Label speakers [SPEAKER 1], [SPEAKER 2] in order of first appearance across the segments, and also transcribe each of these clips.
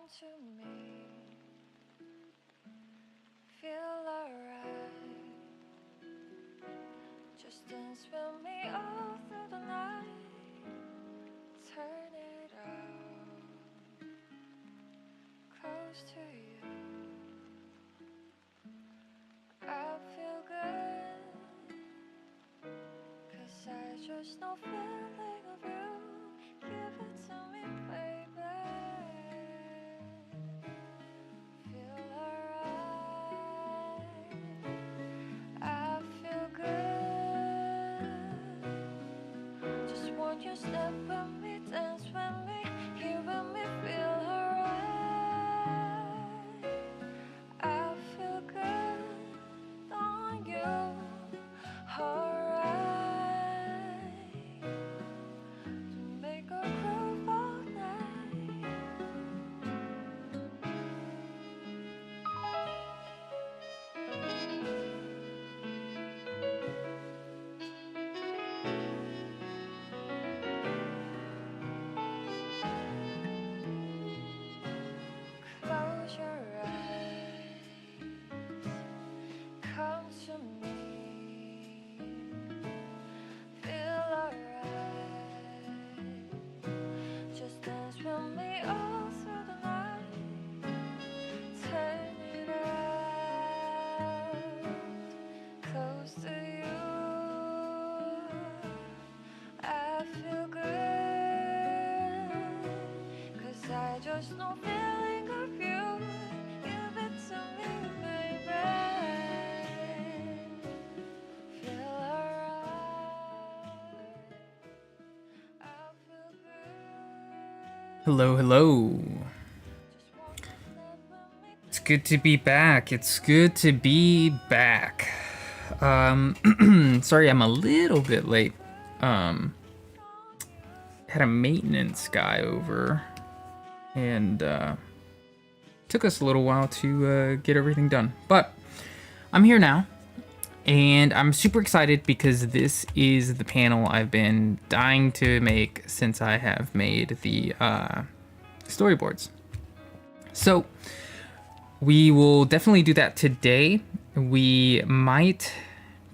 [SPEAKER 1] Come to me, feel alright. Just dance with me all through the night. Turn it out, close to you. I feel good, 'cause I just know feeling of you. Give it to me, baby. Feel alright. I feel good. Just want you step with me, dance with me, here with me, feel alright. I feel good on you, alright. To make a groove all night. Close your eyes, come to me, feel alright. Just dance with me all through the night. Turn it out, close to you. I feel good, 'cause I just know feeling of you. Give it to me, baby. Feel alright. I feel good.
[SPEAKER 2] Hello, hello.
[SPEAKER 1] Just want you step with me.
[SPEAKER 2] It's good to be back. It's good to be back. Sorry I'm a little bit late. Had a maintenance guy over and took us a little while to get everything done. But I'm here now and I'm super excited because this is the panel I've been dying to make since I have made the storyboards. So we will definitely do that today. We might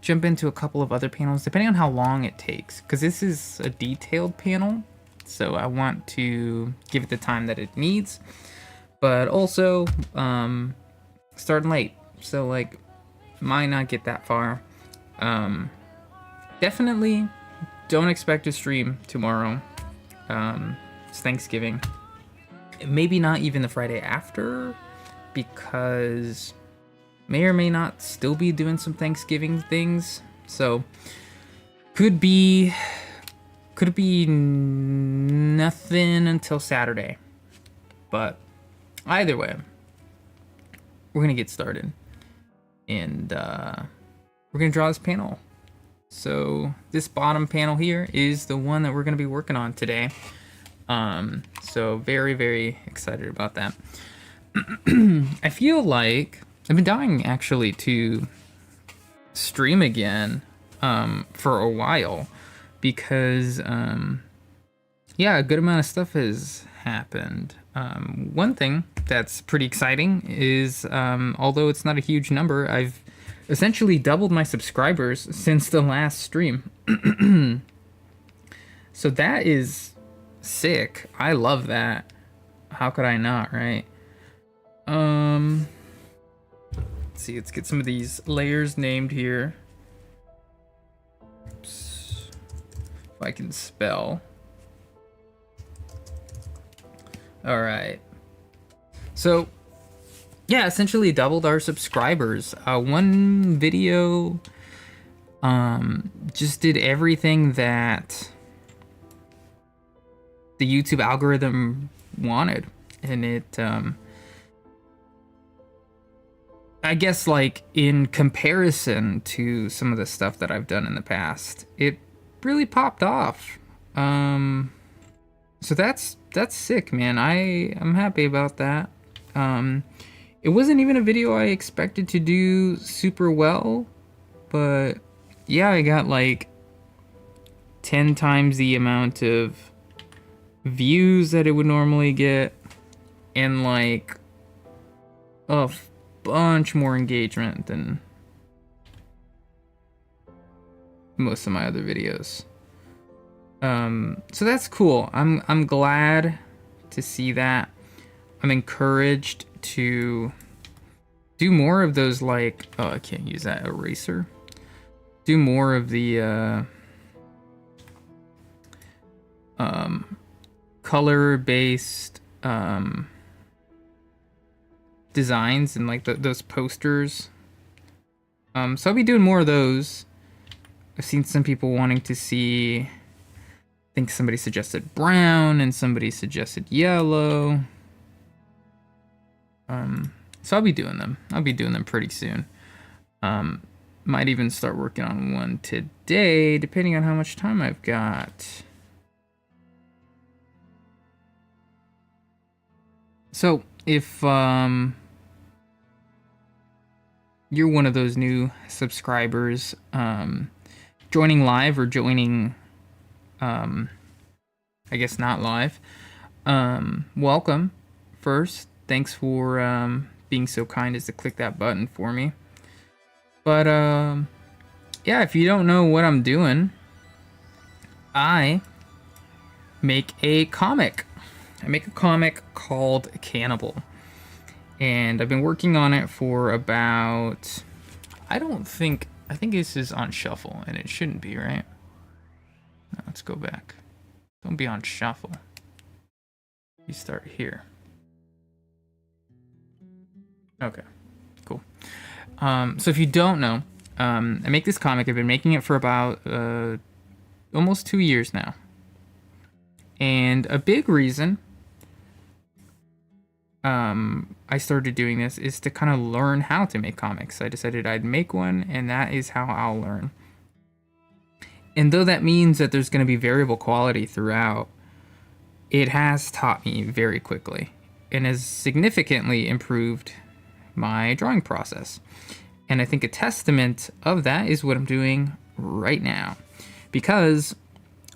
[SPEAKER 2] jump into a couple of other panels depending on how long it takes, because this is a detailed panel, so I want to give it the time that it needs, but also starting late, so like might not get that far. Definitely don't expect to stream tomorrow. It's Thanksgiving. Maybe not even the Friday after, because may or may not still be doing some Thanksgiving things. So could be nothing until Saturday. But either way, we're gonna get started, and we're gonna draw this panel. So this bottom panel here is the one that we're gonna be working on today. So very, very excited about that. I feel like I've been dying actually to stream again for a while, because yeah, a good amount of stuff has happened. One thing that's pretty exciting is although it's not a huge number, I've essentially doubled my subscribers since the last stream. So that is sick. I love that. How could I not, right? Let's see, let's get some of these layers named here. Oops. If I can spell. All right. So, yeah, essentially doubled our subscribers. One video just did everything that the YouTube algorithm wanted, and it I guess, like, in comparison to some of the stuff that I've done in the past, it really popped off. So that's sick, man. I'm happy about that. It wasn't even a video I expected to do super well, but yeah, I got like 10 times the amount of views that it would normally get, and like a bunch more engagement than most of my other videos. So that's cool. I'm glad to see that. I'm encouraged to do more of those, like, oh, I can't use that eraser. Do more of the color-based designs and like those posters. So I'll be doing more of those. I've seen some people wanting to see, I think somebody suggested brown and somebody suggested yellow. So I'll be doing them. I'll be doing them pretty soon. Might even start working on one today, depending on how much time I've got. So if you're one of those new subscribers, joining live or joining, I guess not live, welcome first. Thanks for being so kind as to click that button for me. But yeah, if you don't know what I'm doing, I make a comic. I make a comic called Cannibal. And I've been working on it for about, I think this is on shuffle, and it shouldn't be, right? No, let's go back. Don't be on shuffle. You start here. Okay, cool. So if you don't know, I make this comic. I've been making it for about almost 2 years now. And a big reason I started doing this is to kind of learn how to make comics. I decided I'd make one, and that is how I'll learn. And though that means that there's going to be variable quality throughout, it has taught me very quickly and has significantly improved my drawing process. And I think a testament of that is what I'm doing right now. Because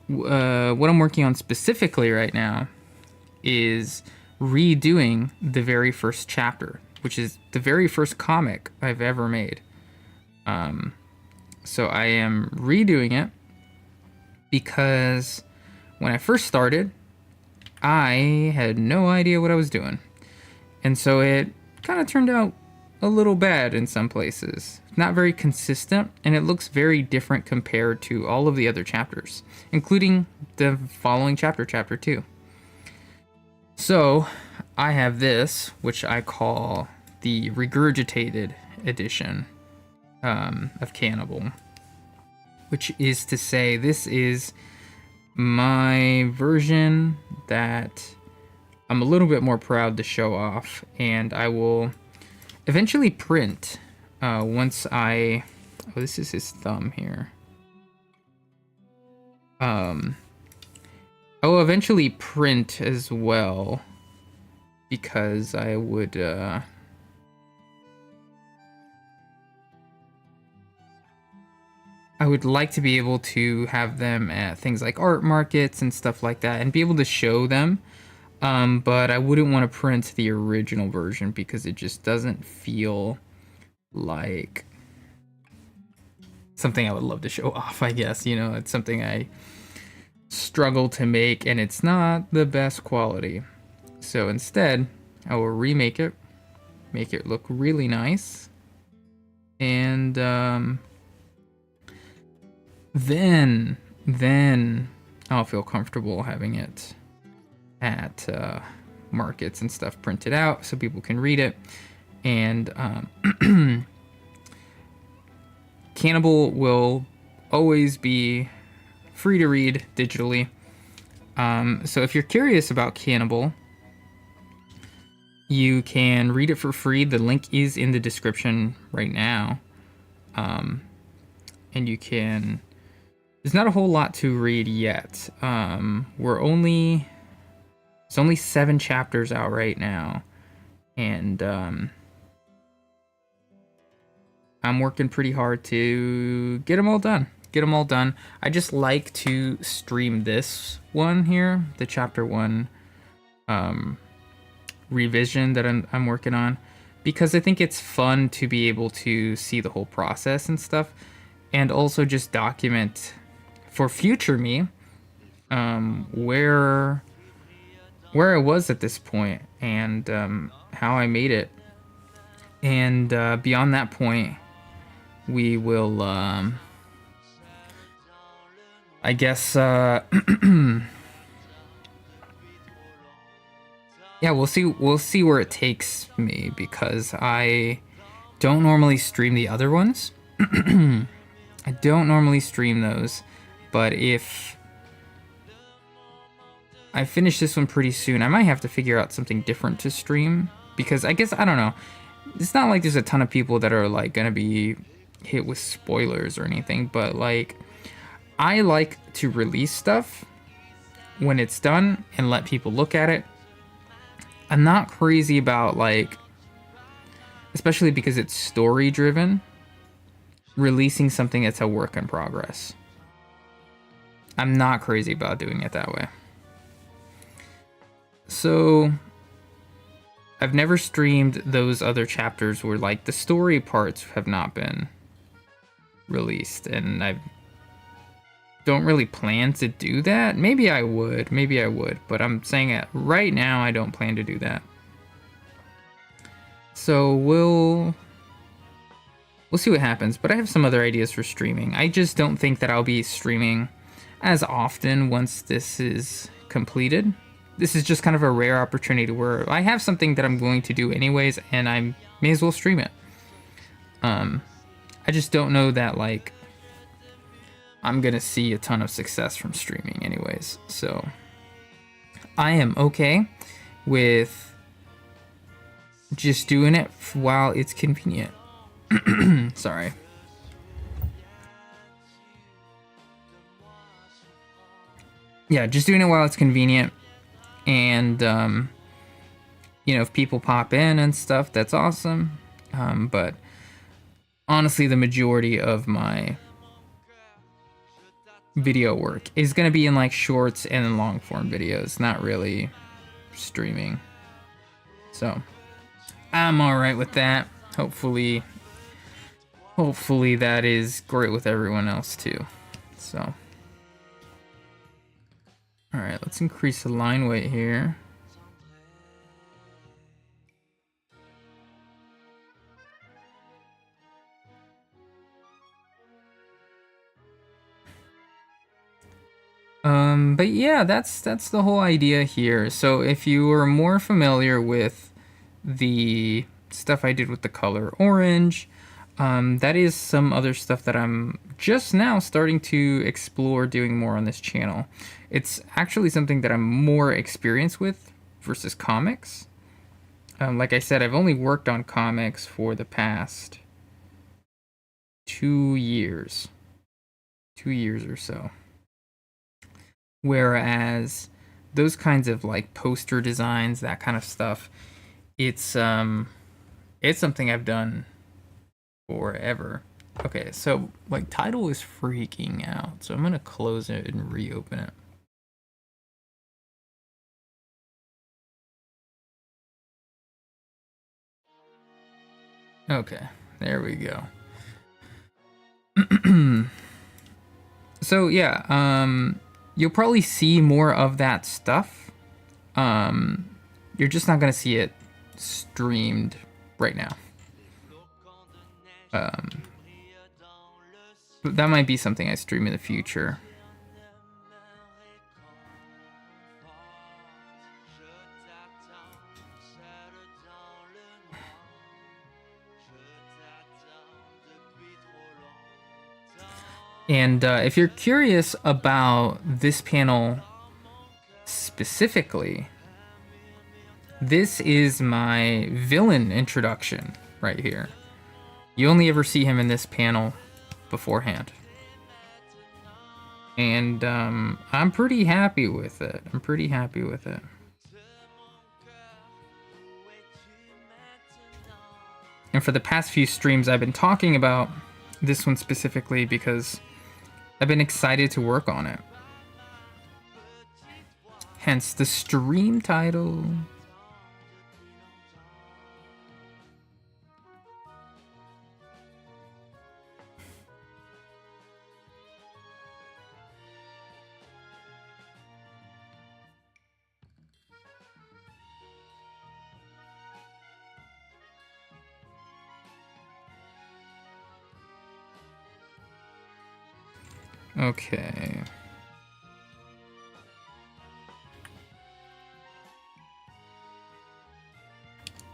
[SPEAKER 2] what I'm working on specifically right now is redoing the very first chapter, which is the very first comic I've ever made. So I am redoing it because when I first started, I had no idea what I was doing. And so it kind of turned out a little bad in some places. Not very consistent, and it looks very different compared to all of the other chapters, including the following chapter, chapter 2. So I have this, which I call the Regurgitated edition of Cannibal, which is to say this is my version that I'm a little bit more proud to show off, and I will eventually print once I... Oh, this is his thumb here. I will eventually print as well, because I would like to be able to have them at things like art markets and stuff like that and be able to show them. But I wouldn't want to print the original version because it just doesn't feel like something I would love to show off, I guess. You know, it's something I struggle to make, and it's not the best quality. So instead, I will remake it, make it look really nice, and then I'll feel comfortable having it at markets and stuff printed out so people can read it. And Cannibal will always be free to read digitally. So if you're curious about Cannibal, you can read it for free. The link is in the description right now. And you can... There's not a whole lot to read yet. It's only 7 chapters out right now. And I'm working pretty hard to get them all done. I just like to stream this one here, the chapter 1 revision that I'm working on, because I think it's fun to be able to see the whole process and stuff, and also just document for future me where I was at this point, and how I made it. And beyond that point, we will, I guess, yeah, we'll see. We'll see where it takes me, because I don't normally stream the other ones. I don't normally stream those, but if I finish this one pretty soon, I might have to figure out something different to stream, because I guess, I don't know. It's not like there's a ton of people that are like gonna be hit with spoilers or anything, but like, I like to release stuff when it's done and let people look at it. I'm not crazy about, like, especially because it's story driven, releasing something that's a work in progress. I'm not crazy about doing it that way. So I've never streamed those other chapters where like the story parts have not been released, and I don't really plan to do that. Maybe I would, but I'm saying it right now, I don't plan to do that. So we'll see what happens, but I have some other ideas for streaming. I just don't think that I'll be streaming as often once this is completed. This is just kind of a rare opportunity where I have something that I'm going to do anyways, and I may as well stream it. I just don't know that, like, I'm gonna see a ton of success from streaming anyways. So I am okay with just doing it while it's convenient. Sorry. Yeah, just doing it while it's convenient. And, you know, if people pop in and stuff, that's awesome. But honestly, the majority of my video work is going to be in like shorts and long form videos, not really streaming. So I'm all right with that. Hopefully that is great with everyone else too. So all right, let's increase the line weight here. But yeah, that's the whole idea here. So if you are more familiar with the stuff I did with the color orange, that is some other stuff that I'm just now starting to explore doing more on this channel. It's actually something that I'm more experienced with versus comics. Like I said, I've only worked on comics for the past 2 years. 2 years or so. Whereas those kinds of like poster designs, that kind of stuff, it's something I've done forever. Okay, so like title is freaking out, so I'm gonna close it and reopen it. Okay, there we go. So yeah, you'll probably see more of that stuff. You're just not gonna see it streamed right now. But that might be something I stream in the future. And if you're curious about this panel specifically, this is my villain introduction right here. You only ever see him in this panel beforehand. And I'm pretty happy with it. And for the past few streams, I've been talking about this one specifically because I've been excited to work on it. Hence the stream title. Okay.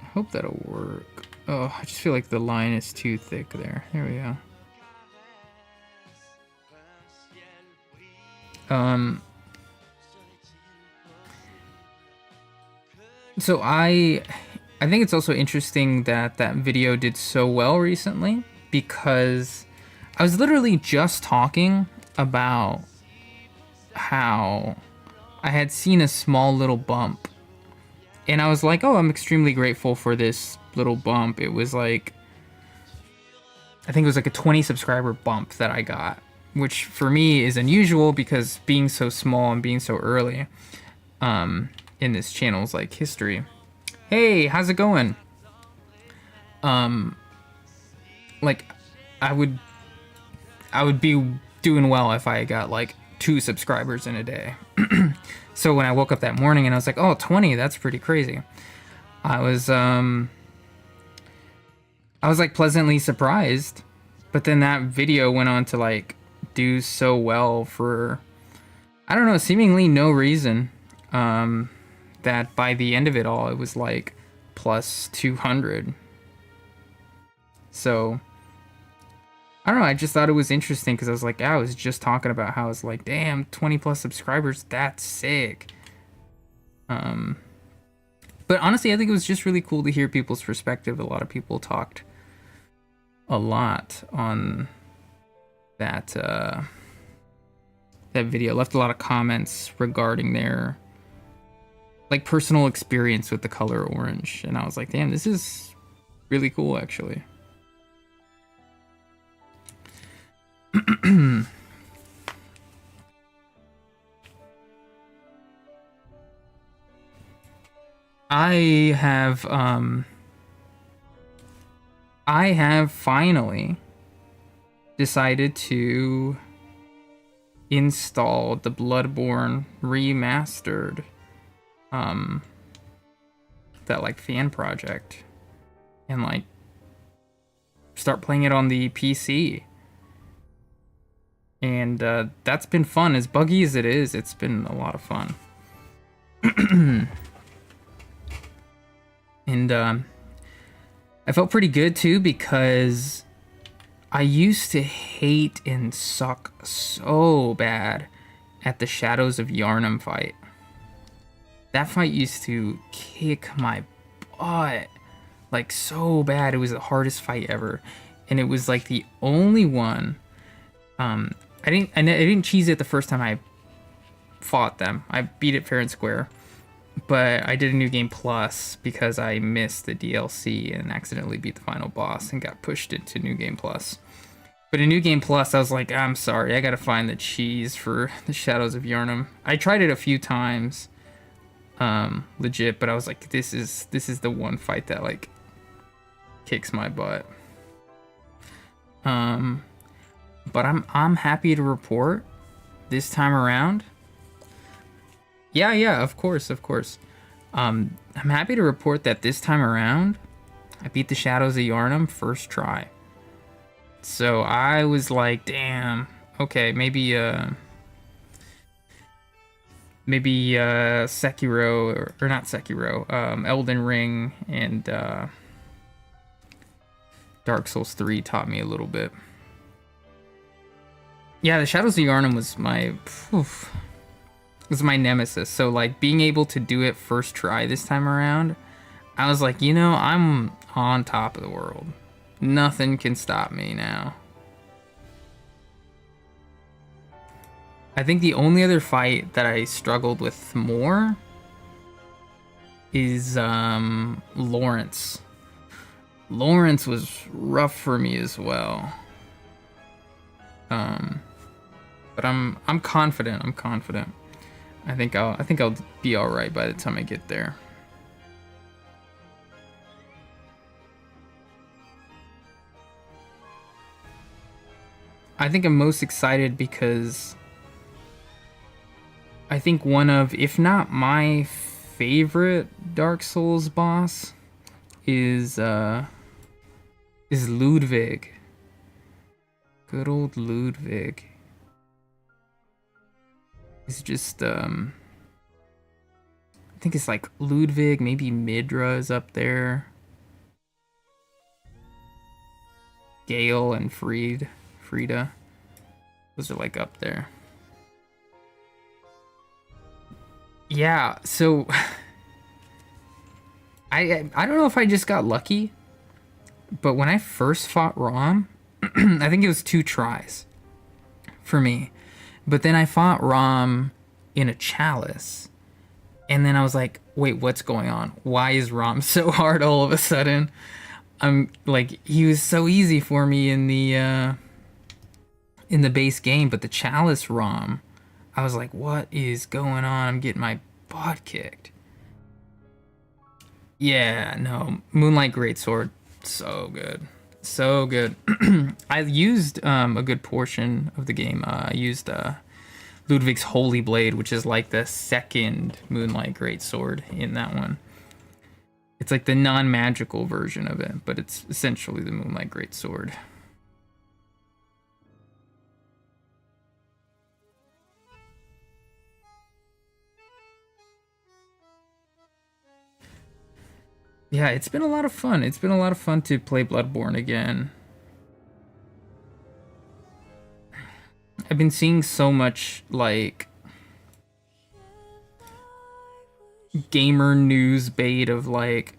[SPEAKER 2] I hope that'll work. Oh, I just feel like the line is too thick there. There we go. So I think it's also interesting that that video did so well recently, because I was literally just talking about how I had seen a small little bump, and I was like, oh, I'm extremely grateful for this little bump. It was like, I think it was like a 20 subscriber bump that I got, which for me is unusual because being so small and being so early in this channel's like history. Hey, how's it going? Like, I would be doing well if I got like 2 subscribers in a day. So when I woke up that morning and I was like, oh, 20, that's pretty crazy. I was like pleasantly surprised, but then that video went on to like do so well for, I don't know, seemingly no reason. That by the end of it all, it was like plus 200. So I don't know, I just thought it was interesting because I was like, I was just talking about how it's like, damn, 20 plus subscribers, that's sick. But honestly, I think it was just really cool to hear people's perspective. A lot of people talked a lot on that that video, left a lot of comments regarding their like personal experience with the color orange, and I was like, damn, this is really cool actually. I have finally decided to install the Bloodborne remastered that like fan project, and like start playing it on the PC. And that's been fun. As buggy as it is, it's been a lot of fun. And I felt pretty good too, because I used to hate and suck so bad at the Shadows of Yharnam fight. That fight used to kick my butt, like so bad. It was the hardest fight ever, and it was like the only one. I didn't cheese it the first time I fought them. I beat it fair and square, but I did a New Game Plus because I missed the DLC and accidentally beat the final boss and got pushed into New Game Plus. But in New Game Plus, I was like, I'm sorry, I gotta find the cheese for the Shadows of Yharnam. I tried it a few times, legit, but I was like, this is the one fight that like kicks my butt. But I'm happy to report this time around. Yeah, of course. I'm happy to report that this time around, I beat the Shadows of Yharnam first try. So I was like, damn, okay, maybe Sekiro, or not Sekiro, Elden Ring and Dark Souls 3 taught me a little bit. Yeah, the Shadows of Yharnam was my nemesis. So like being able to do it first try this time around, I was like, you know, I'm on top of the world. Nothing can stop me now. I think the only other fight that I struggled with more is Lawrence. Lawrence was rough for me as well. But I'm confident. I think I'll be all right by the time I get there. I think I'm most excited because I think one of, if not my favorite Dark Souls boss is Ludwig. Good old Ludwig. It's just I think it's like Ludwig, maybe Midra is up there. Gale and Frida. Those are like up there. Yeah, so I don't know if I just got lucky, but when I first fought Rom, I think it was 2 tries for me. But then I fought Rom in a chalice. And then I was like, wait, what's going on? Why is Rom so hard all of a sudden? I'm like, he was so easy for me in the base game, but the chalice Rom, I was like, what is going on? I'm getting my butt kicked. Yeah, no, Moonlight Greatsword, so good. So good. I used a good portion of the game. I used Ludwig's Holy Blade, which is like the second Moonlight Greatsword in that one. It's like the non-magical version of it, but it's essentially the Moonlight Greatsword. Yeah, it's been a lot of fun. It's been a lot of fun to play Bloodborne again. I've been seeing so much, like, gamer news bait of, like,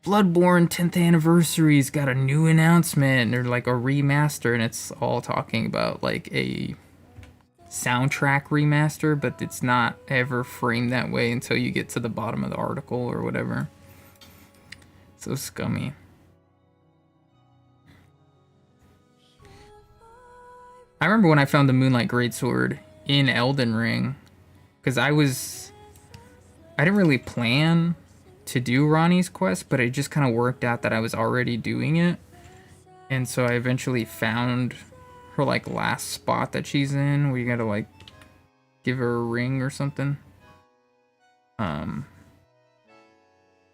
[SPEAKER 2] Bloodborne 10th anniversary's got a new announcement, or, like, a remaster, and it's all talking about, like, a soundtrack remaster, but it's not ever framed that way until you get to the bottom of the article or whatever. So scummy. I remember when I found the Moonlight Greatsword in Elden Ring, because I didn't really plan to do Ronnie's quest, but it just kind of worked out that I was already doing it. And so I eventually found her, like, last spot that she's in, where you gotta, like, give her a ring or something.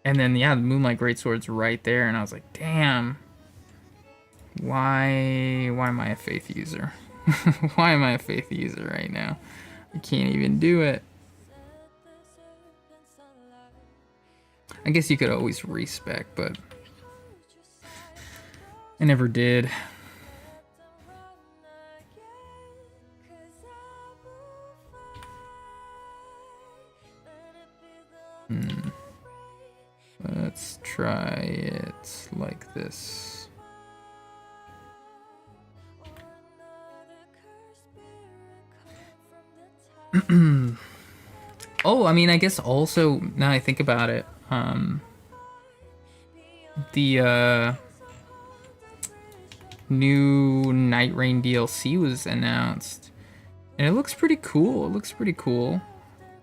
[SPEAKER 2] And then, yeah, the Moonlight Greatsword's right there, and I was like, damn. Why am I a faith user? Why am I a faith user right now? I can't even do it. I guess you could always respec, but I never did. Let's try it like this. Oh, I mean, I guess also, now I think about it, the new Night Rain DLC was announced, and it looks pretty cool. It looks pretty cool.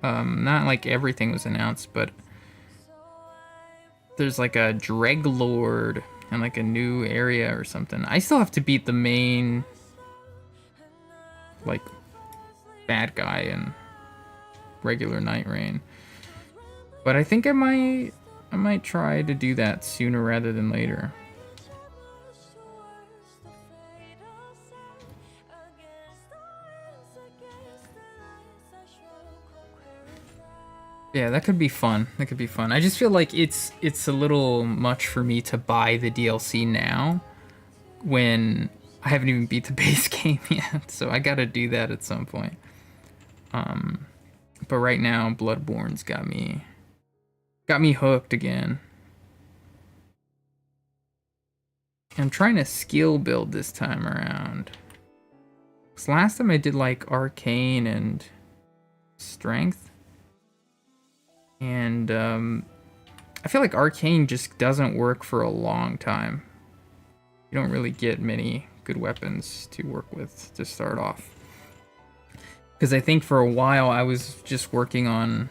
[SPEAKER 2] Not like everything was announced, but there's like a Dreglord and like a new area or something. I still have to beat the main, like, bad guy in regular Night Rain, but I think I might try to do that sooner rather than later. Yeah, that could be fun. That could be fun. I just feel like it's a little much for me to buy the DLC now when I haven't even beat the base game yet. So I gotta do that at some point. But right now, Bloodborne's got me hooked again. I'm trying to skill build this time around. 'Cause last time I did like Arcane and Strength. And I feel like Arcane just doesn't work for a long time. You don't really get many good weapons to work with to start off. Because I think for a while I was just working on...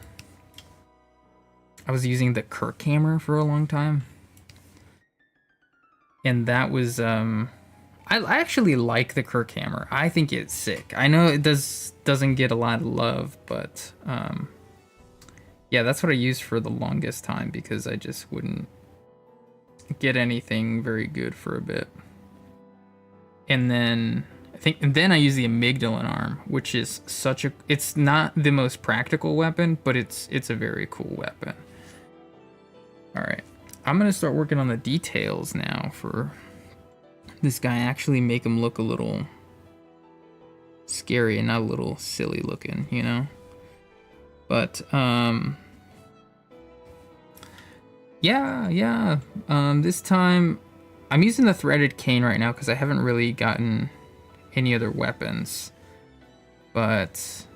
[SPEAKER 2] I was using the Kirk hammer for a long time. And that was... I actually like the Kirk hammer. I think it's sick. I know it doesn't get a lot of love, but... yeah, that's what I used for the longest time because I just wouldn't get anything very good for a bit. And then I think, and then I use the amygdalin arm, which is such a. It's not the most practical weapon, but it's a very cool weapon. All right, I'm gonna start working on the details now for this guy. Actually, make him look a little scary and not a little silly looking, you know. But yeah. This time I'm using the threaded cane right now because I haven't really gotten any other weapons. But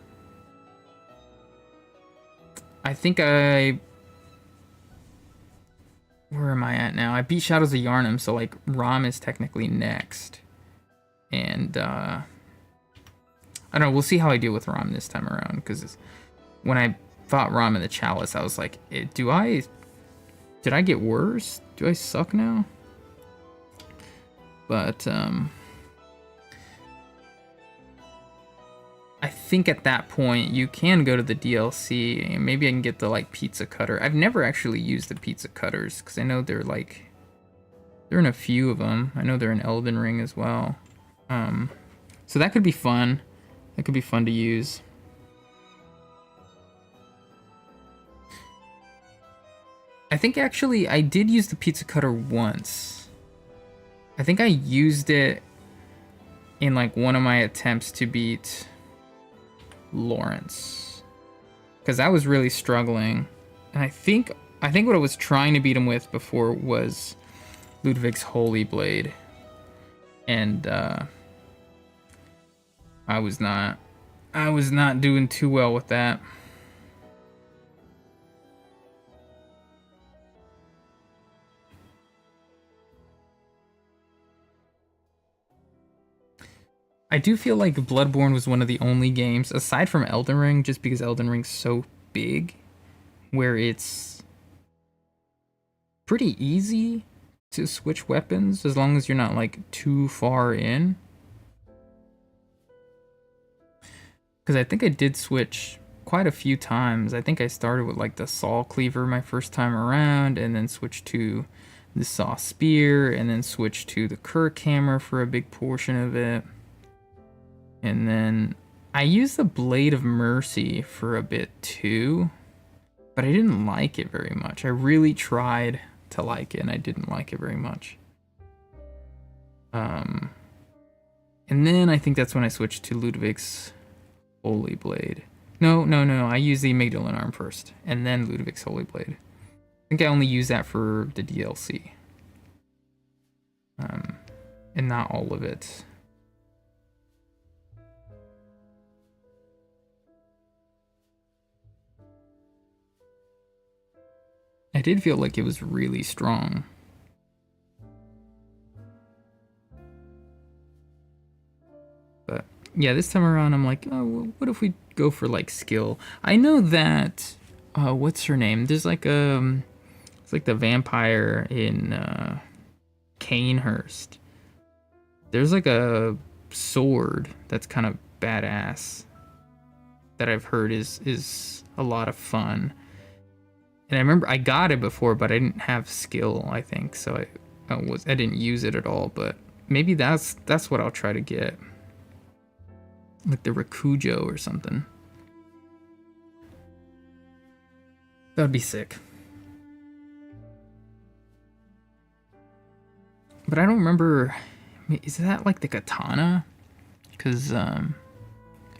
[SPEAKER 2] I think where am I at now? I beat Shadows of Yharnam, so like Rom is technically next. And I don't know, we'll see how I deal with Rom this time around, because when I fought Rom in the Chalice, I was like, did I get worse? Do I suck now? But I think at that point you can go to the DLC and maybe I can get the like pizza cutter. I've never actually used the pizza cutters because I know they're in a few of them. I know they're in Elden Ring as well. So that could be fun. That could be fun to use. I think actually I did use the pizza cutter once. I think I used it in like one of my attempts to beat Lawrence, because I was really struggling, and I think what I was trying to beat him with before was Ludwig's Holy Blade, and I was not doing too well with that. I do feel like Bloodborne was one of the only games, aside from Elden Ring, just because Elden Ring's so big, where it's pretty easy to switch weapons as long as you're not like too far in. Because I think I did switch quite a few times. I think I started with like the Saw Cleaver my first time around, and then switched to the Saw Spear, and then switched to the Kirk Hammer for a big portion of it. And then I used the Blade of Mercy for a bit too, but I didn't like it very much. I really tried to like it, and I didn't like it very much. And then I think that's when I switched to Ludwig's Holy Blade. No. I used the Amygdalin arm first, and then Ludwig's Holy Blade. I think I only used that for the DLC. And not all of it. I did feel like it was really strong. But yeah, this time around I'm like, oh, well, what if we go for like skill? I know that what's her name? There's like it's like the vampire in Canehurst. There's like a sword that's kind of badass that I've heard is a lot of fun. And I remember I got it before, but I didn't have skill, I think, so I didn't use it at all. But maybe that's what I'll try to get, like the Rakujo or something. That would be sick. But I don't remember. Is that like the katana? Because I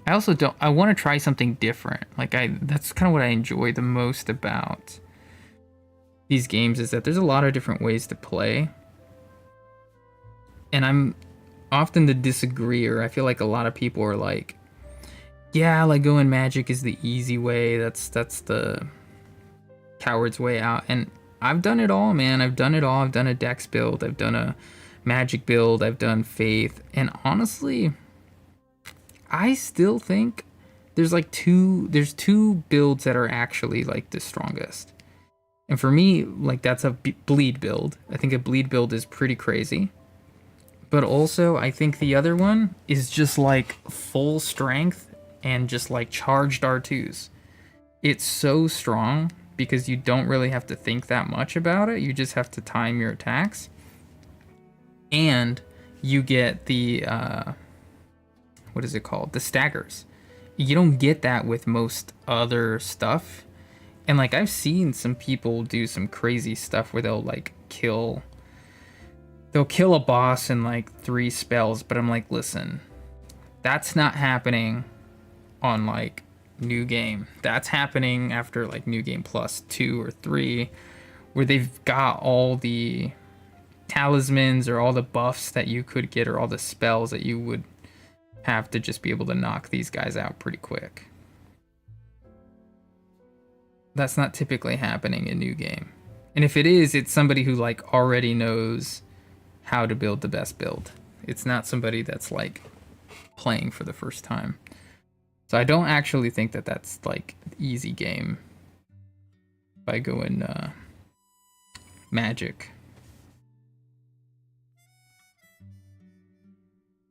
[SPEAKER 2] also don't. I want to try something different. Like that's kind of what I enjoy the most about these games, is that there's a lot of different ways to play, and I'm often the disagreeer. I feel like a lot of people are like, yeah, like going magic is the easy way. That's the coward's way out. And I've done it all, man. I've done it all. I've done a dex build. I've done a magic build. I've done faith. And honestly, I still think there's two builds that are actually like the strongest. And for me, like that's a bleed build. I think a bleed build is pretty crazy. But also, I think the other one is just like full strength and just like charged R2s. It's so strong because you don't really have to think that much about it. You just have to time your attacks. And you get the what is it called? The staggers. You don't get that with most other stuff. And like I've seen some people do some crazy stuff where they'll kill a boss in like 3 spells, but I'm like, listen, that's not happening on like new game. That's happening after like new game plus 2 or 3, where they've got all the talismans or all the buffs that you could get or all the spells that you would have to just be able to knock these guys out pretty quick. That's not typically happening in new game. And if it is, it's somebody who like already knows how to build the best build. It's not somebody that's like playing for the first time. So I don't actually think that that's like easy game by going magic.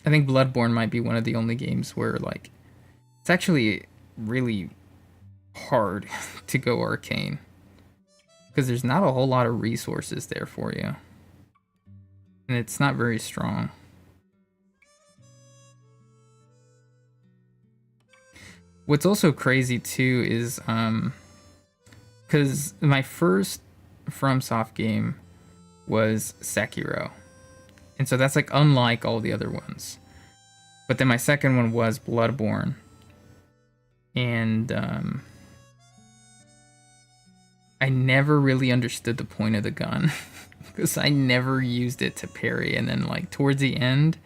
[SPEAKER 2] I think Bloodborne might be one of the only games where like it's actually really hard to go arcane because there's not a whole lot of resources there for you, and it's not very strong. What's also crazy too is because my first FromSoft game was Sekiro, and so that's like unlike all the other ones. But then my second one was Bloodborne, and I never really understood the point of the gun because I never used it to parry. And then like towards the end,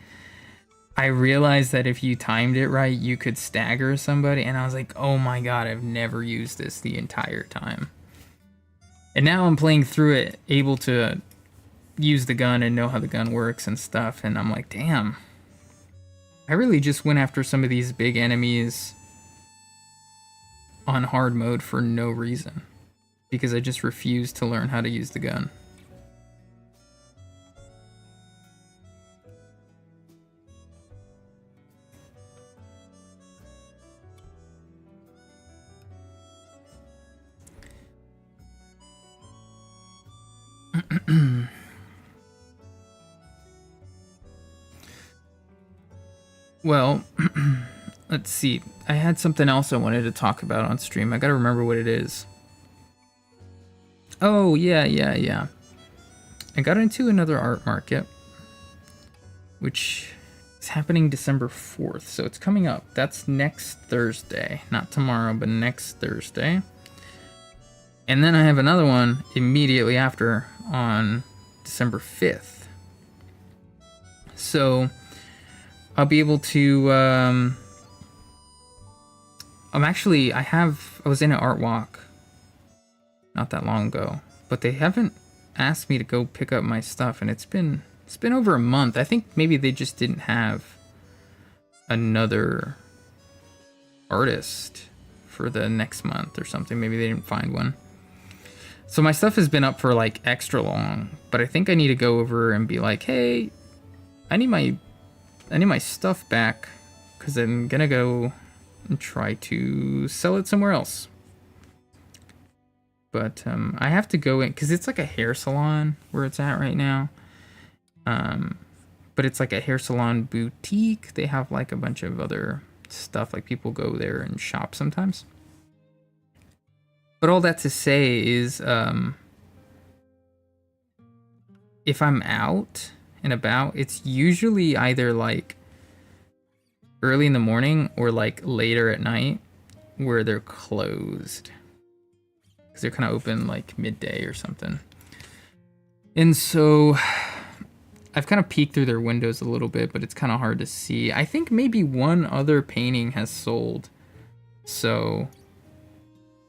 [SPEAKER 2] I realized that if you timed it right, you could stagger somebody. And I was like, oh my God, I've never used this the entire time. And now I'm playing through it, able to use the gun and know how the gun works and stuff. And I'm like, damn, I really just went after some of these big enemies on hard mode for no reason, because I just refused to learn how to use the gun. Well, let's see. I had something else I wanted to talk about on stream. I gotta remember what it is. Oh, yeah. I got into another art market, which is happening December 4th, so it's coming up. That's next Thursday. Not tomorrow, but next Thursday. And then I have another one immediately after on December 5th. So I'll be able to I was in an art walk not that long ago, but they haven't asked me to go pick up my stuff, and it's been over a month. I think maybe they just didn't have another artist for the next month or something. Maybe they didn't find one. So my stuff has been up for like extra long, but I think I need to go over and be like, hey, I need my stuff back, because I'm gonna go and try to sell it somewhere else. But I have to go in, because it's like a hair salon where it's at right now. But it's like a hair salon boutique. They have like a bunch of other stuff, like people go there and shop sometimes. But all that to say is, if I'm out and about, it's usually either like early in the morning or like later at night where they're closed, because they're kind of open like midday or something. And so I've kind of peeked through their windows a little bit, but it's kind of hard to see. I think maybe one other painting has sold, so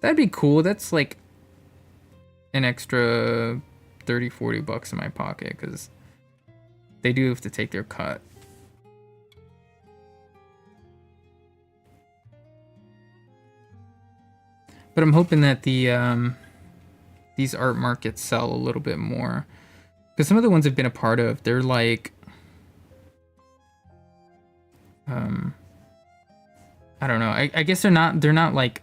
[SPEAKER 2] that'd be cool. That's like an extra 30-40 bucks in my pocket, because they do have to take their cut. But I'm hoping that the these art markets sell a little bit more, because some of the ones I've been a part of, they're like I don't know. I guess they're not like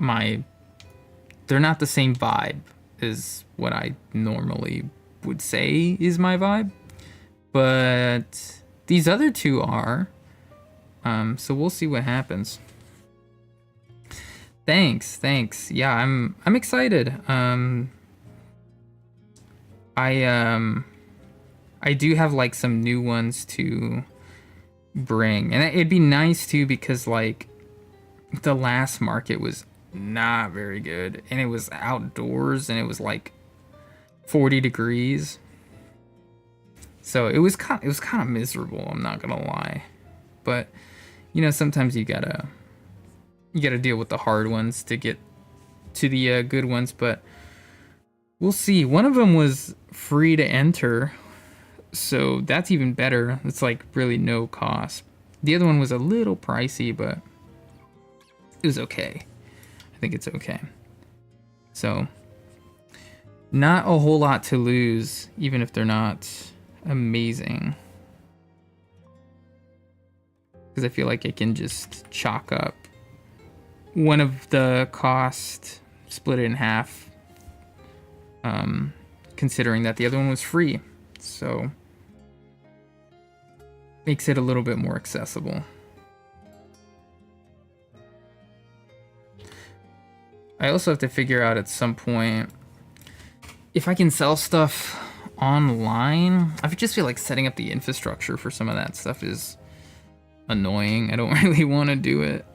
[SPEAKER 2] they're not the same vibe as what I normally would say is my vibe. But these other two are, So we'll see what happens. Thanks. Yeah, I'm excited. I do have like some new ones to bring, and it'd be nice too because like the last market was not very good, and it was outdoors, and it was like 40 degrees, so it was kind of miserable. I'm not gonna lie, but you know sometimes you gotta deal with the hard ones to get to the good ones, but we'll see. One of them was free to enter, so that's even better. It's like really no cost. The other one was a little pricey, but it was okay. I think it's okay. So, not a whole lot to lose, even if they're not amazing. Because I feel like I can just chalk up one of the cost, split it in half, considering that the other one was free. So, makes it a little bit more accessible. I also have to figure out at some point if I can sell stuff online. I just feel like setting up the infrastructure for some of that stuff is annoying. I don't really want to do it.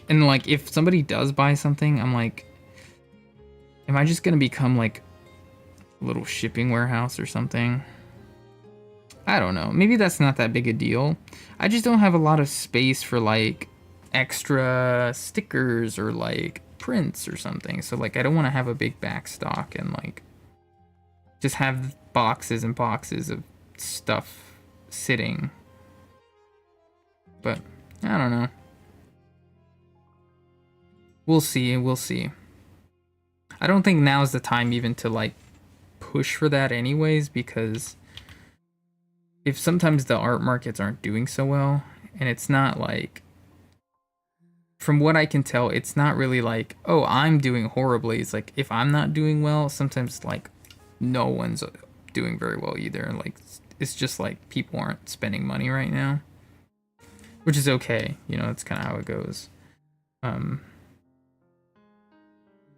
[SPEAKER 2] And like if somebody does buy something, I'm like, am I just gonna become like a little shipping warehouse or something? I don't know. Maybe that's not that big a deal. I just don't have a lot of space for like extra stickers or like prints or something. So like I don't want to have a big back stock and like just have boxes and boxes of stuff sitting. But I don't know. We'll see. I don't think now's the time even to like push for that anyways, because if sometimes the art markets aren't doing so well, and it's not like, from what I can tell, it's not really like, oh, I'm doing horribly. It's like if I'm not doing well, sometimes like no one's doing very well either. Like it's just like people aren't spending money right now, which is okay. You know, that's kind of how it goes.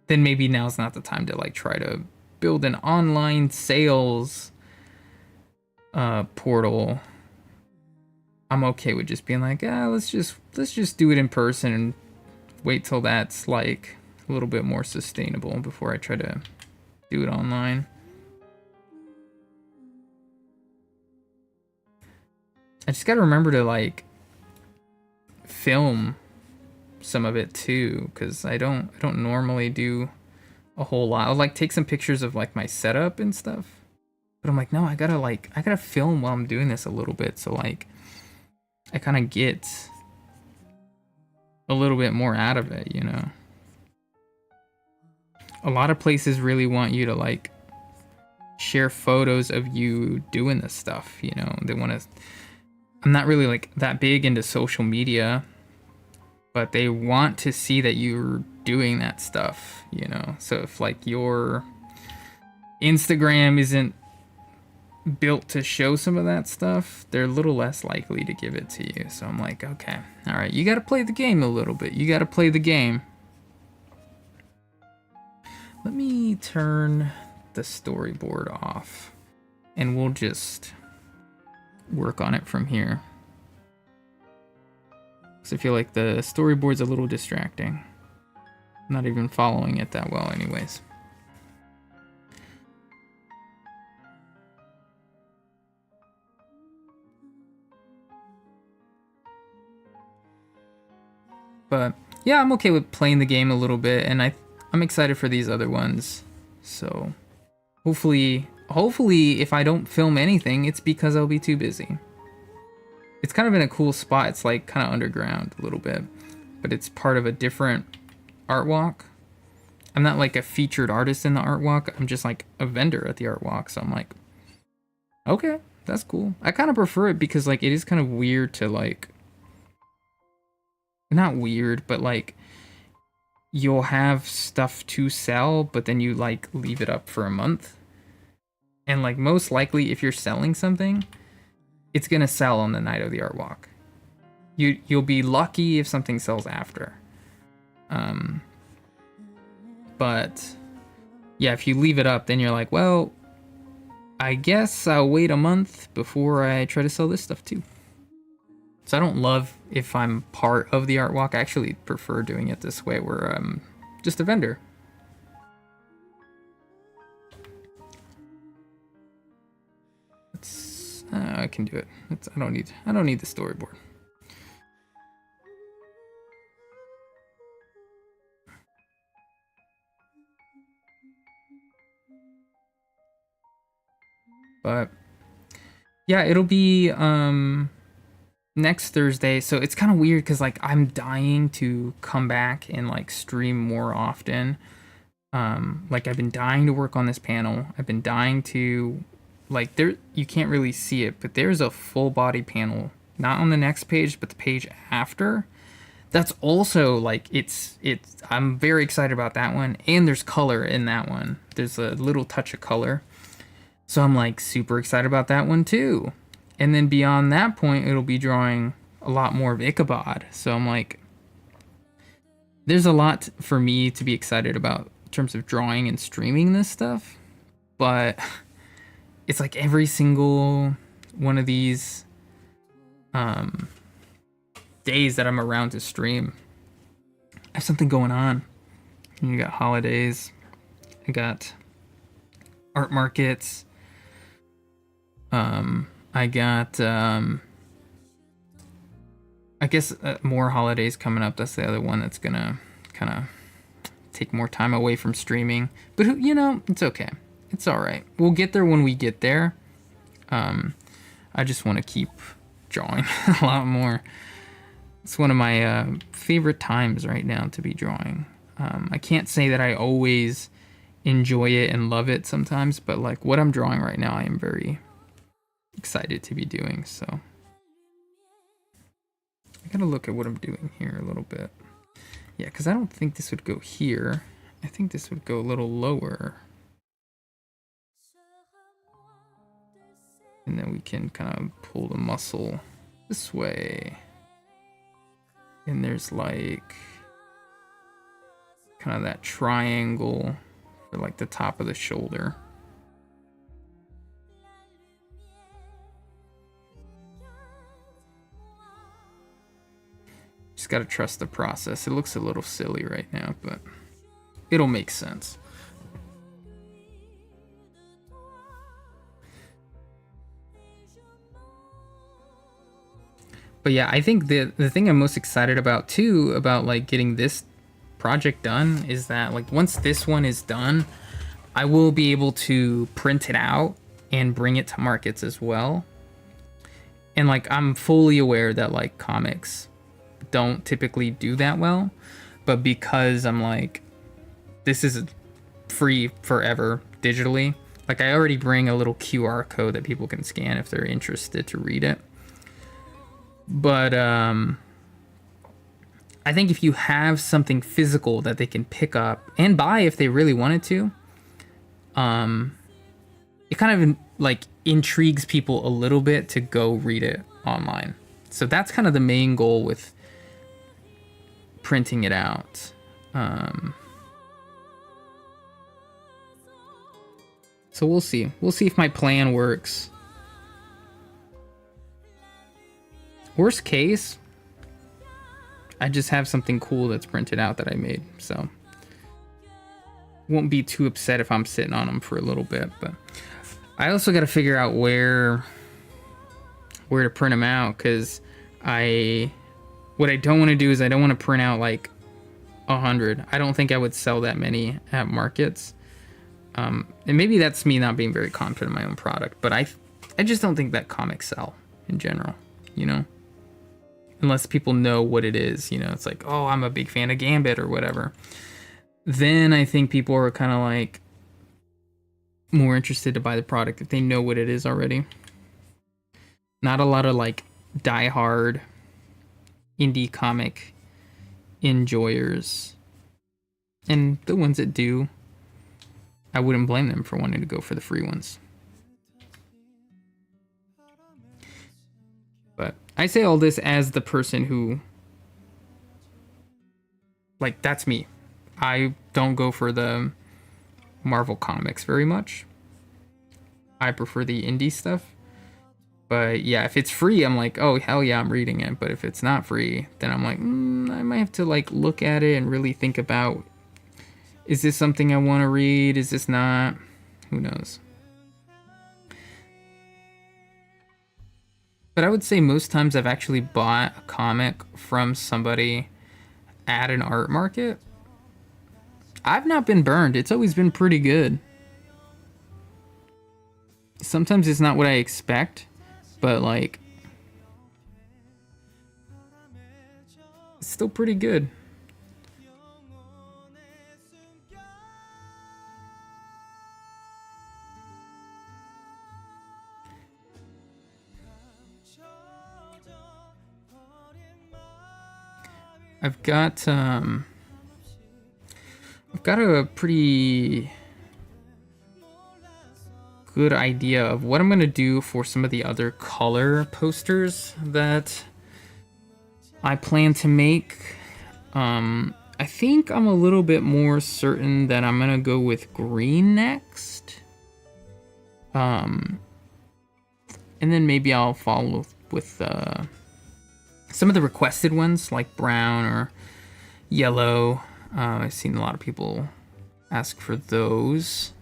[SPEAKER 2] Then maybe now's not the time to like try to build an online sales portal. I'm okay with just being like, let's just do it in person and wait till that's like a little bit more sustainable before I try to do it online. I just gotta remember to like film some of it too, because I don't normally do a whole lot. I'll like take some pictures of like my setup and stuff, but I'm like, no, I gotta film while I'm doing this a little bit, so like I kind of get a little bit more out of it, you know. A lot of places really want you to like share photos of you doing this stuff, you know. They want to, I'm not really like that big into social media, but they want to see that you're doing that stuff, you know. So if like your Instagram isn't built to show some of that stuff, they're a little less likely to give it to you. So I'm like, okay, all right, you got to play the game a little bit. You got to play the game. Let me turn the storyboard off and we'll just work on it from here. So I feel like the storyboard's a little distracting. I'm not even following it that well anyways. But yeah, I'm okay with playing the game a little bit, and I'm excited for these other ones. So hopefully if I don't film anything, it's because I'll be too busy. It's kind of in a cool spot. It's like kind of underground a little bit, but it's part of a different art walk. I'm not like a featured artist in the art walk. I'm just like a vendor at the art walk. So I'm like, okay, that's cool. I kind of prefer it because like it is kind of weird to like, not weird, but like you'll have stuff to sell, but then you like leave it up for a month. And like most likely if you're selling something, it's gonna sell on the night of the art walk. You'll be lucky if something sells after. But yeah, if you leave it up, then you're like, well, I guess I'll wait a month before I try to sell this stuff too. So I don't love if I'm part of the art walk. I actually prefer doing it this way where I'm just a vendor. I can do it. I don't need the storyboard. But yeah, it'll be next Thursday. So it's kind of weird because like I'm dying to come back and like stream more often. Like I've been dying to work on this panel. I've been dying to like there you can't really see it, but there's a full body panel, not on the next page, but the page after. That's also like it's I'm very excited about that one, and there's color in that one. There's a little touch of color. So I'm like super excited about that one too. And then beyond that point, it'll be drawing a lot more of Ichabod. So I'm like, there's a lot for me to be excited about in terms of drawing and streaming this stuff. But it's like every single one of these days that I'm around to stream, I have something going on. And you got holidays, I got art markets, I got I guess more holidays coming up. That's the other one that's gonna kind of take more time away from streaming. But you know, it's okay. It's all right. We'll get there when we get there. I just want to keep drawing a lot more. It's one of my favorite times right now to be drawing. I can't say that I always enjoy it and love it sometimes, but like what I'm drawing right now, I am very excited to be doing. So I gotta look at what I'm doing here a little bit. Yeah, because I don't think this would go here. I think this would go a little lower. And then we can kind of pull the muscle this way. And there's like kind of that triangle for like the top of the shoulder. Just gotta trust the process. It looks a little silly right now, but it'll make sense. But yeah, I think the thing I'm most excited about too, about like getting this project done, is that like once this one is done, I will be able to print it out and bring it to markets as well. And like I'm fully aware that like comics don't typically do that well, but because I'm like, this is free forever digitally, like I already bring a little QR code that people can scan if they're interested to read it. But I think if you have something physical that they can pick up and buy if they really wanted to, it kind of like intrigues people a little bit to go read it online. So that's kind of the main goal with printing it out. So we'll see. We'll see if my plan works. Worst case, I just have something cool that's printed out that I made. So won't be too upset if I'm sitting on them for a little bit. But I also got to figure out where to print them out, because what I don't want to do is I don't want to print out like 100. I don't think I would sell that many at markets. And maybe that's me not being very confident in my own product, but I just don't think that comics sell in general, you know? Unless people know what it is, you know, it's like, oh, I'm a big fan of Gambit or whatever. Then I think people are kind of like more interested to buy the product if they know what it is already. Not a lot of like diehard indie comic enjoyers. And the ones that do, I wouldn't blame them for wanting to go for the free ones. But I say all this as the person who, like, that's me. I don't go for the Marvel comics very much. I prefer the indie stuff. But yeah, if it's free, I'm like, oh, hell yeah, I'm reading it. But if it's not free, then I'm like, I might have to like look at it and really think about, is this something I want to read? Is this not? Who knows? But I would say most times I've actually bought a comic from somebody at an art market. I've not been burned. It's always been pretty good. Sometimes it's not what I expect, but like, it's still pretty good. I've got a pretty good idea of what I'm gonna do for some of the other color posters that I plan to make. I think I'm a little bit more certain that I'm gonna go with green next. And then maybe I'll follow with some of the requested ones like brown or yellow. I've seen a lot of people ask for those.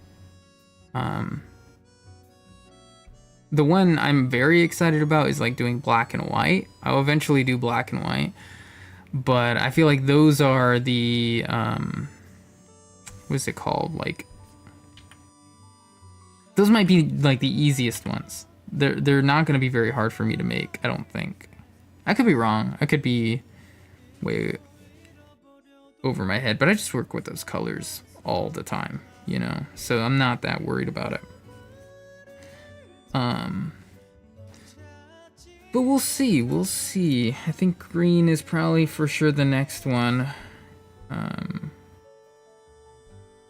[SPEAKER 2] The one I'm very excited about is like doing black and white. I'll eventually do black and white, but I feel like those are the what's it called? Like, those might be like the easiest ones. They're not going to be very hard for me to make, I don't think. I could be wrong. I could be way over my head, but I just work with those colors all the time, you know? So I'm not that worried about it. But we'll see. We'll see. I think green is probably for sure the next one. And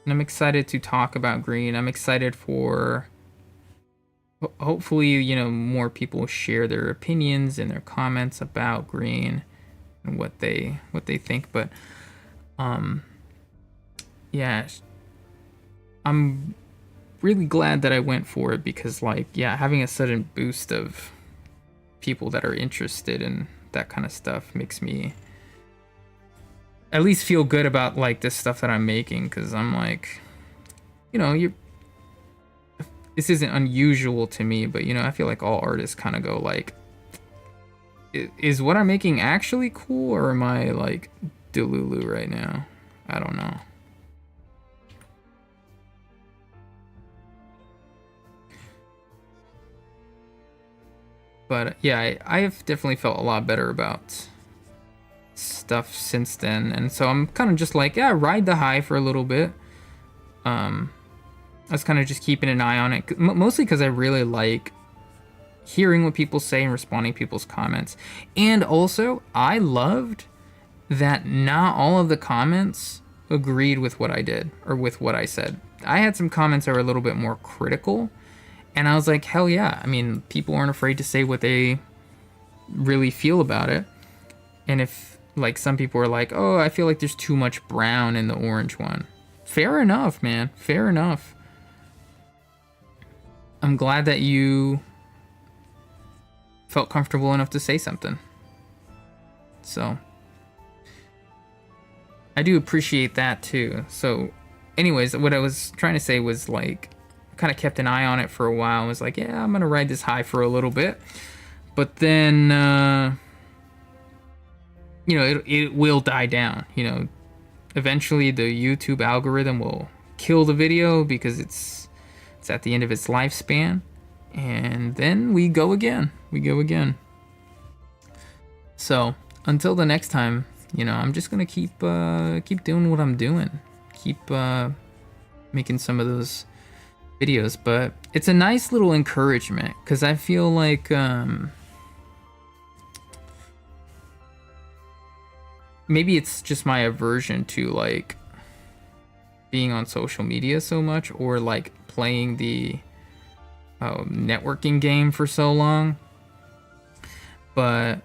[SPEAKER 2] I'm excited to talk about green. I'm excited for hopefully, you know, more people share their opinions and their comments about green and what they think. But yeah, I'm really glad that I went for it because, like, yeah, having a sudden boost of people that are interested in that kind of stuff makes me at least feel good about like this stuff that I'm making, because I'm like, you know, this isn't unusual to me, but you know, I feel like all artists kind of go like, is what I'm making actually cool, or am I like delulu right now? I don't know. But yeah, I have definitely felt a lot better about stuff since then, and so I'm kind of just like, yeah, ride the high for a little bit. I was kind of just keeping an eye on it, mostly because I really like hearing what people say and responding to people's comments. And also, I loved that not all of the comments agreed with what I did or with what I said. I had some comments that were a little bit more critical, and I was like, hell yeah. I mean, people aren't afraid to say what they really feel about it. And if, like, some people are like, oh, I feel like there's too much brown in the orange one. Fair enough, man. Fair enough. I'm glad that you felt comfortable enough to say something. So I do appreciate that too. So anyways, what I was trying to say was, like, kind of kept an eye on it for a while and was like, yeah, I'm gonna ride this high for a little bit, but then you know, it will die down. You know, eventually the YouTube algorithm will kill the video because it's at the end of its lifespan, and then we go again. So until the next time, you know, I'm just gonna keep doing what I'm doing, keep making some of those videos. But it's a nice little encouragement, because I feel like maybe it's just my aversion to like being on social media so much, or like playing the networking game for so long, but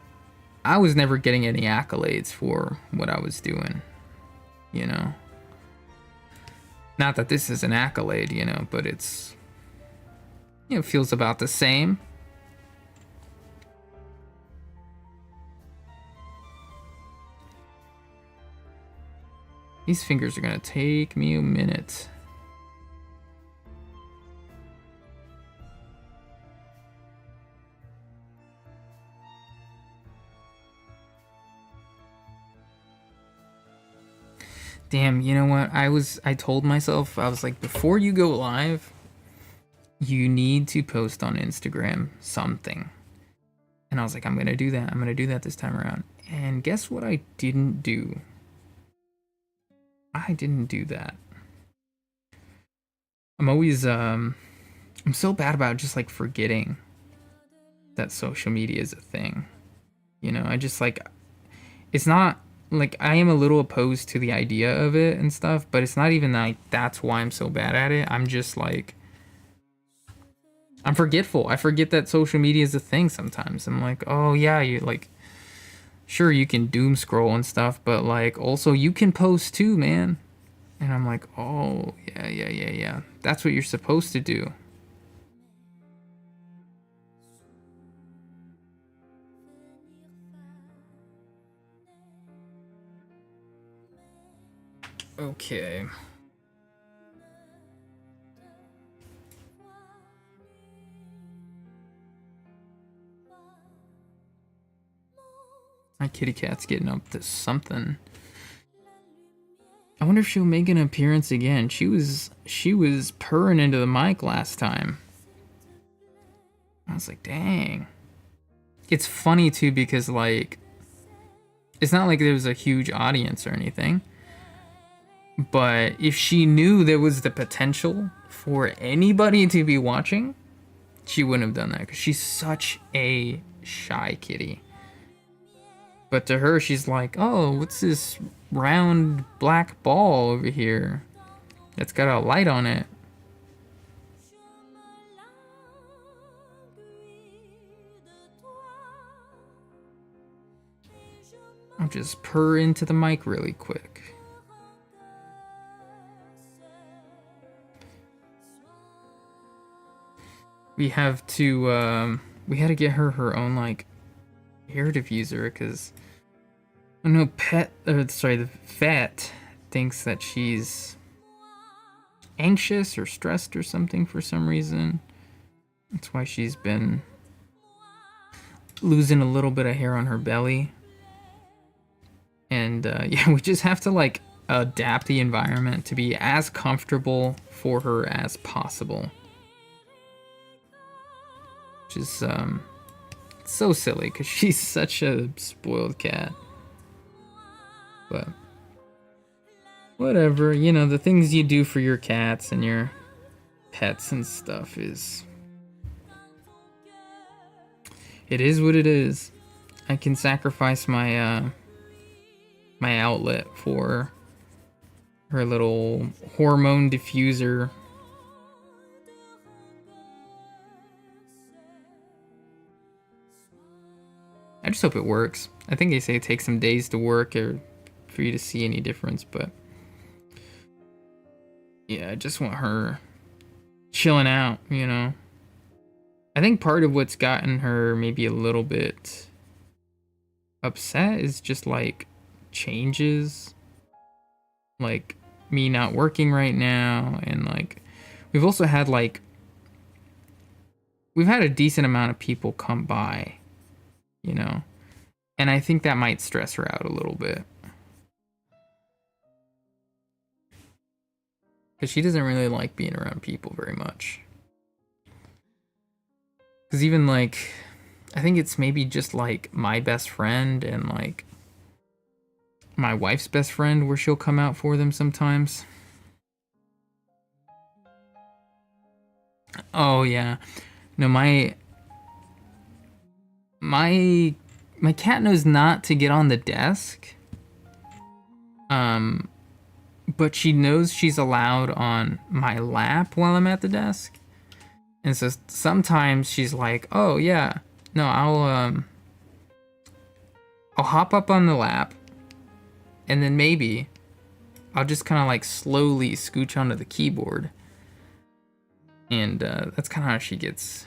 [SPEAKER 2] I was never getting any accolades for what I was doing, you know. Not that this is an accolade, you know, but it's, you know, feels about the same. These fingers are gonna take me a minute. Damn, you know what? I told myself, I was like, before you go live, you need to post on Instagram something. And I was like, I'm gonna do that. I'm gonna do that this time around. And guess what I didn't do? I didn't do that. I'm always I'm so bad about just like forgetting that social media is a thing. You know, I just like, it's not like, I am a little opposed to the idea of it and stuff, but it's not even like that's why I'm so bad at it. I'm just like, I'm forgetful. I forget that social media is a thing sometimes. I'm like, oh yeah, you like, sure you can doom scroll and stuff, but like also you can post too, man. And I'm like, oh yeah. That's what you're supposed to do. Okay. My kitty cat's getting up to something. I wonder if she'll make an appearance again. She was purring into the mic last time. I was like, dang. It's funny too because like, it's not like there was a huge audience or anything. But if she knew there was the potential for anybody to be watching, she wouldn't have done that because she's such a shy kitty. But to her, she's like, oh, what's this round black ball over here that's got a light on it? I'll just purr into the mic really quick. We have to, we had to get her own, like, air diffuser, because, I know the vet thinks that she's anxious or stressed or something for some reason. That's why she's been losing a little bit of hair on her belly. And, yeah, we just have to, like, adapt the environment to be as comfortable for her as possible. Which is, so silly, because she's such a spoiled cat. But, whatever, you know, the things you do for your cats and your pets and stuff is... It is what it is. I can sacrifice my, my outlet for her little hormone diffuser. I just hope it works. I think they say it takes some days to work or for you to see any difference, but yeah, I just want her chilling out, you know. I think part of what's gotten her maybe a little bit upset is just like changes, like me not working right now, and like we've also had like we've had a decent amount of people come by, you know, and I think that might stress her out a little bit because she doesn't really like being around people very much. Because even like, I think it's maybe just like my best friend and like my wife's best friend where she'll come out for them sometimes. Oh yeah. No, my cat knows not to get on the desk. But she knows she's allowed on my lap while I'm at the desk. And so sometimes she's like, "Oh yeah, no, I'll hop up on the lap, and then maybe I'll just kind of like slowly scooch onto the keyboard, and that's kind of how she gets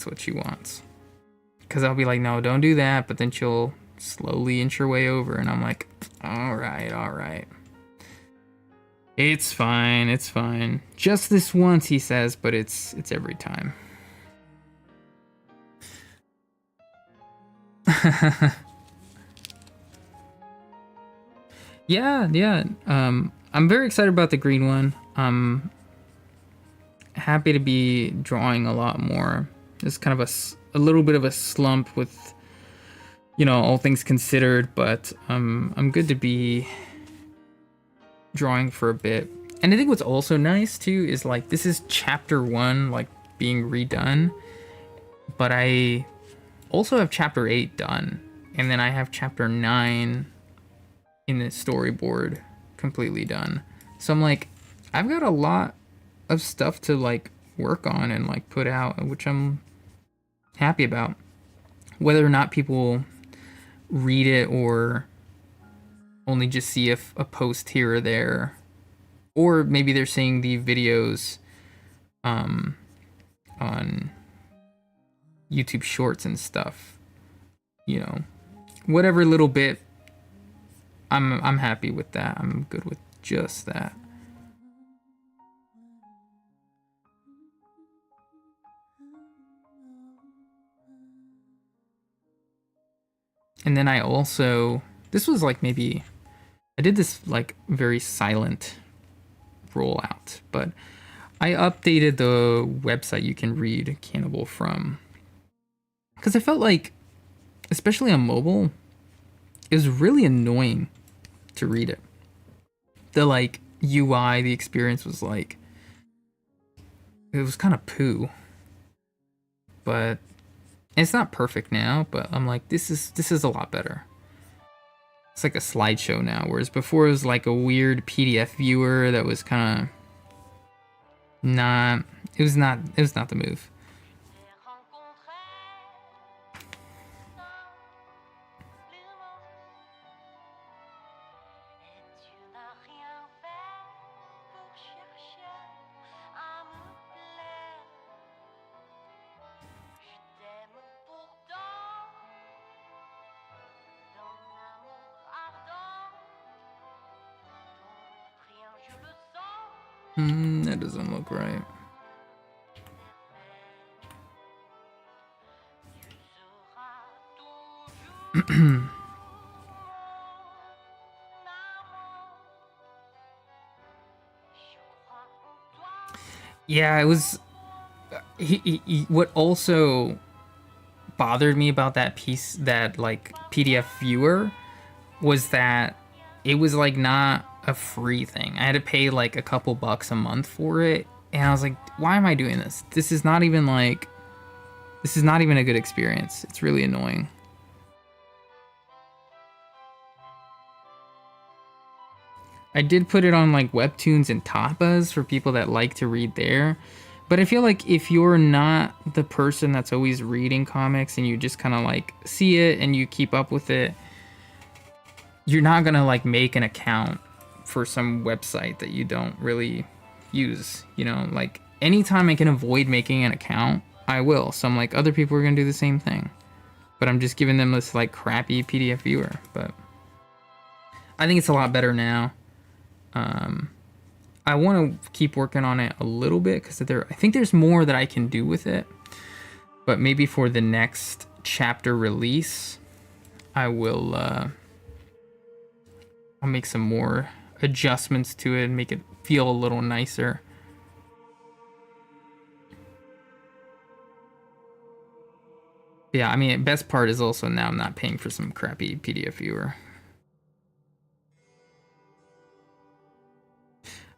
[SPEAKER 2] what she wants. Because I'll be like, no, don't do that, but then she'll slowly inch her way over, and I'm like, all right. It's fine. Just this once, he says, but it's every time. Yeah. I'm very excited about the green one. I'm happy to be drawing a lot more. It's kind of a little bit of a slump with, all things considered, but I'm good to be drawing for a bit. And I think what's also nice too is like this is chapter 1 like being redone, but I also have chapter 8 done, and then I have chapter 9 in the storyboard completely done. So I'm like, I've got a lot of stuff to like work on and like put out, which I'm happy about. Whether or not people read it or only just see a post here or there, or maybe they're seeing the videos on YouTube Shorts and stuff, whatever little bit, I'm happy with that. I'm good with just that. And then I also, this was like maybe, I did this like very silent rollout, but I updated the website you can read Cannibal from. Because I felt like, especially on mobile, it was really annoying to read it. The like UI, the experience was like, it was kind of poo. But it's not perfect now, but I'm like, this is a lot better. It's like a slideshow now, whereas before it was like a weird PDF viewer that was kind of not. It was not the move. That doesn't look right. Yeah, it was. What also bothered me about that piece, that like PDF viewer, was that it was like not a free thing. I had to pay like a couple bucks a month for it, and I was like, why am I doing this? This is not even a good experience. It's really annoying. I did put it on like Webtoons and Tapas for people that like to read there. But I feel like if you're not the person that's always reading comics and you just kind of like see it and you keep up with it, you're not going to like make an account for some website that you don't really use, like anytime I can avoid making an account, I will. So I'm like, other people are going to do the same thing, but I'm just giving them this like crappy PDF viewer. But I think it's a lot better now. I want to keep working on it a little bit because I think there's more that I can do with it. But maybe for the next chapter release, I'll make some more adjustments to it and make it feel a little nicer. Yeah, I mean, best part is also now I'm not paying for some crappy PDF viewer.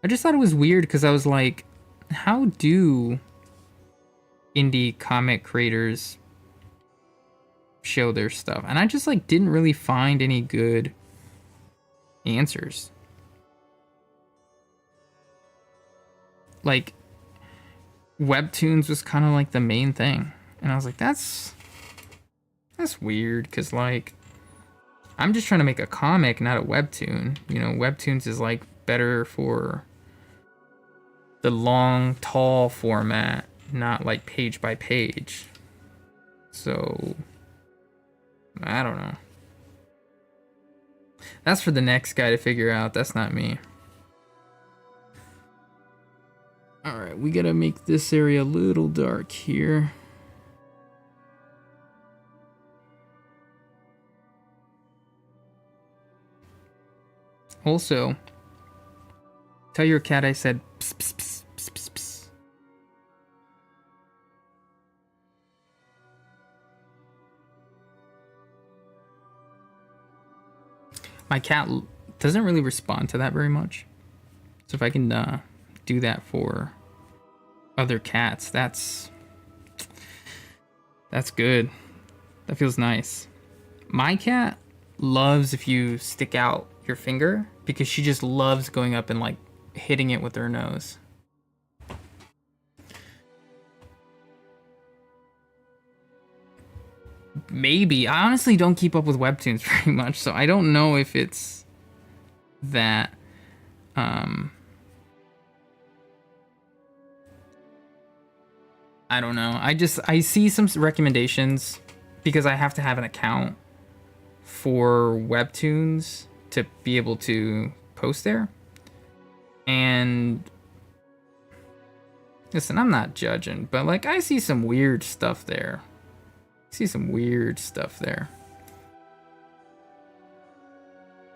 [SPEAKER 2] I just thought it was weird because I was like, how do indie comic creators show their stuff? And I just like didn't really find any good answers. Like Webtoons was kind of like the main thing, and I was like, that's weird because like I'm just trying to make a comic, not a webtoon. You know, webtoons is like better for the long, tall format, not like page by page. So, I don't know. That's for the next guy to figure out. That's not me. Alright, we gotta make this area a little dark here. Also, tell your cat I said pss, pss, pss, pss, pss, pss. My cat doesn't really respond to that very much. So if I can do that for other cats, that's good. That feels nice. My cat loves if you stick out your finger because she just loves going up and like hitting it with her nose. Maybe. I honestly don't keep up with webtoons very much, so I don't know if it's that. I don't know. I see some recommendations because I have to have an account for webtoons to be able to post there. And listen, I'm not judging, but like I see some weird stuff there.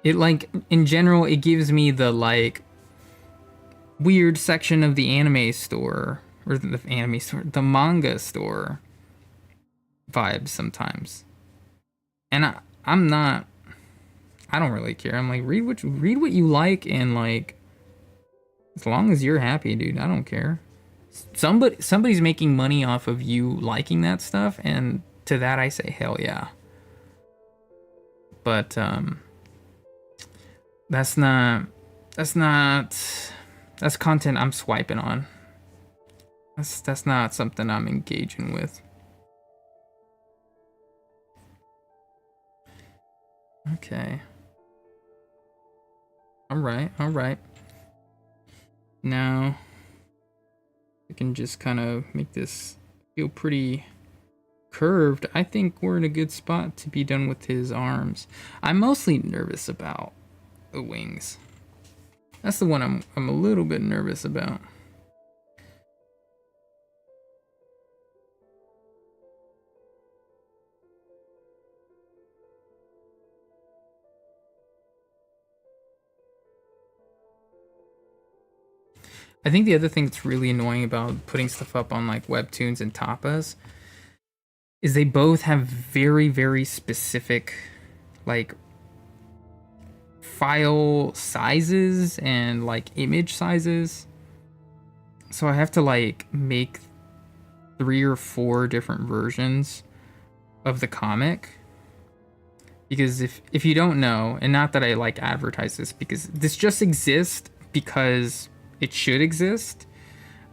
[SPEAKER 2] It like in general it gives me the like weird section of the anime store or the manga store vibes sometimes. And I don't really care. I'm like read what you like, and like as long as you're happy, dude, I don't care. Somebody's making money off of you liking that stuff, and to that I say hell yeah. But that's content I'm swiping on. That's not something I'm engaging with. Okay. All right. Now we can just kind of make this feel pretty curved. I think we're in a good spot to be done with his arms. I'm mostly nervous about the wings. That's the one I'm a little bit nervous about. I think the other thing that's really annoying about putting stuff up on like webtoons and tapas is they both have very, very specific like file sizes and like image sizes. So I have to like make 3 or 4 different versions of the comic. Because if you don't know, and not that I like advertise this, because this just exists because it should exist,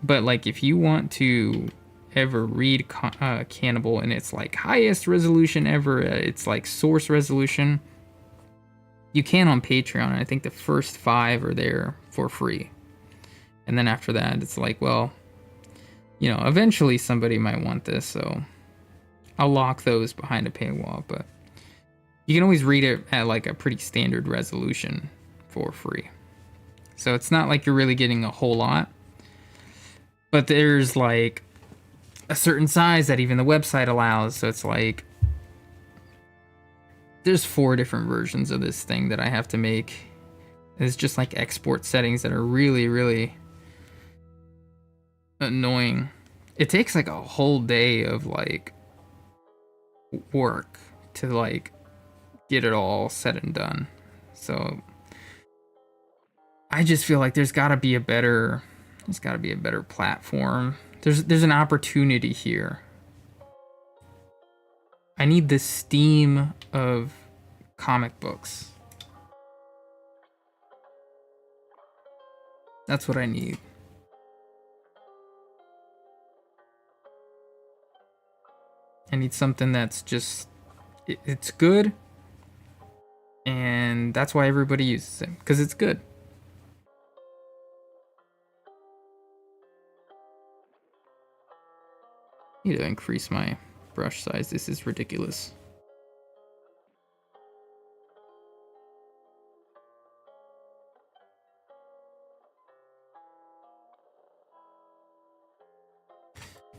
[SPEAKER 2] but like if you want to ever read Cannibal in its like highest resolution ever, it's like source resolution, you can on Patreon. I think the first 5 are there for free, and then after that it's like, well, you know, eventually somebody might want this, so I'll lock those behind a paywall, but you can always read it at like a pretty standard resolution for free. So it's not like you're really getting a whole lot, but there's like a certain size that even the website allows. So it's like there's 4 different versions of this thing that I have to make. It's just like export settings that are really, really annoying. It takes like a whole day of like work to like get it all said and done. So I just feel like there's got to be a better platform. There's an opportunity here. I need the Steam of comic books. That's what I need. I need something that's just it's good, And that's why everybody uses it, because it's good. I need to increase my brush size. This is ridiculous.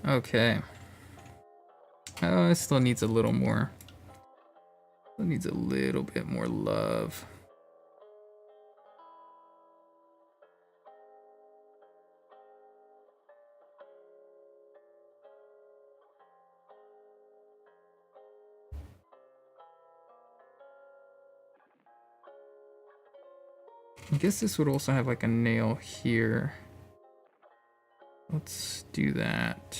[SPEAKER 2] Okay. Oh, it still needs a little more. It needs a little bit more love. I guess this would also have like a nail here. Let's do that.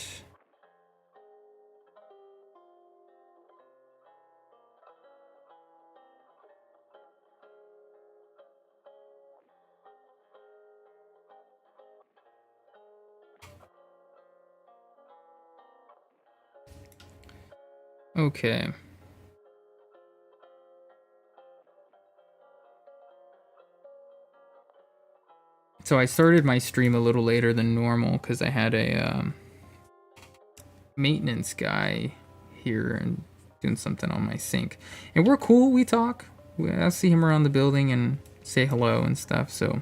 [SPEAKER 2] Okay. So I started my stream a little later than normal because I had a maintenance guy here and doing something on my sink. And we're cool, we talk. I see him around the building and say hello and stuff. So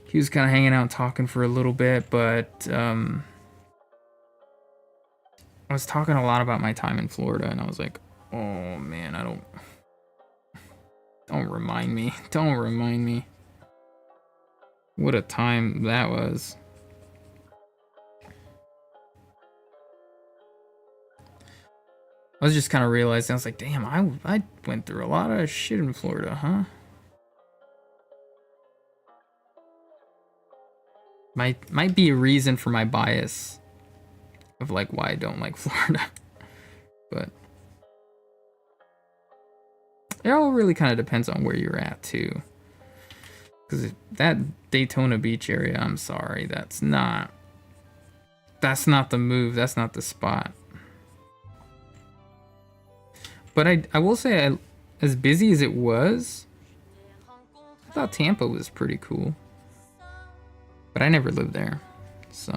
[SPEAKER 2] he was kind of hanging out and talking for a little bit, but I was talking a lot about my time in Florida, and I was like, oh man, don't remind me. Don't remind me. What a time that was. I was just kind of realizing, I was like, damn, I went through a lot of shit in Florida, huh? Might be a reason for my bias of like why I don't like Florida. But it all really kind of depends on where you're at too. Because that Daytona Beach area, I'm sorry, that's not the move. That's not the spot. But I will say, as busy as it was, I thought Tampa was pretty cool. But I never lived there, so.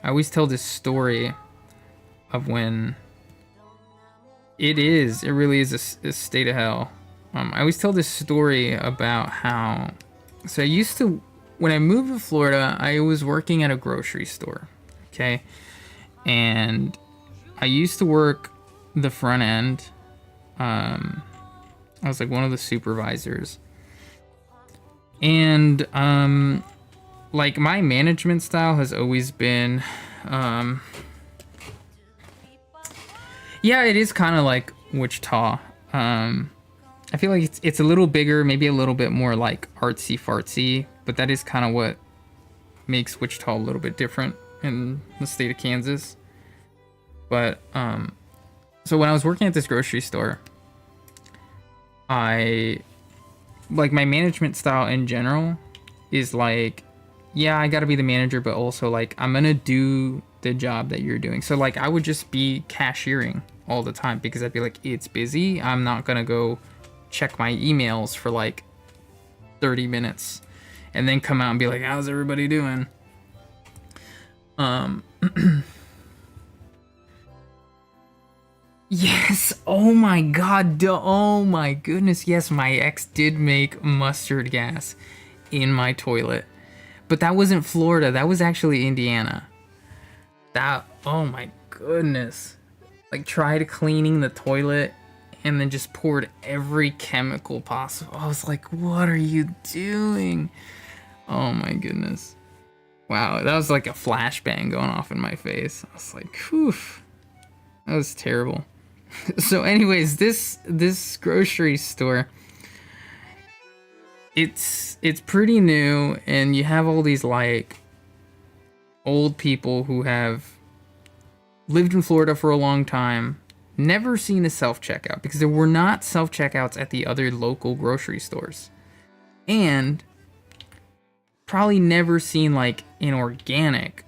[SPEAKER 2] I always tell this story of when it really is a state of hell. I always tell this story about how, so I used to, when I moved to Florida, I was working at a grocery store, okay? And I used to work the front end. I was like one of the supervisors. And like my management style has always been yeah, it is kind of like Wichita. I feel like it's a little bigger, maybe a little bit more like artsy fartsy, but that is kind of what makes Wichita a little bit different in the state of Kansas. But so when I was working at this grocery store, like my management style in general is like, yeah, I gotta be the manager, but also like I'm gonna do the job that you're doing. So like I would just be cashiering all the time because I'd be like, it's busy. I'm not gonna go check my emails for like 30 minutes and then come out and be like, how's everybody doing? Yes, oh my god, oh my goodness, yes, my ex did make mustard gas in my toilet. But that wasn't Florida, that was actually Indiana. That, oh my goodness. Like, tried cleaning the toilet and then just poured every chemical possible. I was like, what are you doing? Oh my goodness. Wow, that was like a flashbang going off in my face. I was like, whew. That was terrible. So anyways, this grocery store, it's pretty new, and you have all these like old people who have lived in Florida for a long time, never seen a self-checkout because there were not self-checkouts at the other local grocery stores. And probably never seen like an organic.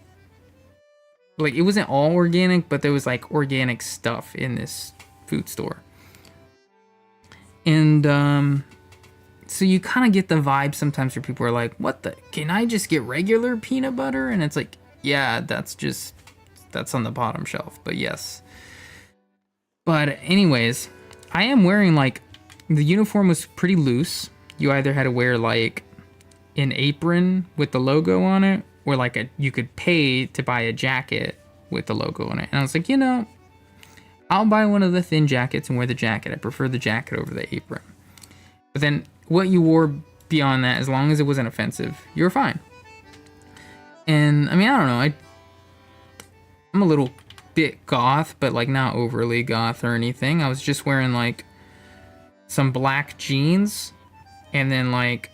[SPEAKER 2] Like, it wasn't all organic, but there was like organic stuff in this food store. And so you kind of get the vibe sometimes where people are like, what the, can I just get regular peanut butter? And it's like, yeah, that's on the bottom shelf, but yes. But anyways, I am wearing like, the uniform was pretty loose. You either had to wear like an apron with the logo on it, or like you could pay to buy a jacket with the logo on it. And I was like, you know, I'll buy one of the thin jackets and wear the jacket. I prefer the jacket over the apron. But then what you wore beyond that, as long as it wasn't offensive, you were fine. And I mean, I don't know, I'm a little bit goth, but like not overly goth or anything. I was just wearing like some black jeans, and then like,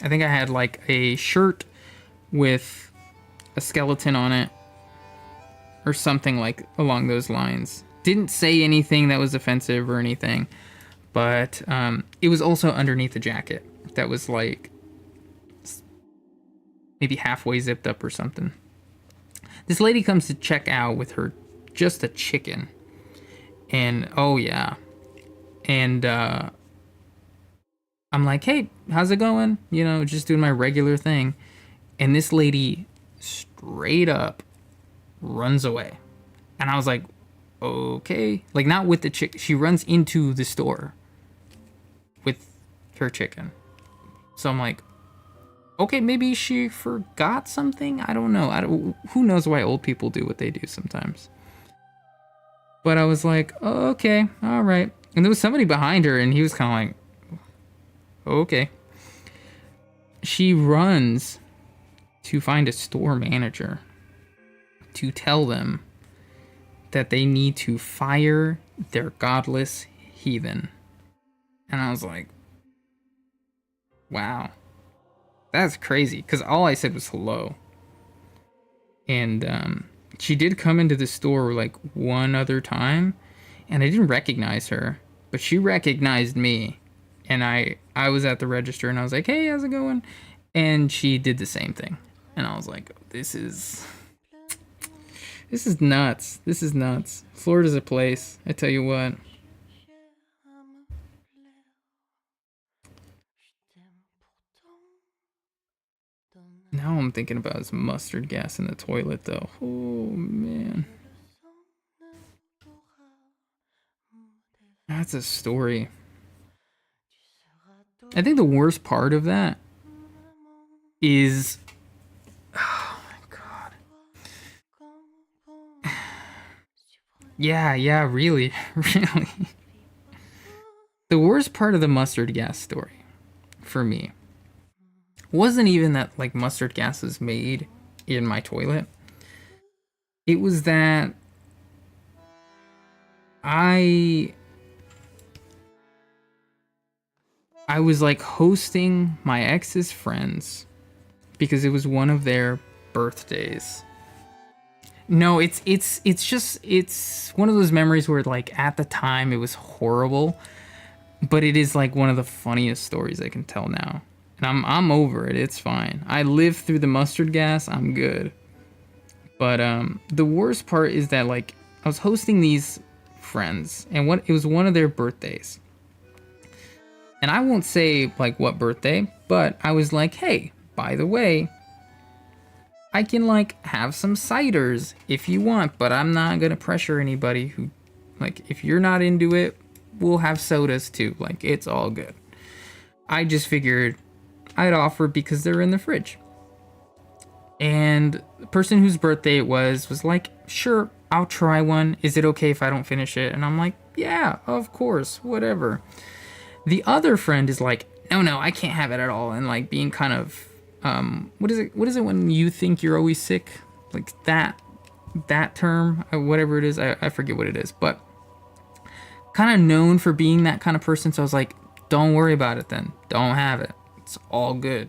[SPEAKER 2] I think I had like a shirt with a skeleton on it or something like along those lines. Didn't say anything that was offensive or anything, but it was also underneath the jacket that was like maybe halfway zipped up or something. This lady comes to check out with her just a chicken, and oh yeah, and I'm like, hey, how's it going? You know, just doing my regular thing. And this lady straight up runs away. And I was like, okay. Like, not with the chicken. She runs into the store with her chicken. So I'm like, okay, maybe she forgot something? I don't know. Who knows why old people do what they do sometimes. But I was like, oh, okay, all right. And there was somebody behind her, and he was kind of like, okay. She runs to find a store manager to tell them that they need to fire their godless heathen. And I was like, wow, that's crazy. Because all I said was hello. And she did come into the store like one other time, and I didn't recognize her, but she recognized me. And I was at the register, and I was like, hey, how's it going? And she did the same thing. And I was like, this is nuts. This is nuts. Florida's a place, I tell you what. Now I'm thinking about his mustard gas in the toilet, though. Oh, man. That's a story. I think the worst part of that is... Oh, my God. Yeah, really. Really. The worst part of the mustard gas story, for me, wasn't even that like mustard gas was made in my toilet. It was that I was like hosting my ex's friends because it was one of their birthdays. No, it's one of those memories where like at the time it was horrible, but it is like one of the funniest stories I can tell now. And I'm over it. It's fine. I lived through the mustard gas. I'm good. But the worst part is that like I was hosting these friends, and it was one of their birthdays. And I won't say like what birthday, but I was like, hey, by the way, I can like have some ciders if you want, but I'm not gonna pressure anybody who, like, if you're not into it, we'll have sodas too. Like, it's all good. I just figured I'd offer because they're in the fridge. And the person whose birthday it was like, sure, I'll try one. Is it okay if I don't finish it? And I'm like, yeah, of course, whatever. The other friend is like, no, I can't have it at all. And like being kind of, what is it when you think you're always sick? Like that term, whatever it is, I forget what it is, but kind of known for being that kind of person. So I was like, don't worry about it then. Don't have it. It's all good.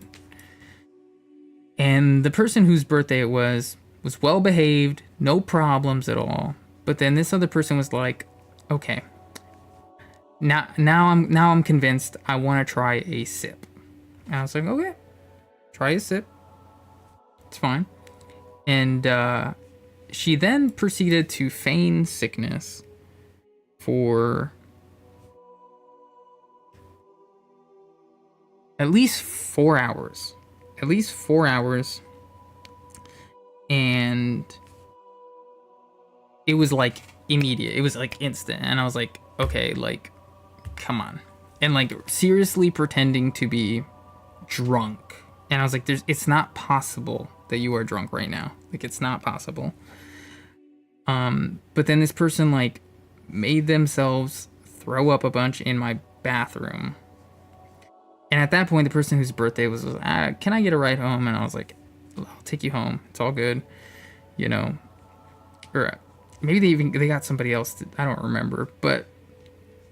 [SPEAKER 2] And the person whose birthday it was well behaved, no problems at all. But then this other person was like, okay, now I'm convinced I want to try a sip. And I was like, okay, try a sip. It's fine. And she then proceeded to feign sickness for at least 4 hours. At least 4 hours. And it was like immediate. It was like instant. And I was like, okay, like, come on. And like seriously pretending to be drunk. And I was like, it's not possible that you are drunk right now. Like, it's not possible. But then this person like made themselves throw up a bunch in my bathroom. And at that point, the person whose birthday was, can I get a ride home? And I was like, I'll take you home. It's all good, you know. Or maybe they got somebody else. I don't remember. But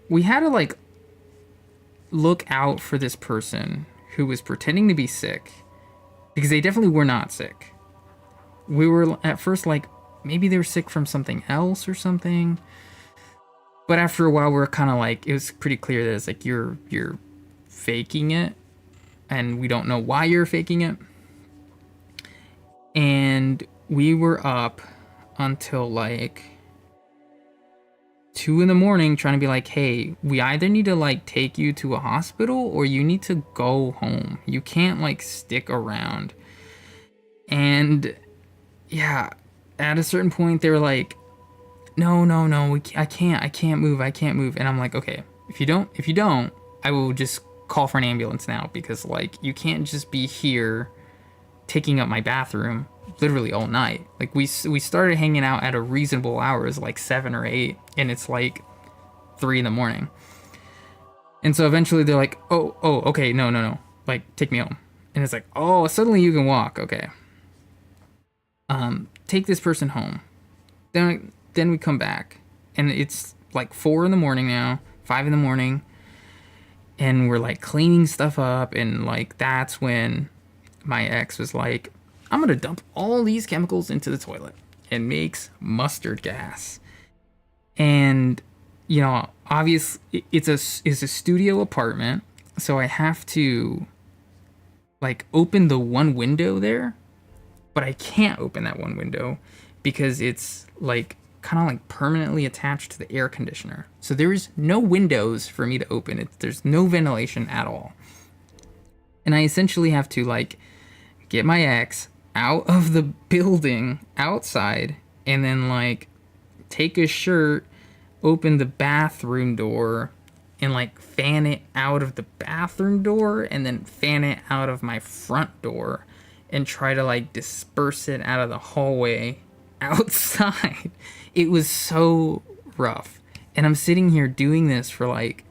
[SPEAKER 2] we had to like look out for this person who was pretending to be sick, because they definitely were not sick. We were at first like, maybe they were sick from something else or something. But after a while, we're kind of like, it was pretty clear that it's like, you're faking it, and we don't know why you're faking it. And we were up until like 2 a.m. trying to be like, hey, we either need to like take you to a hospital or you need to go home. You can't like stick around. And yeah, at a certain point they were like, no, I can't move. And I'm like, okay, if you don't, I will just call for an ambulance now, because like you can't just be here taking up my bathroom literally all night. Like we started hanging out at a reasonable hours, like 7 or 8, and it's like 3 a.m. And so eventually they're like, oh, okay, no, like take me home. And it's like, oh, suddenly you can walk, okay. Take this person home. Then we come back, and it's like 4 a.m. now, 5 a.m. And we're like cleaning stuff up, and like that's when my ex was like, I'm gonna dump all these chemicals into the toilet, and makes mustard gas. And you know, obviously it's a studio apartment, so I have to like open the one window there, but I can't open that one window because it's like kind of like permanently attached to the air conditioner. So there's no windows for me to open it. There's no ventilation at all. And I essentially have to like get my ex out of the building outside, and then like take a shirt, open the bathroom door, and like fan it out of the bathroom door, and then fan it out of my front door, and try to like disperse it out of the hallway outside. It was so rough. And I'm sitting here doing this for like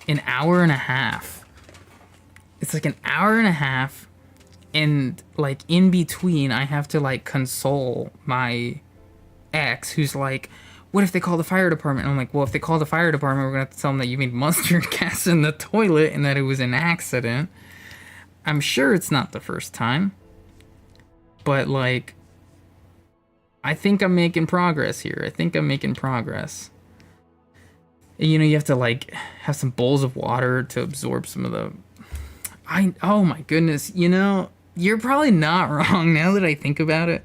[SPEAKER 2] an hour and a half. It's like an hour and a half, and like in between I have to like console my ex, who's like, what if they call the fire department? And I'm like, well, if they call the fire department, we're gonna have to tell them that you made mustard gas in the toilet and that it was an accident. I'm sure it's not the first time, but like, I think I'm making progress here. You know, you have to like have some bowls of water to absorb some of the... oh my goodness, you know, you're probably not wrong now that I think about it.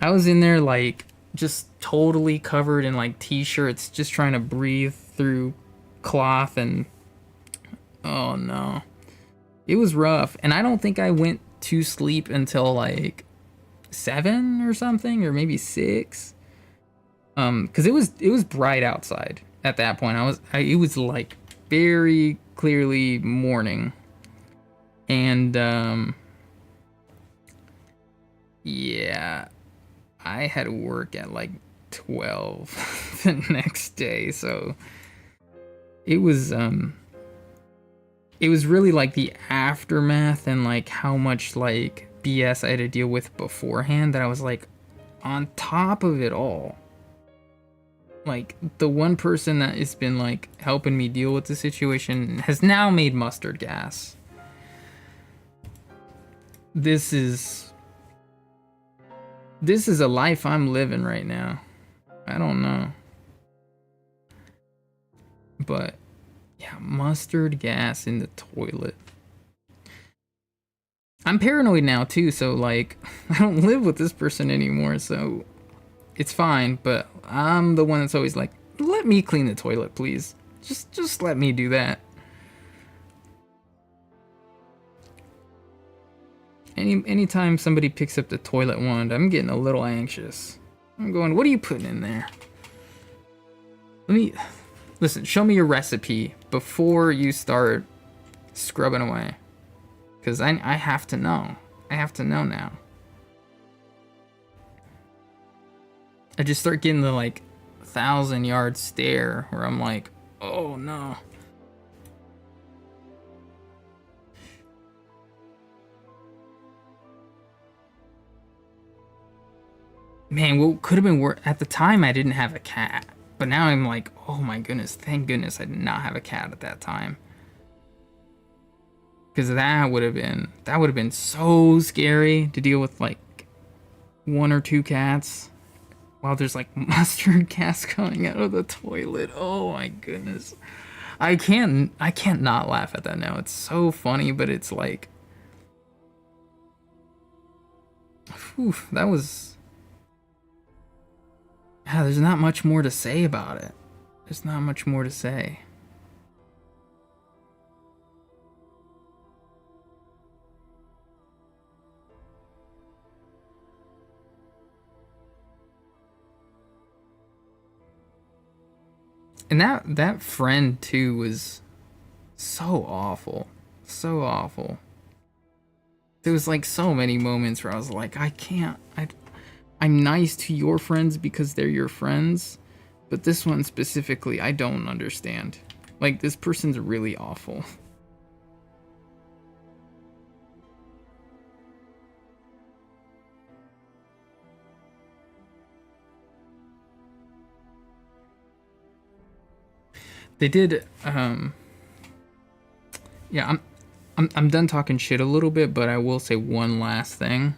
[SPEAKER 2] I was in there like just totally covered in like t-shirts, just trying to breathe through cloth, and oh no. It was rough, and I don't think I went to sleep until like 7 or something, or maybe 6. Because it was bright outside at that point. It was like very clearly morning, and yeah, I had to work at like 12 the next day, so it was really like the aftermath and like how much like BS I had to deal with beforehand that I was like on top of it all. Like, the one person that has been like helping me deal with the situation has now made mustard gas. This is a life I'm living right now. I don't know. But yeah, mustard gas in the toilet. I'm paranoid now too, so like I don't live with this person anymore, so it's fine, but I'm the one that's always like, let me clean the toilet, please. Just let me do that. Anytime somebody picks up the toilet wand, I'm getting a little anxious. I'm going, what are you putting in there? Listen, show me your recipe before you start scrubbing away. Because I have to know. I have to know now. I just start getting the like 1,000-yard stare where I'm like, oh no. Man, what could have been worse at the time? I didn't have a cat, but now I'm like, oh my goodness, thank goodness I did not have a cat at that time, because that would have been so scary to deal with like 1 or 2 cats while there's like mustard gas coming out of the toilet. Oh my goodness, I can't not laugh at that now. It's so funny, but it's like, whew, that was. Yeah, there's not much more to say about it. There's not much more to say. And that friend too was so awful. So awful. There was like so many moments where I was like, I'm nice to your friends because they're your friends, but this one specifically, I don't understand. Like, this person's really awful. They did, yeah, I'm done talking shit a little bit, but I will say one last thing.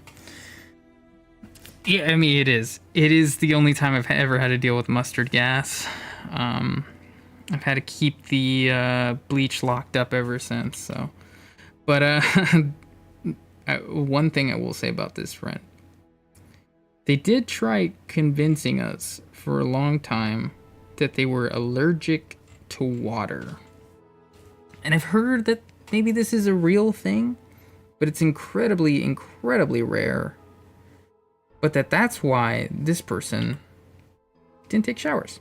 [SPEAKER 2] Yeah, I mean, it is. It is the only time I've ever had to deal with mustard gas. I've had to keep the bleach locked up ever since. So, but one thing I will say about this friend, they did try convincing us for a long time that they were allergic to water, and I've heard that maybe this is a real thing, but it's incredibly, incredibly rare. But that's why this person didn't take showers.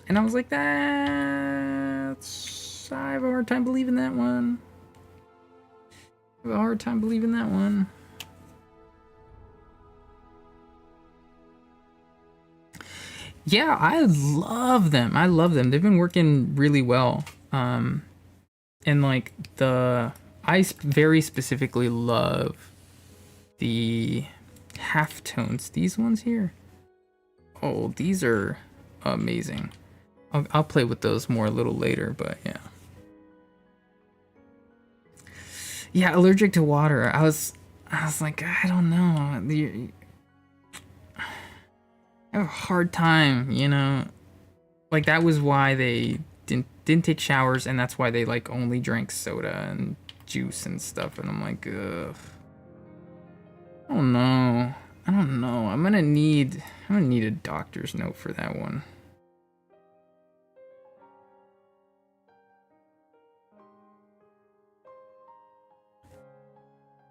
[SPEAKER 2] And I was like, I have a hard time believing that one. I have a hard time believing that one. Yeah, I love them. I love them. They've been working really well. And like I very specifically love the halftones. These ones here. Oh, these are amazing. I'll play with those more a little later, but yeah. Yeah, allergic to water. I was like, I don't know. I have a hard time, you know. Like, that was why they didn't take showers, and that's why they like only drank soda and juice and stuff. And I'm like, ugh. I don't know. I'm gonna need a doctor's note for that one.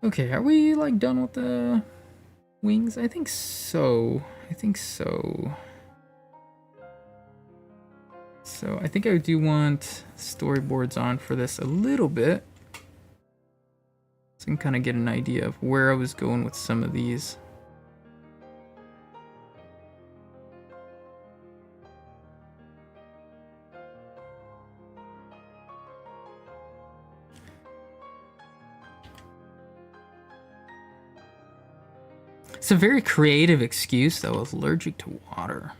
[SPEAKER 2] Okay, are we like done with the wings? I think so. So I think I do want storyboards on for this a little bit, so I can kind of get an idea of where I was going with some of these. It's a very creative excuse, though, allergic to water.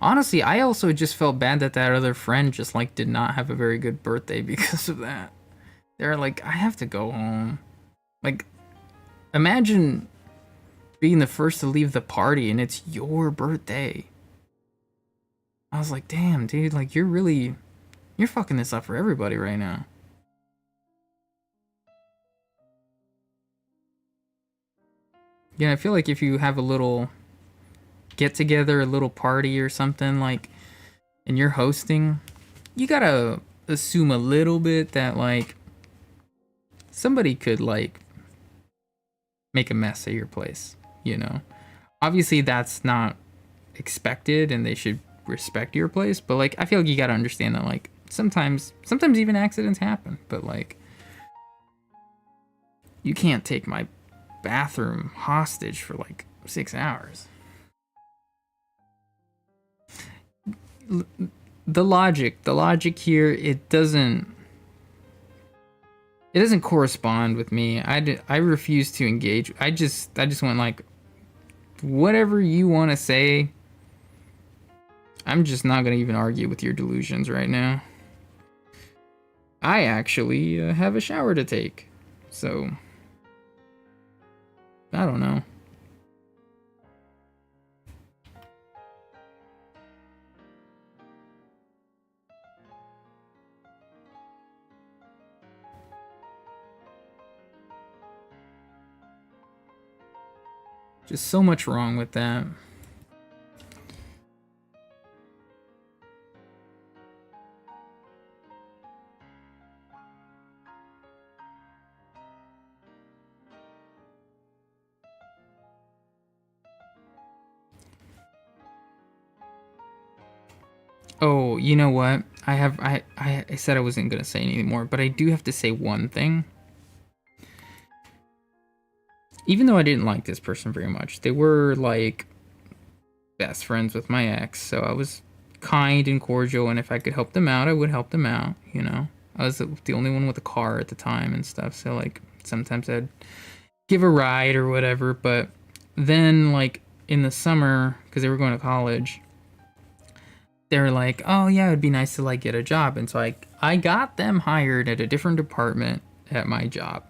[SPEAKER 2] Honestly, I also just felt bad that other friend just like did not have a very good birthday because of that. They're like, I have to go home. Like, imagine being the first to leave the party and it's your birthday. I was like, damn, dude, like you're fucking this up for everybody right now. Yeah, I feel like if you have a little get together, a little party or something, like, and you're hosting, you gotta assume a little bit that, like, somebody could, like, make a mess at your place, you know? Obviously, that's not expected and they should respect your place, but, like, I feel like you gotta understand that, like, sometimes even accidents happen, but, like, you can't take my bathroom hostage for, like, 6 hours. The logic here, it doesn't correspond with me. I refuse to engage. I just went like, whatever you want to say, I'm just not gonna even argue with your delusions right now. I actually have a shower to take, so I don't know. Just so much wrong with that. Oh, you know what? I said I wasn't gonna say anything more, but I do have to say one thing. Even though I didn't like this person very much, they were like best friends with my ex, so I was kind and cordial, and if I could help them out, I would help them out, you know? I was the only one with a car at the time and stuff, so like sometimes I'd give a ride or whatever, but then like in the summer, because they were going to college, they were like, oh yeah, it'd be nice to like get a job, and so I got them hired at a different department at my job.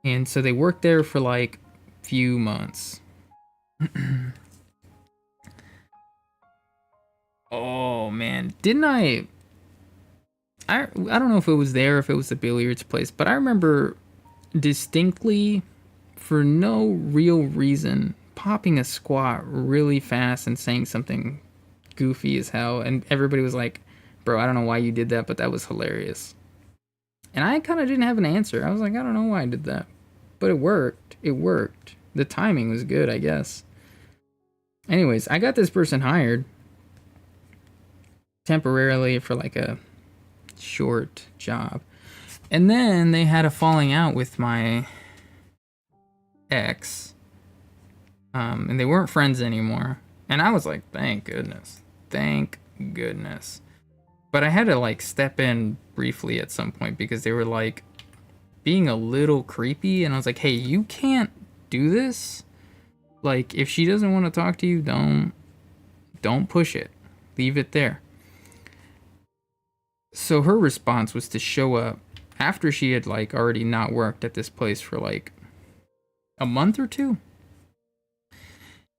[SPEAKER 2] And so they worked there for like few months. Oh man, didn't I don't know if it was there, if it was the billiards place, but I remember distinctly, for no real reason, popping a squat really fast and saying something goofy as hell, and everybody was like, bro, I don't know why you did that, but that was hilarious. And I kind of didn't have an answer. I was like, I don't know why I did that, but it worked. It worked. The timing was good, I guess. Anyways, I got this person hired temporarily for like a short job. And then they had a falling out with my ex. And they weren't friends anymore. And I was like, thank goodness. Thank goodness. But I had to like step in briefly at some point because they were like being a little creepy, and I was like, hey, you can't do this. Like, if she doesn't want to talk to you, don't push it. Leave it there. So her response was to show up after she had like already not worked at this place for like a month or two.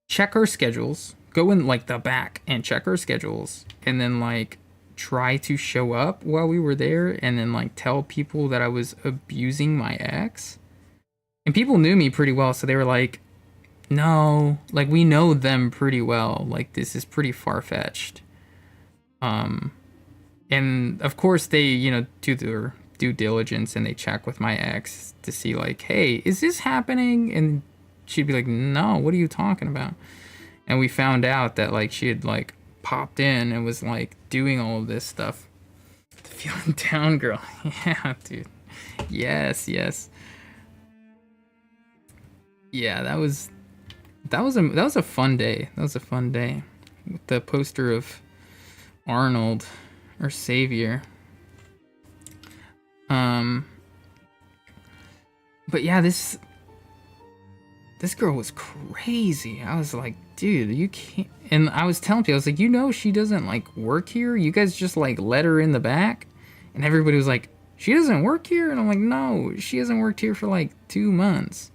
[SPEAKER 2] Check her schedules, go in like the back and check her schedules, and then like try to show up while we were there, and then like tell people that I was abusing my ex. And people knew me pretty well, so they were like, no, like we know them pretty well, like this is pretty far-fetched. And of course they, you know, do their due diligence and they check with my ex to see like, hey, is this happening? And she'd be like, no, what are you talking about? And we found out that like she had like popped in and was like doing all of this stuff. Feeling down, girl. Yeah, dude. Yes. Yeah, that was a fun day. That was a fun day. With the poster of Arnold, or Savior. But yeah, this girl was crazy. I was like, dude, you can't. And I was telling people, I was like, you know, she doesn't like work here. You guys just like let her in the back. And everybody was like, she doesn't work here. And I'm like, no, she hasn't worked here for like 2 months.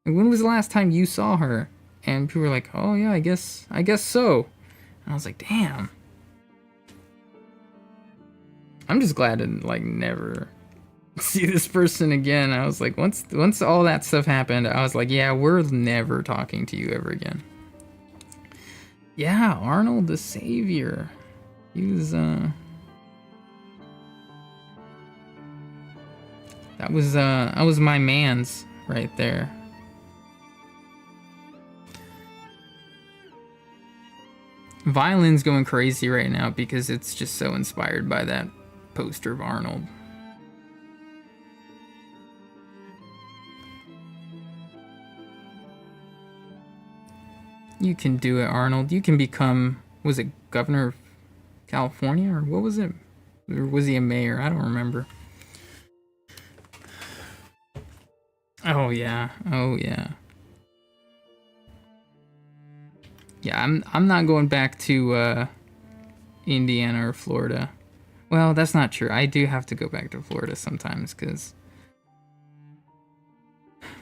[SPEAKER 2] Like, when was the last time you saw her? And people were like, oh yeah, I guess so. And I was like, damn. I'm just glad to like never see this person again. I was like, once all that stuff happened, I was like, yeah, we're never talking to you ever again. Yeah, Arnold the Savior. He was that was my man's right there. Violin's going crazy right now because it's just so inspired by that poster of Arnold. You can do it, Arnold. You can become, was it governor of California or what was it? Or was he a mayor? I don't remember. Oh yeah. Oh yeah. Yeah, I'm not going back to Indiana or Florida. Well, that's not true. I do have to go back to Florida sometimes because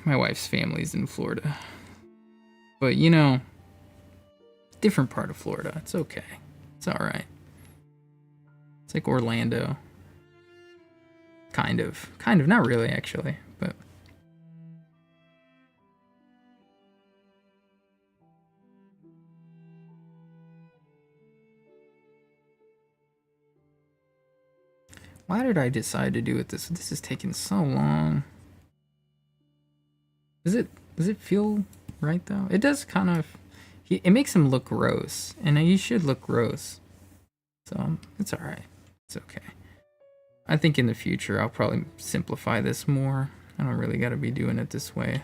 [SPEAKER 2] my wife's family's in Florida. But you know, different part of Florida. It's okay. It's all right. It's like Orlando. Kind of. Not really, actually, but. Why did I decide to do it this? This is taking so long. Does it feel right though? It does kind of. It makes him look gross, and he should look gross. So it's all right. It's okay. I think in the future I'll probably simplify this more. I don't really got to be doing it this way.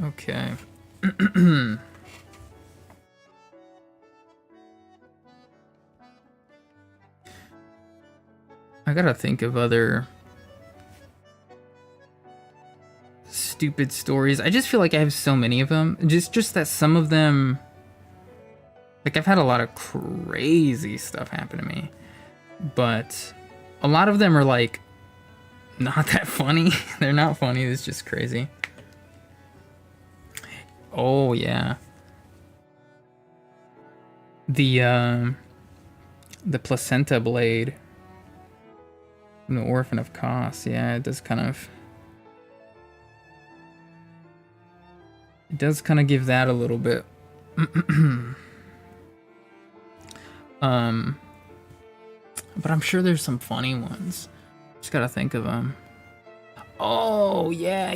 [SPEAKER 2] Okay. I gotta think of other stupid stories. I just feel like I have so many of them. Just that some of them, like I've had a lot of crazy stuff happen to me, but a lot of them are like not that funny. They're not funny. It's just crazy. Oh yeah. The placenta blade. The Orphan of Kos, yeah, it does kind of give that a little bit. But I'm sure there's some funny ones. Just gotta think of them. Oh yeah.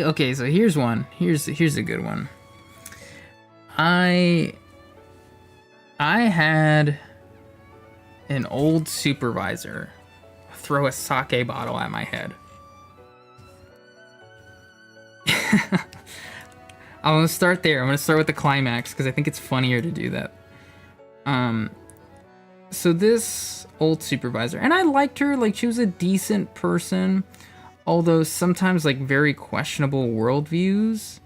[SPEAKER 2] Okay, so here's one. Here's a good one. I had an old supervisor throw a sake bottle at my head. I'm gonna start there. I'm gonna start with the climax because I think it's funnier to do that. So this old supervisor, and I liked her, like she was a decent person, although sometimes like very questionable worldviews,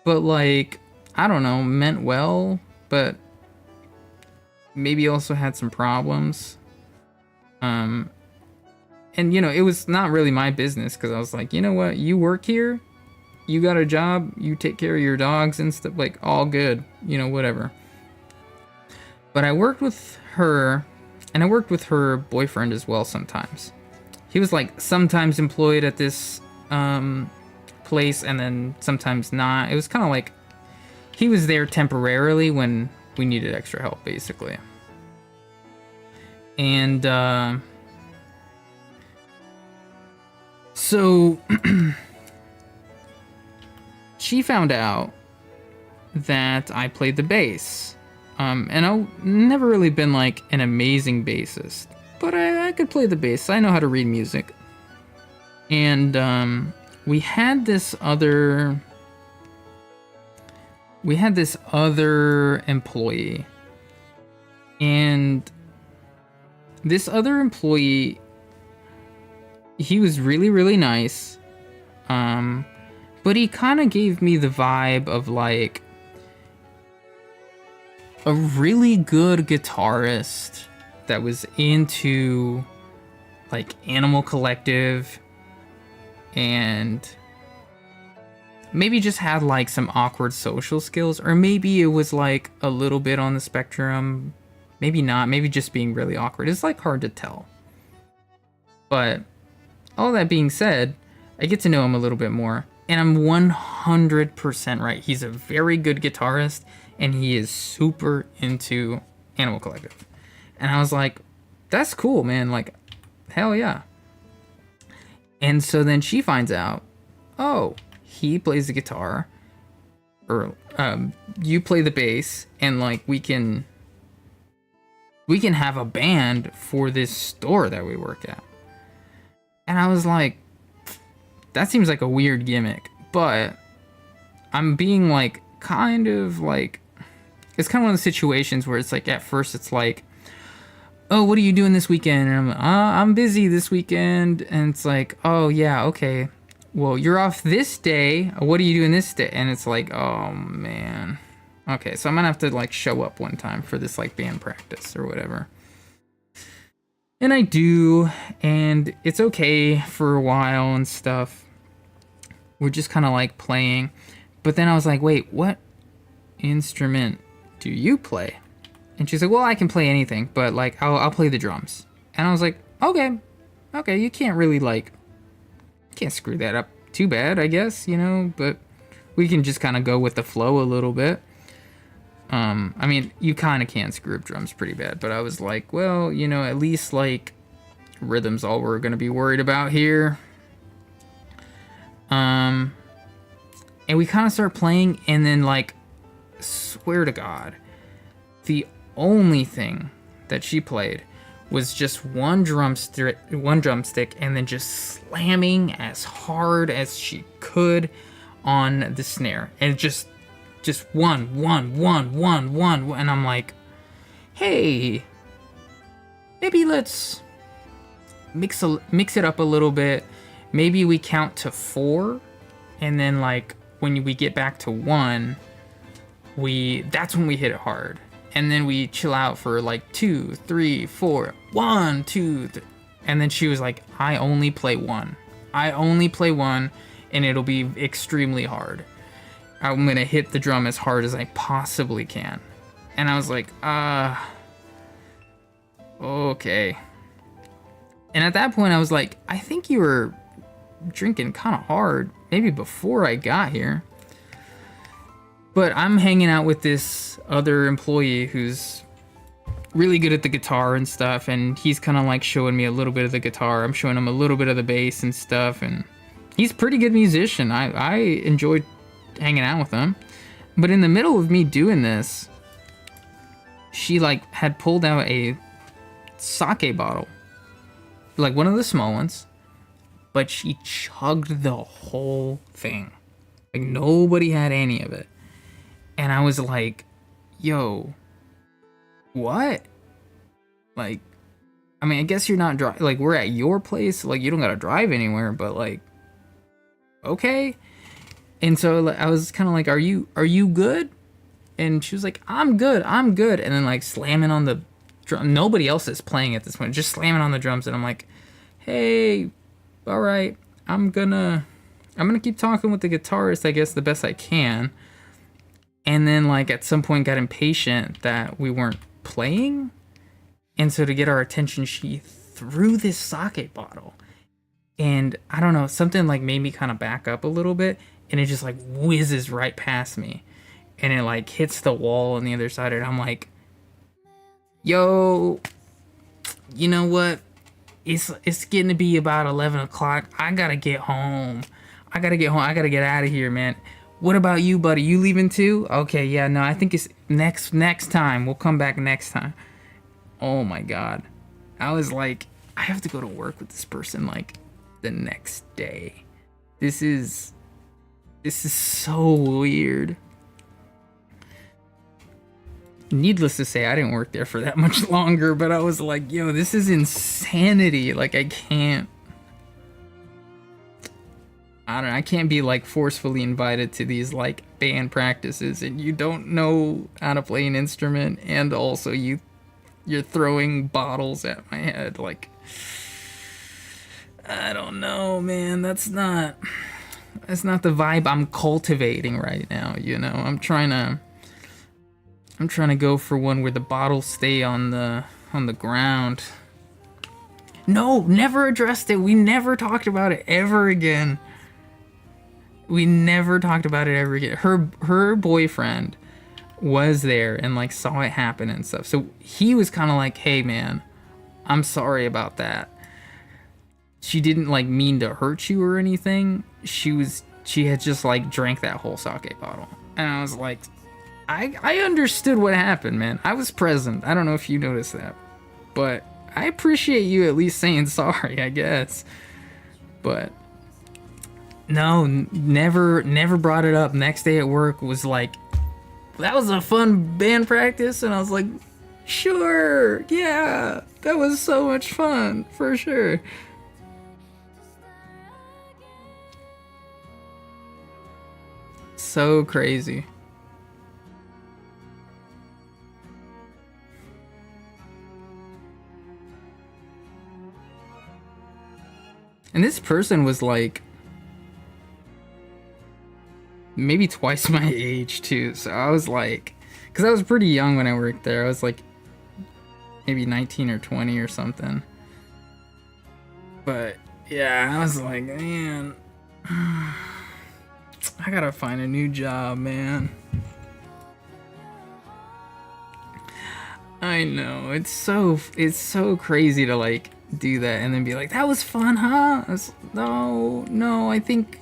[SPEAKER 2] but like, I don't know, meant well, but maybe also had some problems. And, you know, it was not really my business because I was like, you know what? You work here. You got a job. You take care of your dogs and stuff. Like, all good. You know, whatever. But I worked with her, and I worked with her boyfriend as well sometimes. He was, like, sometimes employed at this place and then sometimes not. It was kind of like he was there temporarily when we needed extra help, basically. And, so she found out that I played the bass. And I've never really been like an amazing bassist, but I could play the bass. I know how to read music. And we had this other employee. And this other employee, he was really, really nice. But he kind of gave me the vibe of like, a really good guitarist that was into like Animal Collective and maybe just had like some awkward social skills, or maybe it was like a little bit on the spectrum, maybe not, maybe just being really awkward. It's like hard to tell. But all that being said, I get to know him a little bit more, and I'm 100% right. He's a very good guitarist, and he is super into Animal Collective. And I was like, that's cool, man. Like, hell yeah. And so then she finds out, oh, he plays the guitar, or you play the bass, and like we can have a band for this store that we work at. And I was like, that seems like a weird gimmick, but I'm being like kind of like, it's kind of one of the situations where it's like at first it's like, oh, what are you doing this weekend? And I'm busy this weekend. And it's like, oh yeah, okay. Well, you're off this day. What are you doing this day? And it's like, oh man. Okay, so I'm gonna have to like show up one time for this like band practice or whatever. And I do, and it's okay for a while and stuff. We're just kind of like playing. But then I was like, wait, what instrument do you play? And she's like, well, I can play anything, but like I'll play the drums. And I was like, okay, you can't really like, can't screw that up too bad, I guess, you know, but we can just kind of go with the flow a little bit. I mean, you kind of can screw up drums pretty bad, but I was like, well, you know, at least like rhythm's all we're gonna be worried about here. And we kind of start playing, and then like, swear to God, the only thing that she played was just one drumstick, and then just slamming as hard as she could on the snare, and just one, and I'm like, hey, maybe let's mix it up a little bit. Maybe we count to 4, and then like when we get back to 1, that's when we hit it hard. And then we chill out for like 2, 3, 4, 1, 2, 3. And then she was like, I only play 1, and it'll be extremely hard. I'm gonna hit the drum as hard as I possibly can. And I was like, okay. And at that point I was like, I think you were drinking kind of hard, maybe before I got here. But I'm hanging out with this other employee who's really good at the guitar and stuff, and he's kind of like showing me a little bit of the guitar. I'm showing him a little bit of the bass and stuff, and he's a pretty good musician. I enjoyed hanging out with him. But in the middle of me doing this, she like had pulled out a sake bottle, like one of the small ones, but she chugged the whole thing. Like nobody had any of it. And I was like, yo, what? Like, I mean, I guess you're not like, we're at your place, like you don't gotta drive anywhere, but like, okay. And so I was kind of like, are you good? And she was like, I'm good. And then like slamming on the drum. Nobody else is playing at this point, just slamming on the drums. And I'm like, hey, all right, I'm gonna keep talking with the guitarist, I guess, the best I can. And then like at some point got impatient that we weren't playing. And so to get our attention, she threw this sake bottle. And I don't know, something like made me kind of back up a little bit. And it just like whizzes right past me. And it like hits the wall on the other side. And I'm like, yo, you know what? It's getting to be about 11 o'clock. I gotta get home. I gotta get out of here, man. What about you, buddy? You leaving too? Okay, yeah, no, I think it's next time. We'll come back next time. Oh my God. I was like, I have to go to work with this person like the next day. This is so weird. Needless to say, I didn't work there for that much longer, but I was like, yo, this is insanity. Like, I I don't know, I can't be like forcefully invited to these like band practices and you don't know how to play an instrument and also you're throwing bottles at my head. Like, I don't know, man. That's not the vibe I'm cultivating right now, you know. I'm trying to go for one where the bottles stay on the ground. No, never addressed it. We never talked about it ever again. We never talked about it ever again. Her boyfriend was there and like saw it happen and stuff. So he was kind of like, "Hey man, I'm sorry about that. She didn't like mean to hurt you or anything. She had just like drank that whole sake bottle." And I was like, I understood what happened, man. I was present. I don't know if you noticed that, but I appreciate you at least saying sorry, I guess. But no, never brought it up. Next day at work was like, that was a fun band practice, and I was like, sure, yeah, that was so much fun, for sure. So crazy. And this person was like maybe twice my age too. So I was like, because I was pretty young when I worked there. I was like maybe 19 or 20 or something. But yeah, I was like, man, I gotta find a new job, man. I know, it's so crazy to like do that and then be like, that was fun, huh? No, I think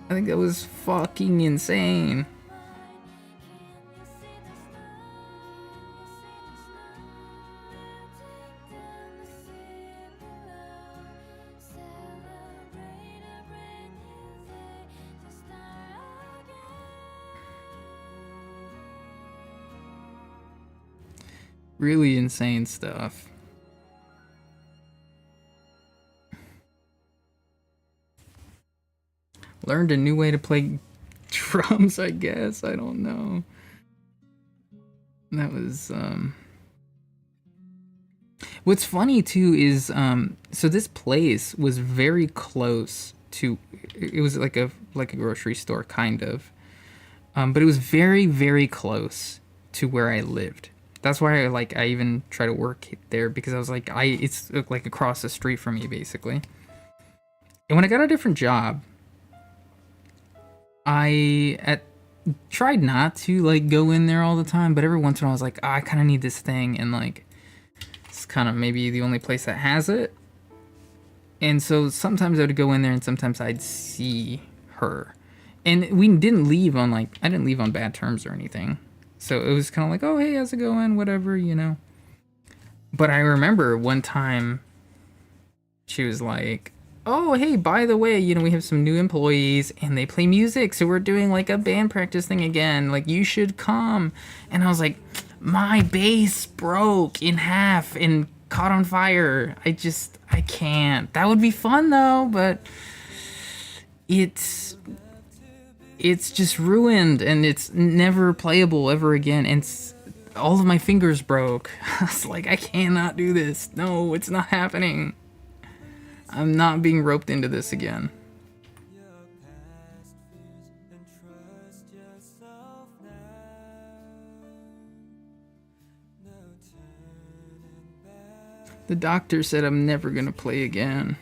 [SPEAKER 2] that was fucking insane. Really insane stuff. Learned a new way to play drums, I guess. I don't know. That was what's funny too is so this place was very close to, it was like a grocery store kind of. But it was very very close to where I lived. That's why I even try to work there, because I was like, it's like across the street from me basically. And when I got a different job, tried not to like go in there all the time, but every once in a while I was like, oh, I kind of need this thing, and like it's kind of maybe the only place that has it. And so sometimes I would go in there and sometimes I'd see her. And we didn't leave on like, I didn't leave on bad terms or anything. So it was kind of like, oh, hey, how's it going? Whatever, you know. But I remember one time she was like, oh, hey, by the way, you know, we have some new employees and they play music. So we're doing like a band practice thing again. Like, you should come. And I was like, my bass broke in half and caught on fire. I can't. That would be fun though, but it's just ruined and it's never playable ever again. And all of my fingers broke. I was like, I cannot do this. No, it's not happening. I'm not being roped into this again. The doctor said I'm never gonna play again.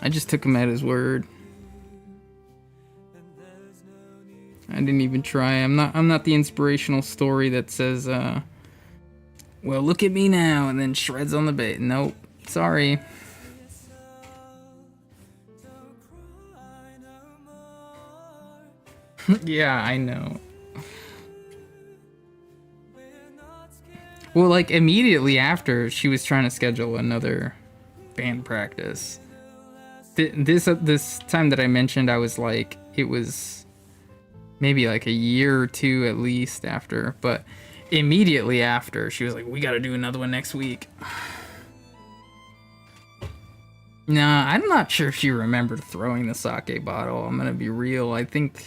[SPEAKER 2] I just took him at his word. I didn't even try. I'm not the inspirational story that says, well, look at me now, and then shreds on the bait. Nope. Sorry. Yeah, I know. Well, like immediately after, she was trying to schedule another band practice. This time that I mentioned, I was like, it was maybe like a year or two at least after, but immediately after, she was like, we got to do another one next week. Nah, I'm not sure if she remembered throwing the sake bottle. I'm gonna be real. I think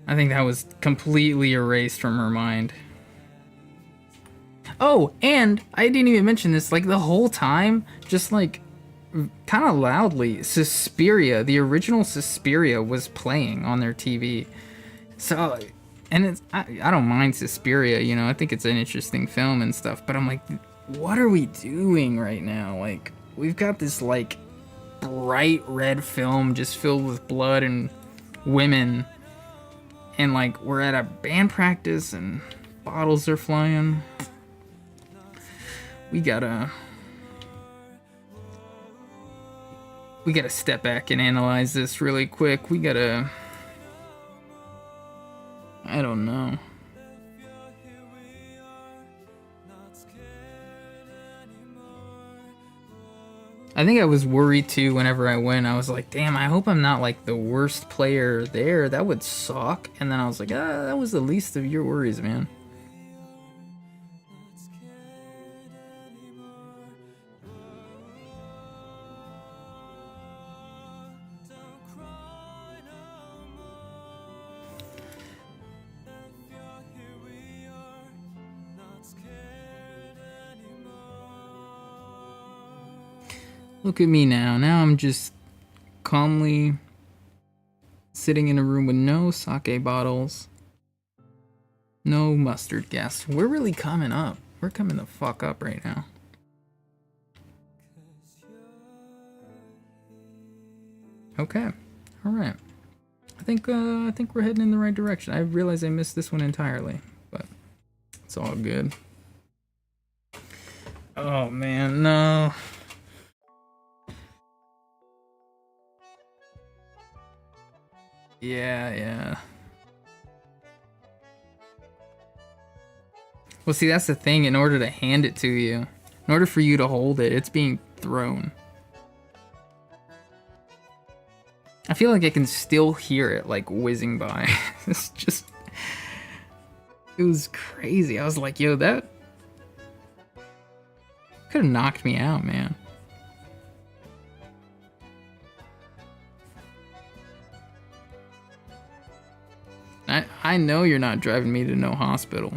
[SPEAKER 2] that was completely erased from her mind. Oh, and I didn't even mention this, like the whole time, just like kind of loudly, Suspiria, the original Suspiria was playing on their TV. So, and I don't mind Suspiria, you know, I think it's an interesting film and stuff, but I'm like, what are we doing right now? Like, we've got this like bright red film just filled with blood and women, and like we're at a band practice and bottles are flying. We gotta step back and analyze this really quick. I don't know. I think I was worried too whenever I went. I was like, damn, I hope I'm not like the worst player there. That would suck. And then I was like, that was the least of your worries, man. Look at me now. Now I'm just calmly sitting in a room with no sake bottles, no mustard gas. We're really coming up. We're coming the fuck up right now. Okay. All right. I think we're heading in the right direction. I realize I missed this one entirely, but it's all good. Oh man, no. Yeah. Well, see, that's the thing. In order to hand it to you, in order for you to hold it, it's being thrown. I feel like I can still hear it, like, whizzing by. It's just... It was crazy. I was like, yo, that... could have knocked me out, man. I know you're not driving me to no hospital.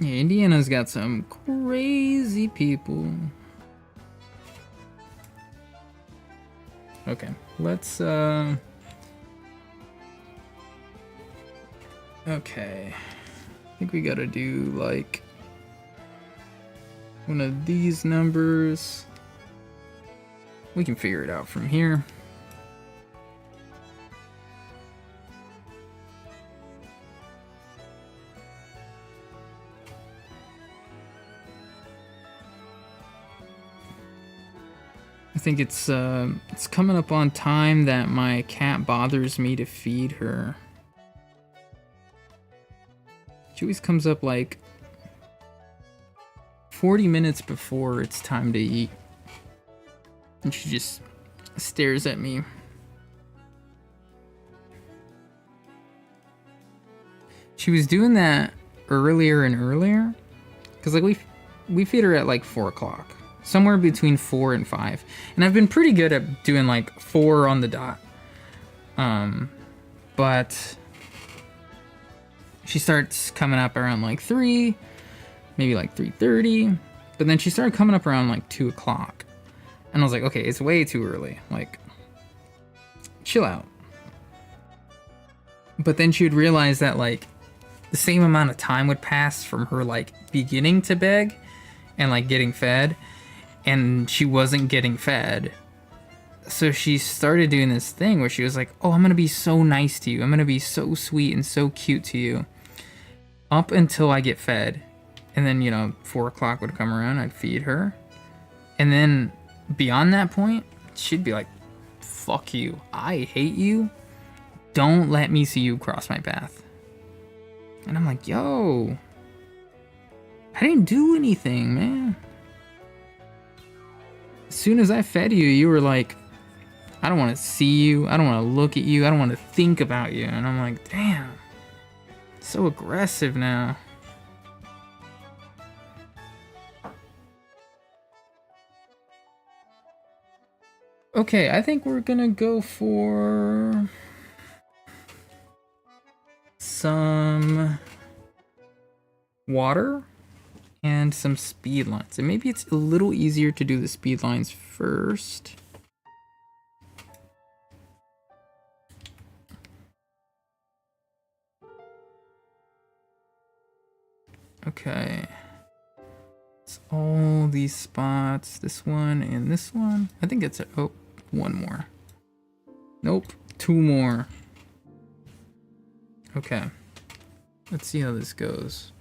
[SPEAKER 2] Yeah, Indiana's got some crazy people. Okay, let's, okay. I think we gotta do, like, one of these numbers. We can figure it out from here. I think it's coming up on time that my cat bothers me to feed her. She always comes up like 40 minutes before it's time to eat. And she just stares at me. She was doing that earlier and earlier. Because like we feed her at like 4 o'clock. Somewhere between 4 and 5. And I've been pretty good at doing like 4 on the dot. But she starts coming up around like 3, maybe like 3:30. But then she started coming up around like 2 o'clock. And I was like, okay, it's way too early. Like, chill out. But then she would realize that like the same amount of time would pass from her like beginning to beg and like getting fed. And she wasn't getting fed. So she started doing this thing where she was like, oh, I'm gonna be so nice to you. I'm gonna be so sweet and so cute to you. Up until I get fed. And then, you know, 4 o'clock would come around, I'd feed her. And then beyond that point, she'd be like, fuck you. I hate you. Don't let me see you cross my path. And I'm like, yo. I didn't do anything, man. As soon as I fed you, you were like, I don't want to see you. I don't want to look at you. I don't want to think about you. And I'm like, damn. So aggressive now. Okay, I think we're gonna go for some water and some speed lines. And maybe it's a little easier to do the speed lines first. Okay. It's all these spots, this one and this one. I think it's one more. Nope, two more. Okay. Let's see how this goes.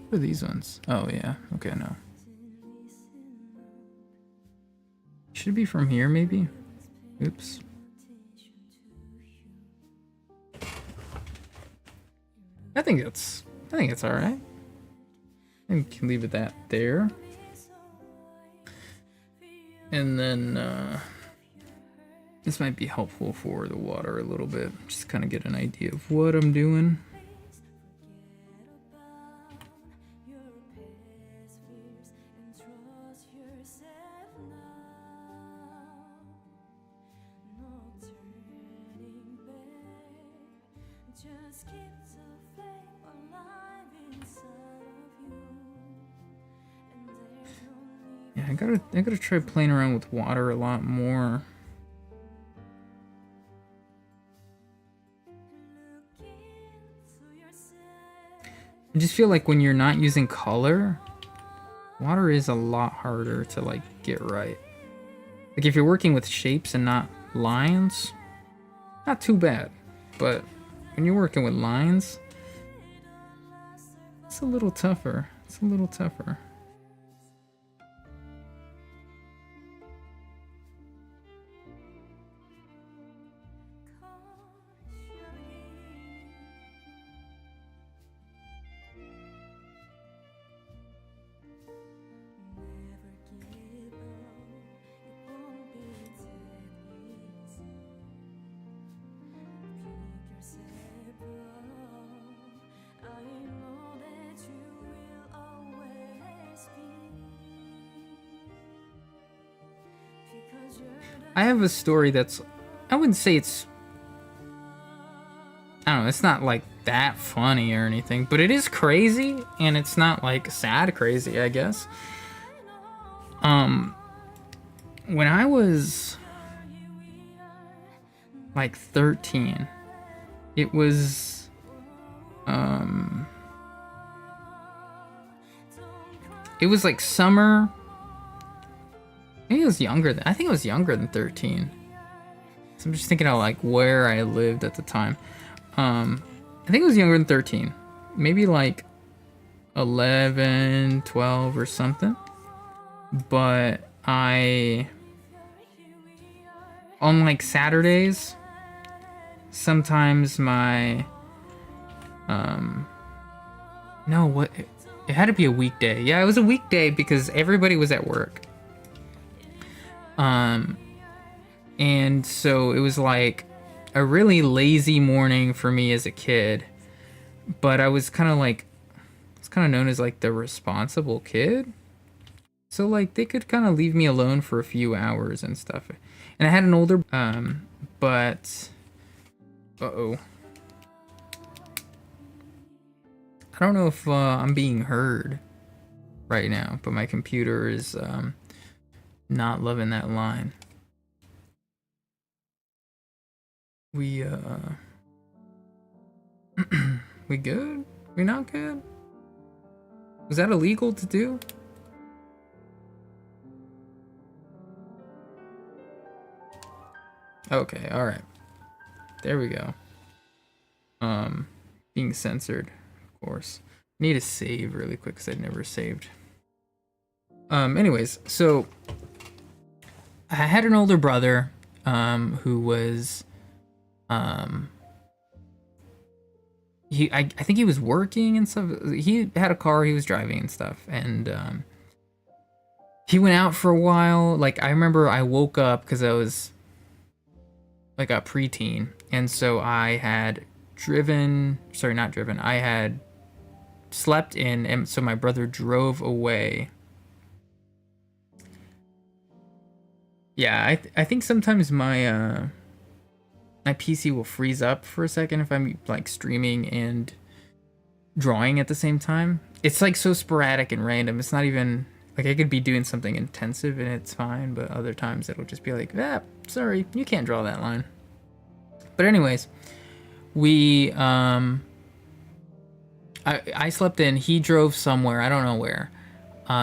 [SPEAKER 2] What are these ones? Oh yeah, okay, no. Should it be from here maybe? Oops. I think it's alright. I think we can leave it that there. And then this might be helpful for the water a little bit. Just kind of get an idea of what I'm doing. Yeah, I gotta try playing around with water a lot more. I just feel like when you're not using color, water is a lot harder to like get right. Like if you're working with shapes and not lines, not too bad. But when you're working with lines, it's a little tougher. It's a little tougher. I have a story that's, I wouldn't say it's, I don't know, it's not like that funny or anything, but it is crazy, and it's not like sad crazy, I guess. When I was like 13, it was, it was like summer. Maybe it was younger than, I think it was younger than 13. So I'm just thinking of like where I lived at the time. I think it was younger than 13. Maybe like 11, 12 or something. But on like Saturdays, sometimes my, no, what, it had to be a weekday. Yeah, it was a weekday because everybody was at work. And so it was like a really lazy morning for me as a kid, but I was kind of like, it's kind of known as like the responsible kid. So like they could kind of leave me alone for a few hours and stuff. And I had an older, but, uh-oh. I don't know if I'm being heard right now, but my computer is not loving that line. We we good? We not good? Was that illegal to do? Okay, alright. There we go. Being censored, of course. Need to save really quick because I'd never saved. Anyways, so I had an older brother who was I think he was working and stuff. He had a car he was driving and stuff, and he went out for a while. Like, I remember I woke up because I was like a preteen, and so I had not driven. I had slept in, and so my brother drove away. Yeah, I think sometimes my PC will freeze up for a second if I'm like streaming and drawing at the same time. It's like so sporadic and random. It's not even like I could be doing something intensive and it's fine, but other times it'll just be like, ah, sorry, you can't draw that line. But anyways, we I slept in. He drove somewhere. I don't know where.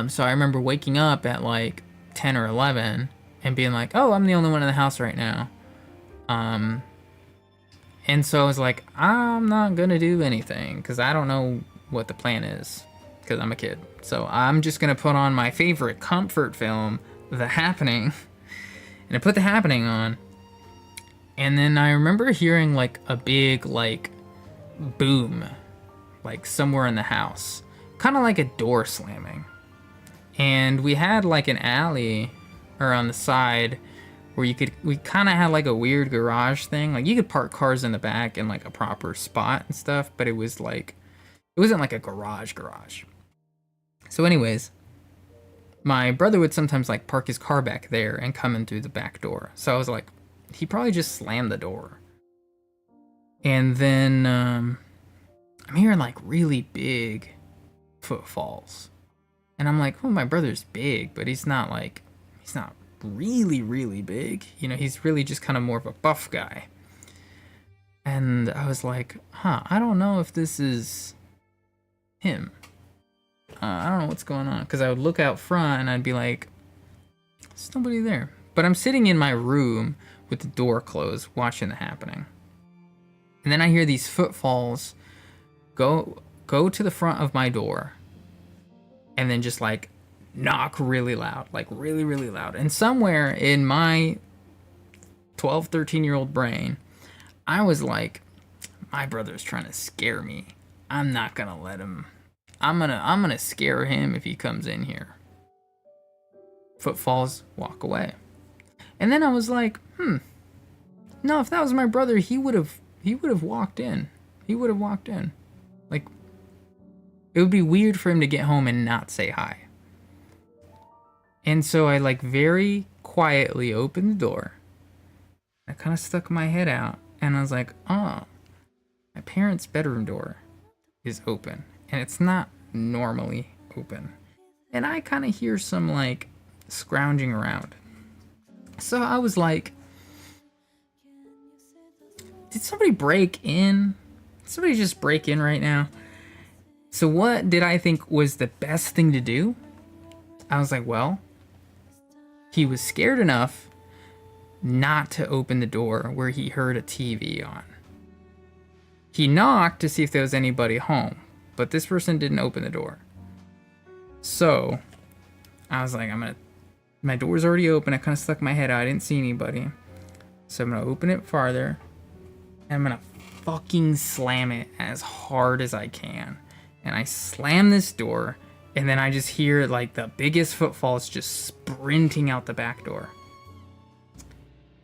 [SPEAKER 2] So I remember waking up at like 10 or 11 and being like, oh, I'm the only one in the house right now. And so I was like, I'm not gonna do anything because I don't know what the plan is because I'm a kid. So I'm just gonna put on my favorite comfort film, The Happening, and I put The Happening on. And then I remember hearing like a big like boom, like somewhere in the house, kind of like a door slamming. And we had like an alley or on the side where we kind of had like a weird garage thing. Like you could park cars in the back in like a proper spot and stuff, but it wasn't like a garage. So anyways, my brother would sometimes like park his car back there and come in through the back door. So I was like, he probably just slammed the door. And then I'm hearing like really big footfalls. And I'm like, oh, my brother's big, but he's not really, really big. You know, he's really just kind of more of a buff guy. And I was like, I don't know if this is him. I don't know what's going on. Because I would look out front and I'd be like, there's nobody there. But I'm sitting in my room with the door closed, watching The Happening. And then I hear these footfalls go to the front of my door. And then just like knock really loud, like really, really loud. And somewhere in my 12, 13-year-old brain, I was like, my brother's trying to scare me. I'm not gonna let him. I'm gonna scare him if he comes in here. Footfalls, walk away. And then I was like, no, if that was my brother, he would have walked in. He would have walked in. Like, it would be weird for him to get home and not say hi. And so I like very quietly opened the door. I kind of stuck my head out and I was like, oh, my parents' bedroom door is open and it's not normally open. And I kind of hear some like scrounging around. So I was like, did somebody break in? Did somebody just break in right now? So what did I think was the best thing to do? I was like, well, he was scared enough not to open the door where he heard a TV on. He knocked to see if there was anybody home, but this person didn't open the door. So I was like, my door's already open. I kind of stuck my head out. I didn't see anybody. So I'm going to open it farther. And I'm going to fucking slam it as hard as I can. And I slam this door. And then I just hear like the biggest footfalls just sprinting out the back door.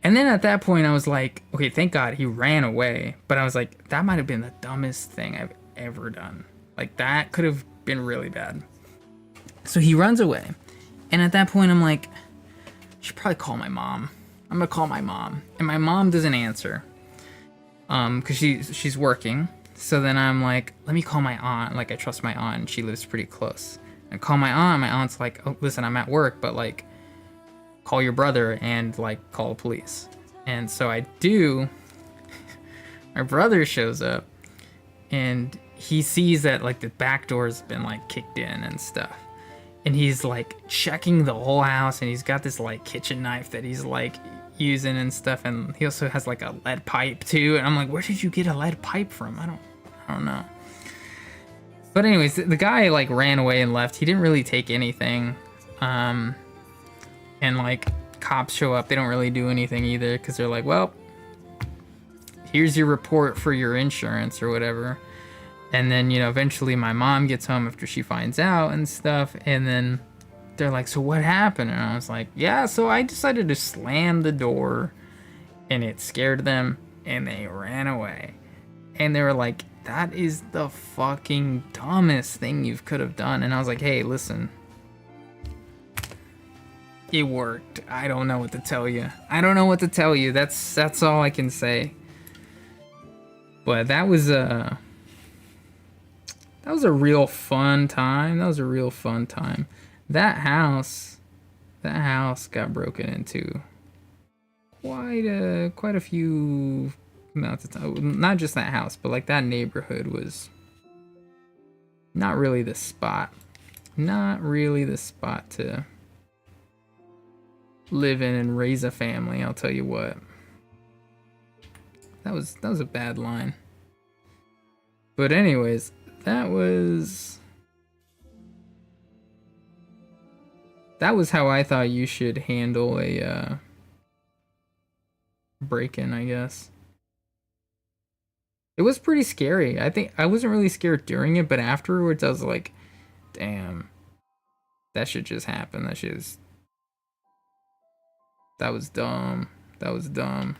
[SPEAKER 2] And then at that point I was like, okay, thank God he ran away. But I was like, that might have been the dumbest thing I've ever done. Like that could have been really bad. So he runs away. And at that point I'm like, I should probably call my mom. I'm gonna call my mom. And my mom doesn't answer. Cause she's working. So then I'm like, let me call my aunt. Like I trust my aunt. She lives pretty close. I call my aunt. My aunt's like, oh, listen, I'm at work, but like, call your brother and like call the police. And so I do. My brother shows up and he sees that like the back door's been like kicked in and stuff. And he's like checking the whole house and he's got this like kitchen knife that he's like using and stuff. And he also has like a lead pipe too. And I'm like, where did you get a lead pipe from? I don't know. But anyways, the guy like ran away and left. He didn't really take anything. And like cops show up. They don't really do anything either because they're like, well, here's your report for your insurance or whatever. And then, you know, eventually my mom gets home after she finds out and stuff. And then they're like, so what happened? And I was like, yeah, so I decided to slam the door and it scared them and they ran away. And they were like, that is the fucking dumbest thing you could have done. And I was like, hey, listen. It worked. I don't know what to tell you. I don't know what to tell you. That's all I can say. But that was a real fun time. That was a real fun time. That house got broken into quite a few amounts of time. Not just that house, but like that neighborhood was not really the spot. Not really the spot to live in and raise a family, I'll tell you what. That was a bad line. But anyways, that was how I thought you should handle a break-in, I guess. It was pretty scary. I think I wasn't really scared during it, but afterwards I was like, damn, that shit just happened. That was dumb. That was dumb.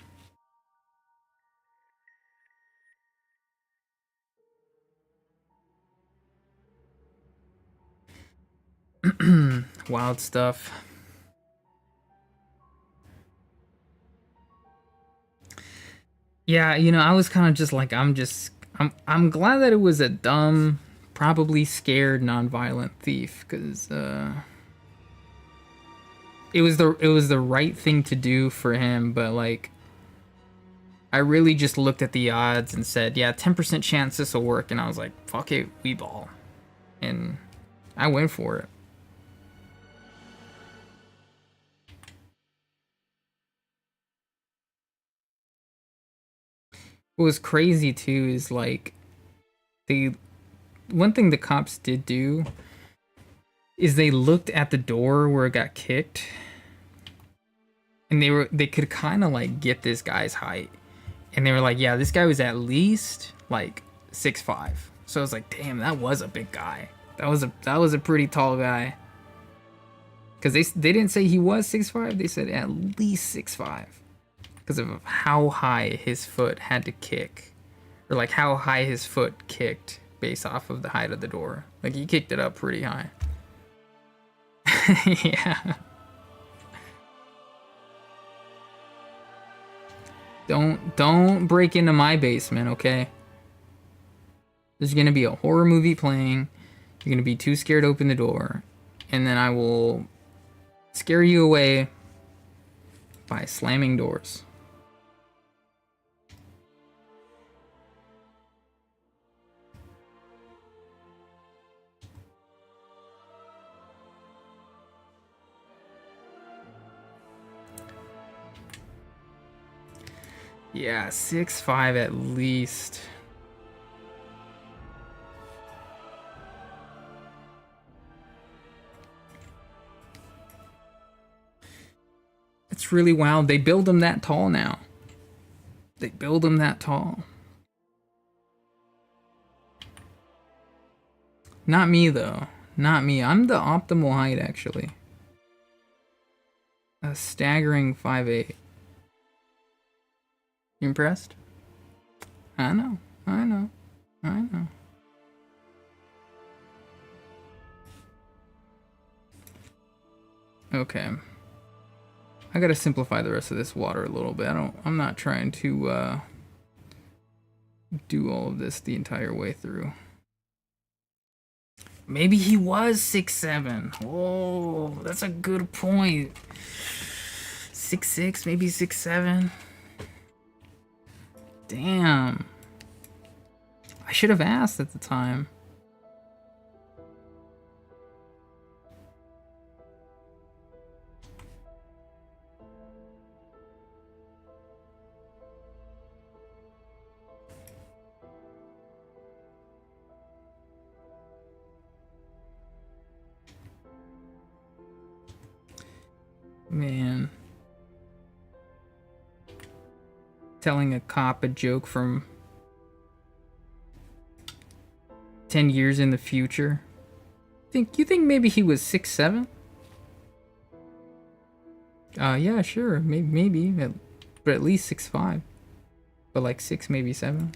[SPEAKER 2] Wild stuff. Yeah, you know, I was kind of just like, I'm glad that it was a dumb, probably scared, non-violent thief, because it was the right thing to do for him, but like, I really just looked at the odds and said, yeah, 10% chance this will work, and I was like, fuck it, we ball, and I went for it. What was crazy too is like, they one thing the cops did do is they looked at the door where it got kicked, and they could kind of like get this guy's height, and they were like, yeah, this guy was at least like 6'5". So I was like, damn, that was a big guy. That was a pretty tall guy. Because they didn't say he was 6'5", they said at least 6'5", because of how high his foot had to kick, or like how high his foot kicked based off of the height of the door. Like he kicked it up pretty high. Yeah. Don't break into my basement, okay? There's gonna be a horror movie playing. You're gonna be too scared to open the door, and then I will scare you away by slamming doors. Yeah, 6'5" at least. It's really wild. They build them that tall now. They build them that tall. Not me, though. Not me. I'm the optimal height, actually. A staggering 5'8". You impressed? I know. I know. I know. Okay. I gotta simplify the rest of this water a little bit. I'm not trying to do all of this the entire way through. Maybe he was 6'7". Oh, that's a good point. 6'6", maybe 6'7". Damn. I should have asked at the time. Man. Telling a cop a joke from 10 years in the future. You think maybe he was 6'7"? Yeah, sure, maybe, but at least 6'5", but like 6, maybe 7.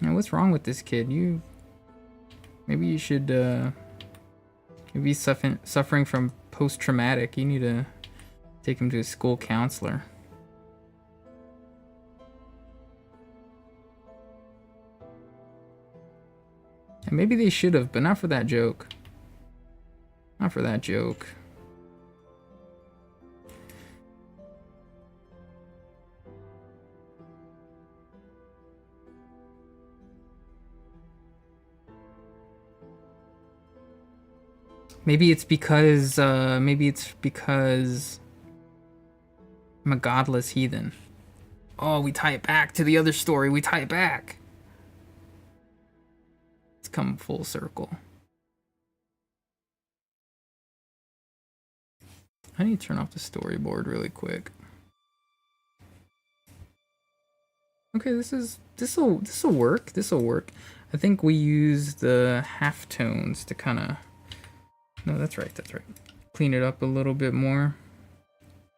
[SPEAKER 2] Now, what's wrong with this kid? Maybe you should, maybe he's suffering from post-traumatic. You need to take him to a school counselor. And maybe they should have, but not for that joke. Not for that joke. Maybe it's because I'm a godless heathen. Oh, we tie it back to the other story. We tie it back. It's come full circle. I need to turn off the storyboard really quick. Okay, this'll work. This'll work. I think we use the halftones to kind of. No, that's right. That's right. Clean it up a little bit more.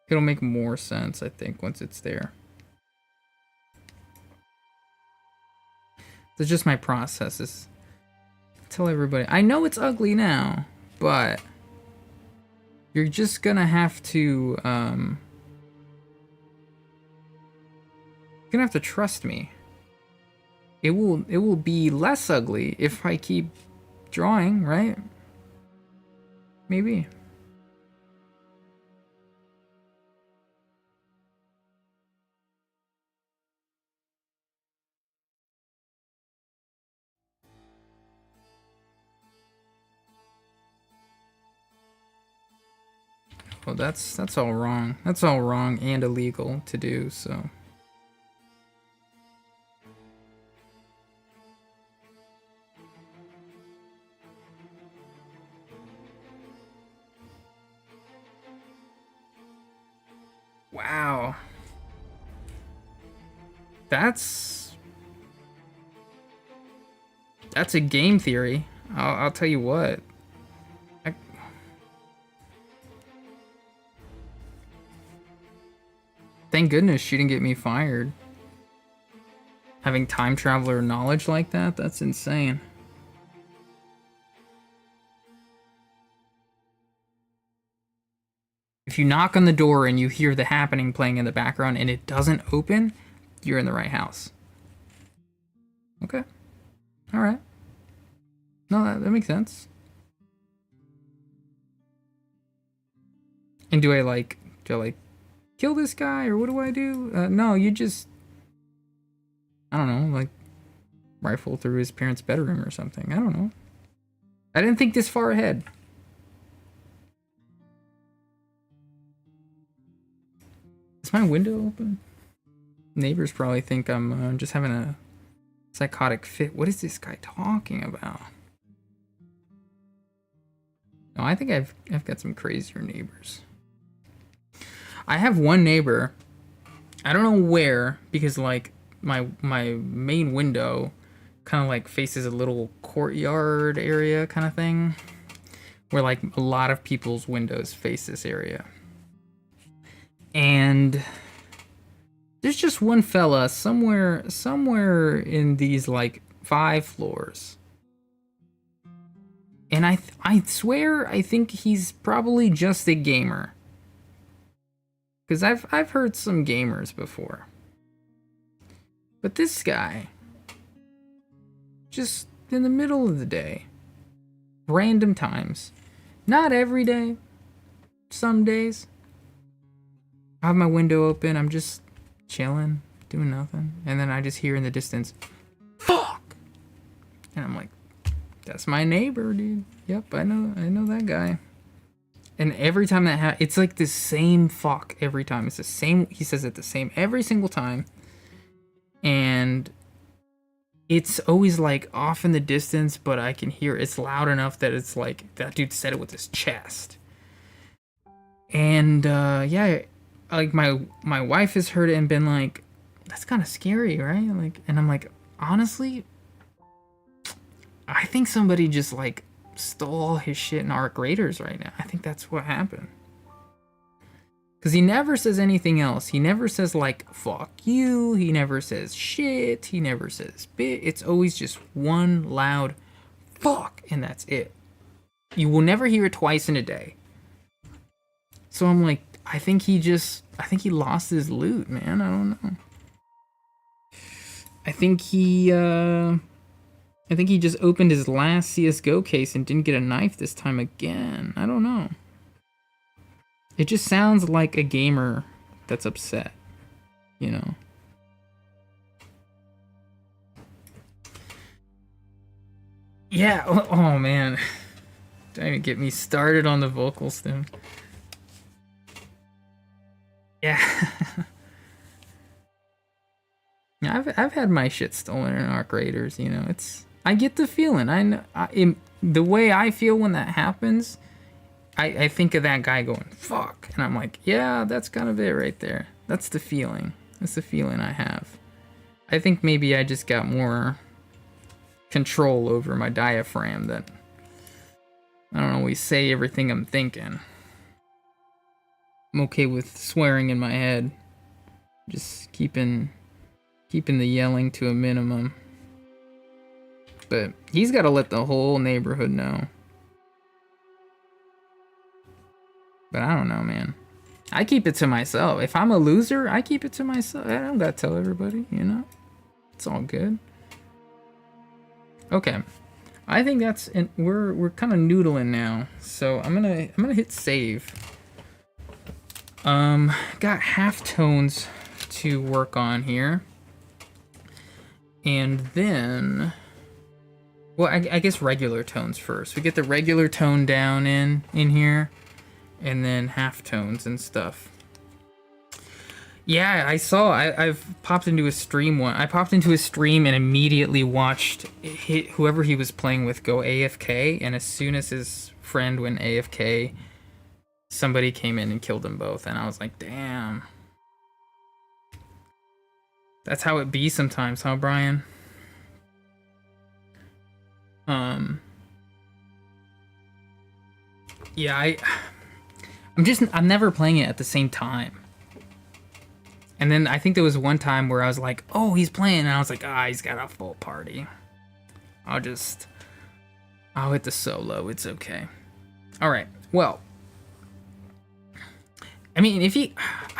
[SPEAKER 2] It'll make more sense, I think, once it's there. It's just my processes. Tell everybody. I know it's ugly now, but you're just gonna have to you're gonna have to trust me. It will be less ugly if I keep drawing, right? Maybe. Well, that's all wrong. That's all wrong and illegal to do, so. Wow. That's a game theory. I'll tell you what. Thank goodness she didn't get me fired. Having time traveler knowledge like that, that's insane. If you knock on the door and you hear the happening playing in the background and it doesn't open, you're in the right house. Okay. All right. No, that makes sense. And do I like kill this guy, or what do I do? No, you just, I don't know, like rifle through his parents' bedroom or something. I don't know. I didn't think this far ahead. Is my window open? Neighbors probably think I'm just having a psychotic fit. What is this guy talking about? No, I think I've got some crazier neighbors. I have one neighbor. I don't know where, because like my main window kind of like faces a little courtyard area kind of thing, where like a lot of people's windows face this area. And there's just one fella somewhere in these like 5 floors. And I swear I think he's probably just a gamer. Because I've heard some gamers before. But this guy, just in the middle of the day, random times, not every day, some days, I have my window open, I'm just chilling, doing nothing, and then I just hear in the distance, fuck! And I'm like, that's my neighbor, dude. Yep, I know that guy. And every time that it's like the same fuck every time. It's the same, he says it the same every single time. And it's always like off in the distance, but I can hear it's loud enough that it's like that dude said it with his chest. And yeah, like my wife has heard it and been like, that's kind of scary, right? Like, and I'm like, honestly, I think somebody just like stole all his shit in Arc Raiders right now. I think that's what happened. Because he never says anything else. He never says, like, fuck you. He never says shit. He never says bit. It's always just one loud fuck, and that's it. You will never hear it twice in a day. So I'm like, I think he lost his loot, man. I don't know. I think he just opened his last CSGO case and didn't get a knife this time again. I don't know. It just sounds like a gamer that's upset, you know? Yeah, oh man. Don't even get me started on the vocal stem. Yeah. I've had my shit stolen in Arc Raiders, you know. I get the feeling. I know the way I feel when that happens. I think of that guy going, fuck. And I'm like, yeah, that's kind of it right there. That's the feeling. That's the feeling I have. I think maybe I just got more control over my diaphragm that I don't always say everything I'm thinking. I'm okay with swearing in my head. Just keeping the yelling to a minimum. But he's got to let the whole neighborhood know. But I don't know, man. I keep it to myself. If I'm a loser, I keep it to myself. I don't gotta tell everybody, you know? It's all good. Okay. I think that's we're kind of noodling now. So I'm gonna hit save. Got half tones to work on here. And then well, I guess regular tones first. We get the regular tone down in here. And then half tones and stuff. Yeah, I saw. I've popped into a stream one. I popped into a stream and immediately watched whoever he was playing with go AFK. And as soon as his friend went AFK, somebody came in and killed them both. And I was like, damn. That's how it be sometimes, huh, Brian? Yeah, I'm never playing it at the same time. And then I think there was one time where I was like, oh, he's playing. And I was like, he's got a full party. I'll hit the solo. It's okay. All right. Well, I mean, I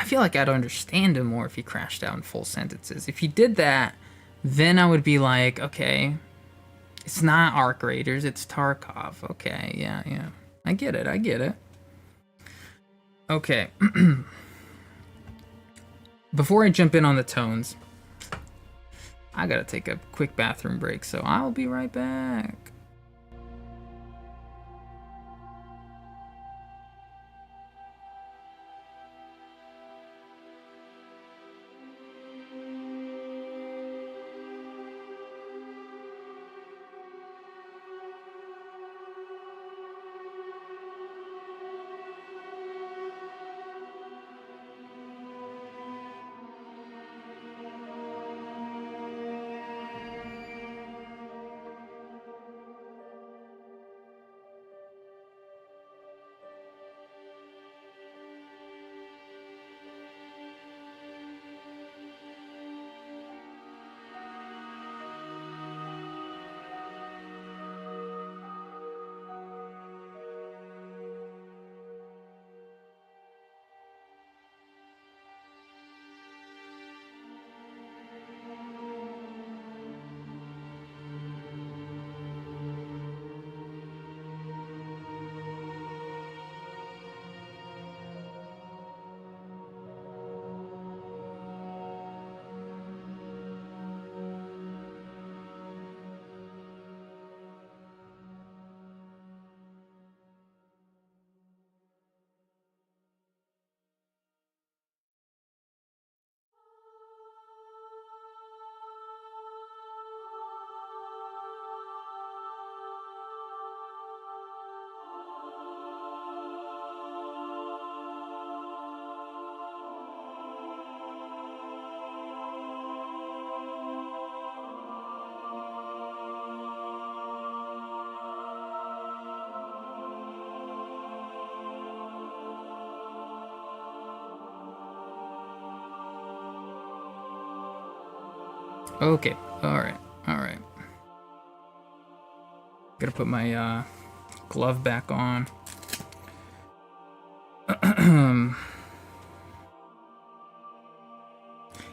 [SPEAKER 2] feel like I'd understand him more if he crashed out in full sentences. If he did that, then I would be like, okay, it's not Arc Raiders, it's Tarkov. Okay, yeah. I get it. Okay. Before I jump in on the tones, I gotta take a quick bathroom break, so I'll be right back. Okay, alright, alright. Gotta put my glove back on.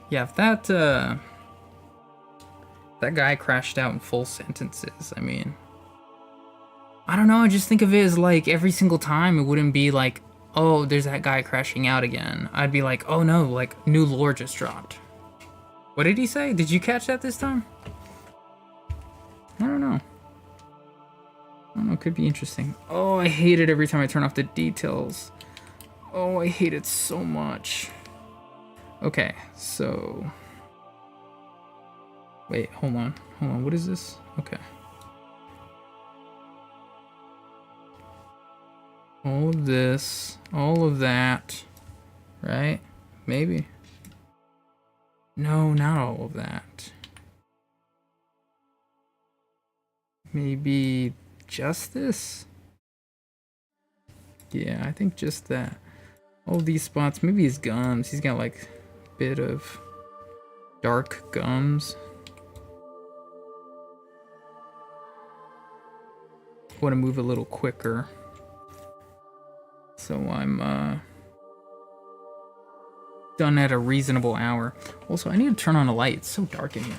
[SPEAKER 2] Yeah, if that guy crashed out in full sentences, I mean, I don't know, I just think of it as like every single time it wouldn't be like, oh, there's that guy crashing out again. I'd be like, oh no, like new lore just dropped. What did he say? Did you catch that this time? I don't know. I don't know, it could be interesting. Oh, I hate it every time I turn off the details. Oh, I hate it so much. Okay, so... Wait, hold on. Hold on, what is this? Okay. All of this, all of that, right? Maybe. No, not all of that. Maybe just this? Yeah, I think just that. All these spots, maybe his gums. He's got like a bit of dark gums. Want to move a little quicker. So I'm done at a reasonable hour. Also, I need to turn on a light. It's so dark in here.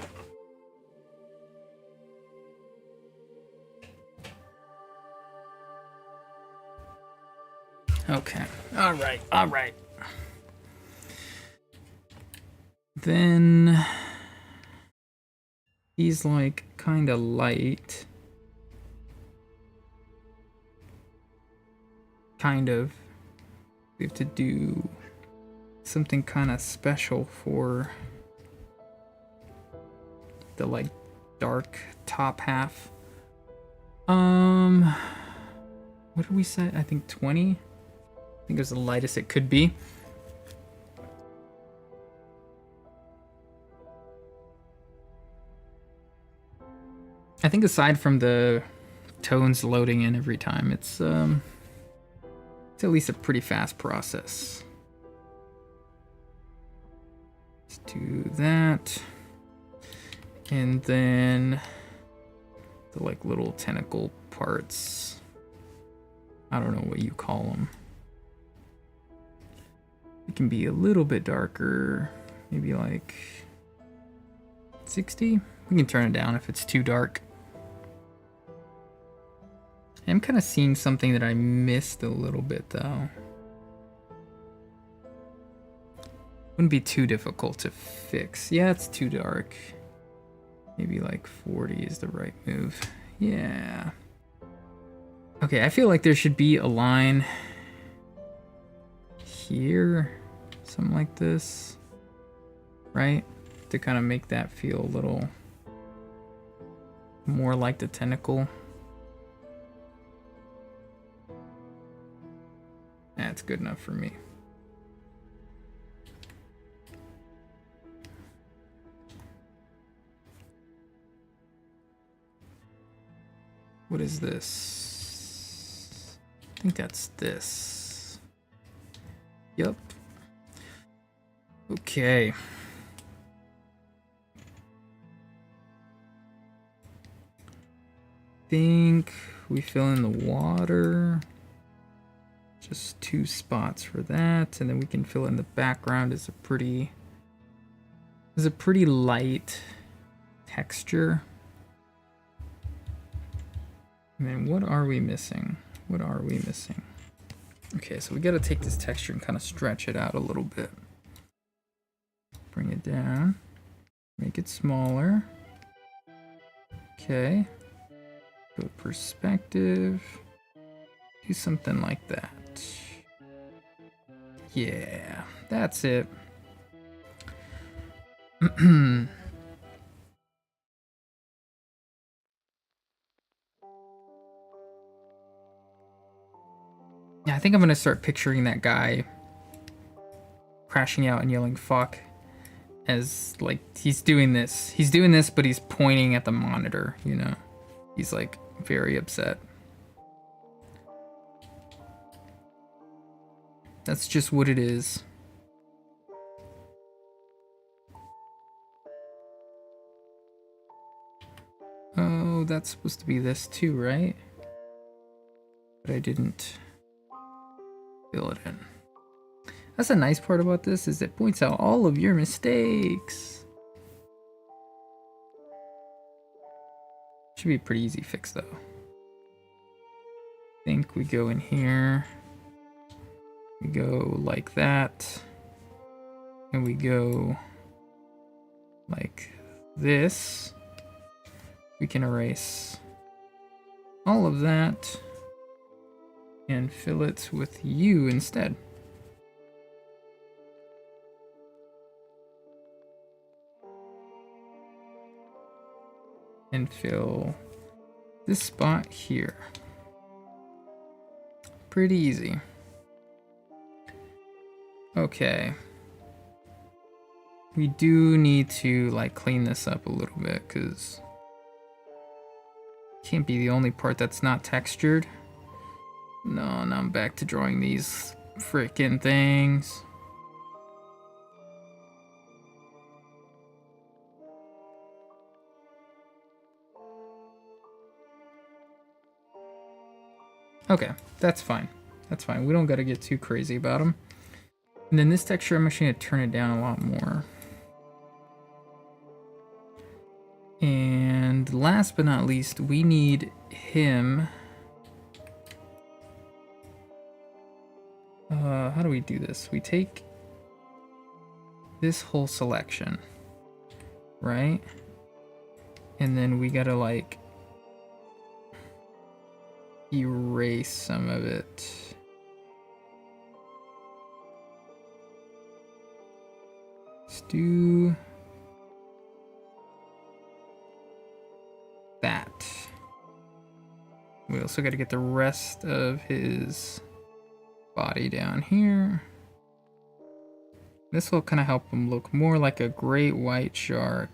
[SPEAKER 2] Okay. All right. All right. Then he's like kind of light. Kind of. We have to do something kind of special for the like dark top half. What did we say? I think 20. I think it was the lightest it could be. I think aside from the tones loading in every time, it's at least a pretty fast process. Let's do that. And then the like little tentacle parts. I don't know what you call them. It can be a little bit darker, maybe like 60. We can turn it down if it's too dark. I'm kind of seeing something that I missed a little bit though. Wouldn't be too difficult to fix. Yeah, it's too dark. Maybe like 40 is the right move. Yeah. Okay, I feel like there should be a line here, something like this, right? To kind of make that feel a little more like the tentacle. That's good enough for me. What is this? I think that's this. Yep. Okay. Think we fill in the water. Just 2 spots for that, and then we can fill in the background as a pretty light texture. And then what are we missing? What are we missing? Okay, so we gotta take this texture and kind of stretch it out a little bit. Bring it down. Make it smaller. Okay. Go perspective. Do something like that. Yeah, that's it. Yeah, I think I'm gonna start picturing that guy crashing out and yelling fuck as like he's doing this, but he's pointing at the monitor, you know? He's like very upset. That's just what it is. that's supposed to be this too, right? But I didn't fill it in. That's a nice part about this, is it points out all of your mistakes. Should be a pretty easy fix though. I think we go in here. We go like that. And we go like this. We can erase all of that and fill it with you instead. And fill this spot here. Pretty easy. Okay. We do need to like clean this up a little bit because it can't be the only part that's not textured. No, now I'm back to drawing these frickin' things. Okay, that's fine. That's fine. We don't gotta get too crazy about them. And then this texture, I'm actually gonna turn it down a lot more. And last but not least, we need him. How do we do this? We take this whole selection, right? And then we gotta like erase some of it. Let's do that. We also gotta get the rest of his body down here. This will kind of help him look more like a great white shark.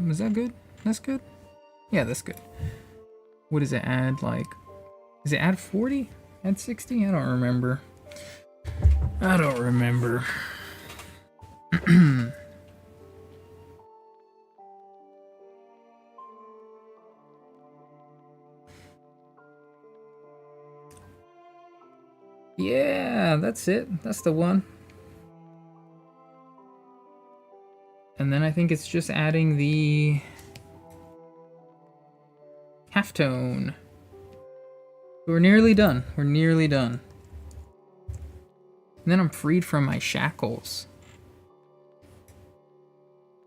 [SPEAKER 2] Is that good? That's good? Yeah, that's good. What does it add, like... Does it add 40? Add 60? I don't remember. I don't remember. Yeah, that's it. That's the one. And then I think it's just adding the halftone. We're nearly done. We're nearly done. And then I'm freed from my shackles.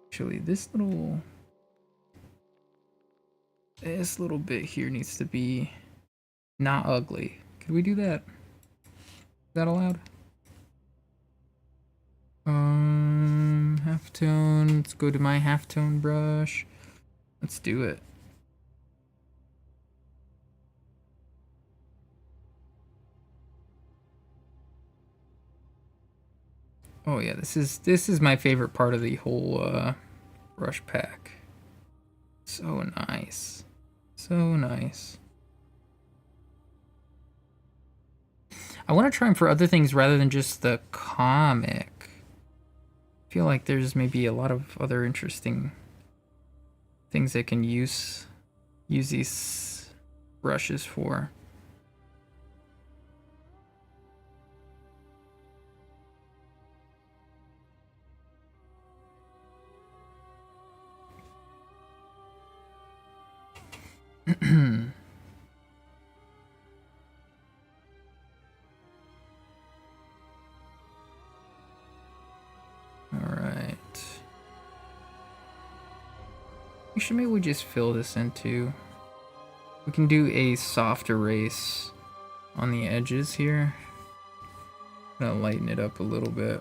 [SPEAKER 2] Actually, this little bit here needs to be not ugly. Could we do that? Is that allowed? Halftone. Let's go to my halftone brush. Let's do it. Oh yeah, this is my favorite part of the whole brush pack. So nice. So nice. I want to try them for other things rather than just the comic. I feel like there's maybe a lot of other interesting things I can use these brushes for. Actually, maybe we just fill this in too. We can do a soft erase on the edges here. Gonna lighten it up a little bit.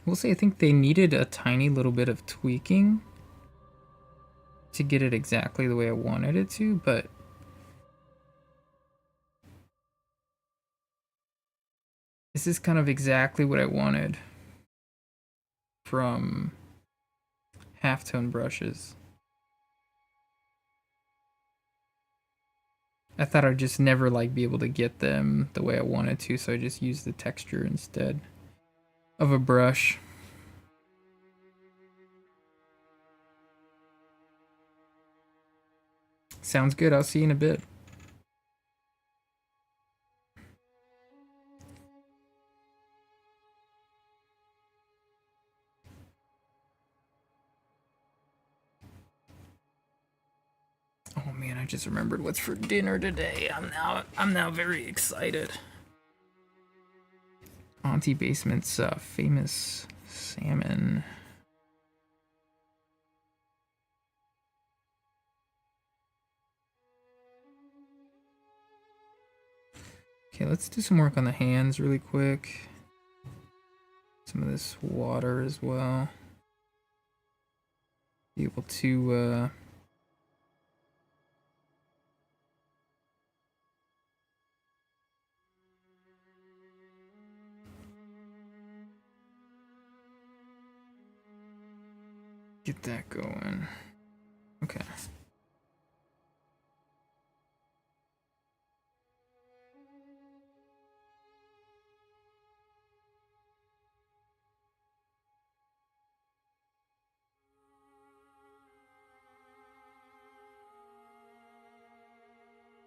[SPEAKER 2] will say I think they needed a tiny little bit of tweaking to get it exactly the way I wanted it to, but this is kind of exactly what I wanted from halftone brushes. I thought I'd just never like be able to get them the way I wanted to, so I just used the texture instead of a brush. Sounds good. I'll see you in a bit. Oh man, I just remembered what's for dinner today. I'm now very excited. Auntie Basement's famous salmon. Okay, let's do some work on the hands really quick. Some of this water as well. Be able to get that going. Okay.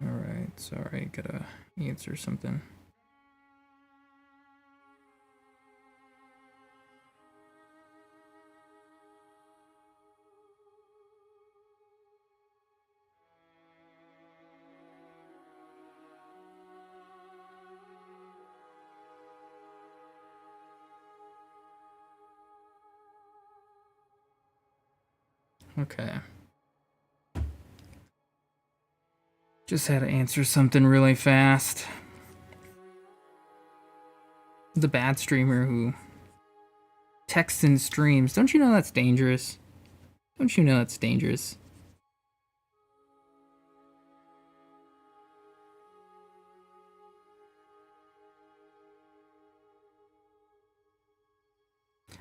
[SPEAKER 2] Alright, sorry, gotta answer something. Okay. Just had to answer something really fast. The bad streamer who texts and streams. Don't you know that's dangerous? Don't you know that's dangerous?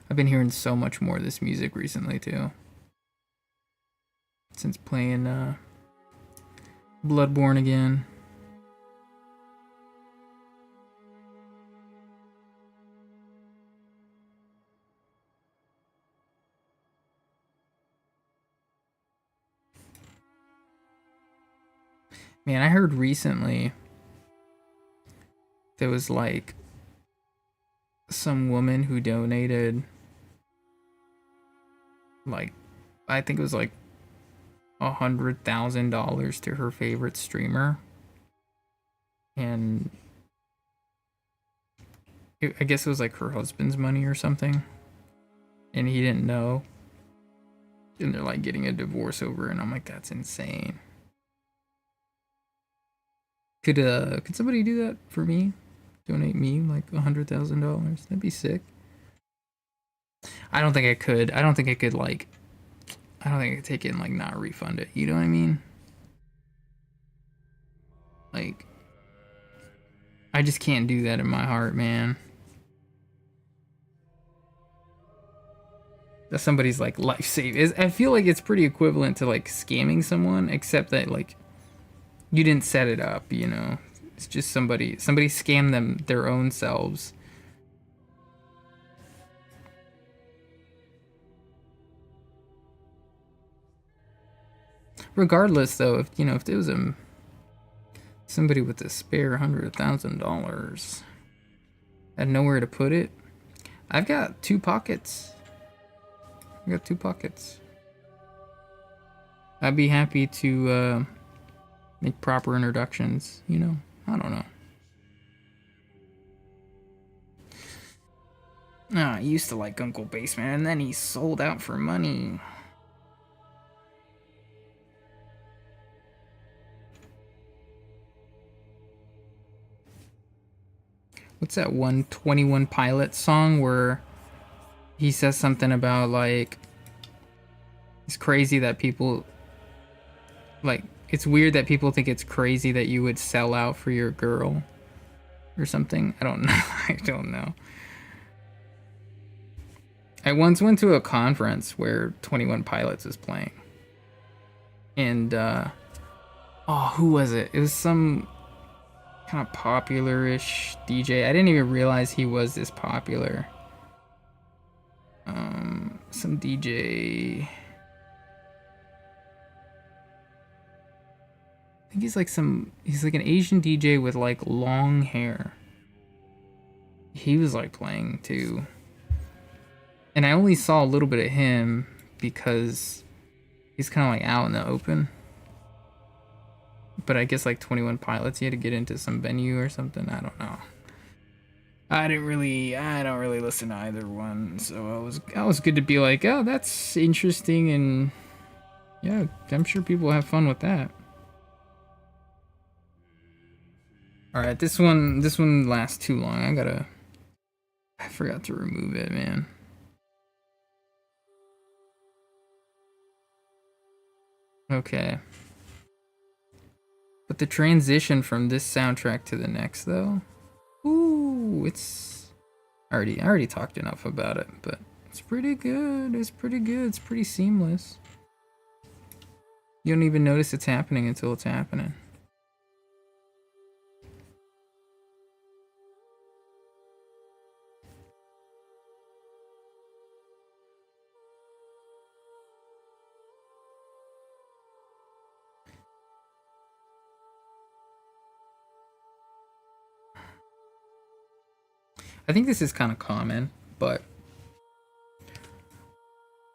[SPEAKER 2] I've been hearing so much more of this music recently too. Since playing Bloodborne again. Man, I heard recently there was like some woman who donated like I think it was like $100,000 to her favorite streamer, and I guess it was like her husband's money or something, and he didn't know, and they're like getting a divorce over it, and I'm like, that's insane. Could somebody do that for me? Donate me like $100,000? That'd be sick. I don't think I could. I don't think I could like. I don't think I could take it and like not refund it. You know what I mean? Like, I just can't do that in my heart, man. That somebody's like life saving. I feel like it's pretty equivalent to like scamming someone, except that like you didn't set it up. You know, it's just somebody scammed them their own selves. Regardless, though, if you know if there was somebody with a spare $100,000 had nowhere to put it, I've got two pockets. I got two pockets. I'd be happy to make proper introductions. You know, I don't know. I used to like Uncle Baseman, and then he sold out for money. What's that one 21 Pilots song where he says something about like it's crazy that people like it's weird that people think it's crazy that you would sell out for your girl or something. I don't know. I don't know. I once went to a conference where 21 Pilots was playing. And oh, who was it? It was some kind of popular-ish DJ. I didn't even realize he was this popular. Some DJ. I think he's like an Asian DJ with like long hair. He was like playing too. And I only saw a little bit of him because he's kind of like out in the open. But I guess like 21 Pilots, you had to get into some venue or something. I don't know. I don't really listen to either one, so I was good to be like, oh, that's interesting, and yeah, I'm sure people have fun with that. All right, this one lasts too long. I forgot to remove it, man. Okay. But the transition from this soundtrack to the next, though, ooh, I already talked enough about it, but it's pretty good. It's pretty good. It's pretty seamless. You don't even notice it's happening until it's happening. I think this is kind of common, but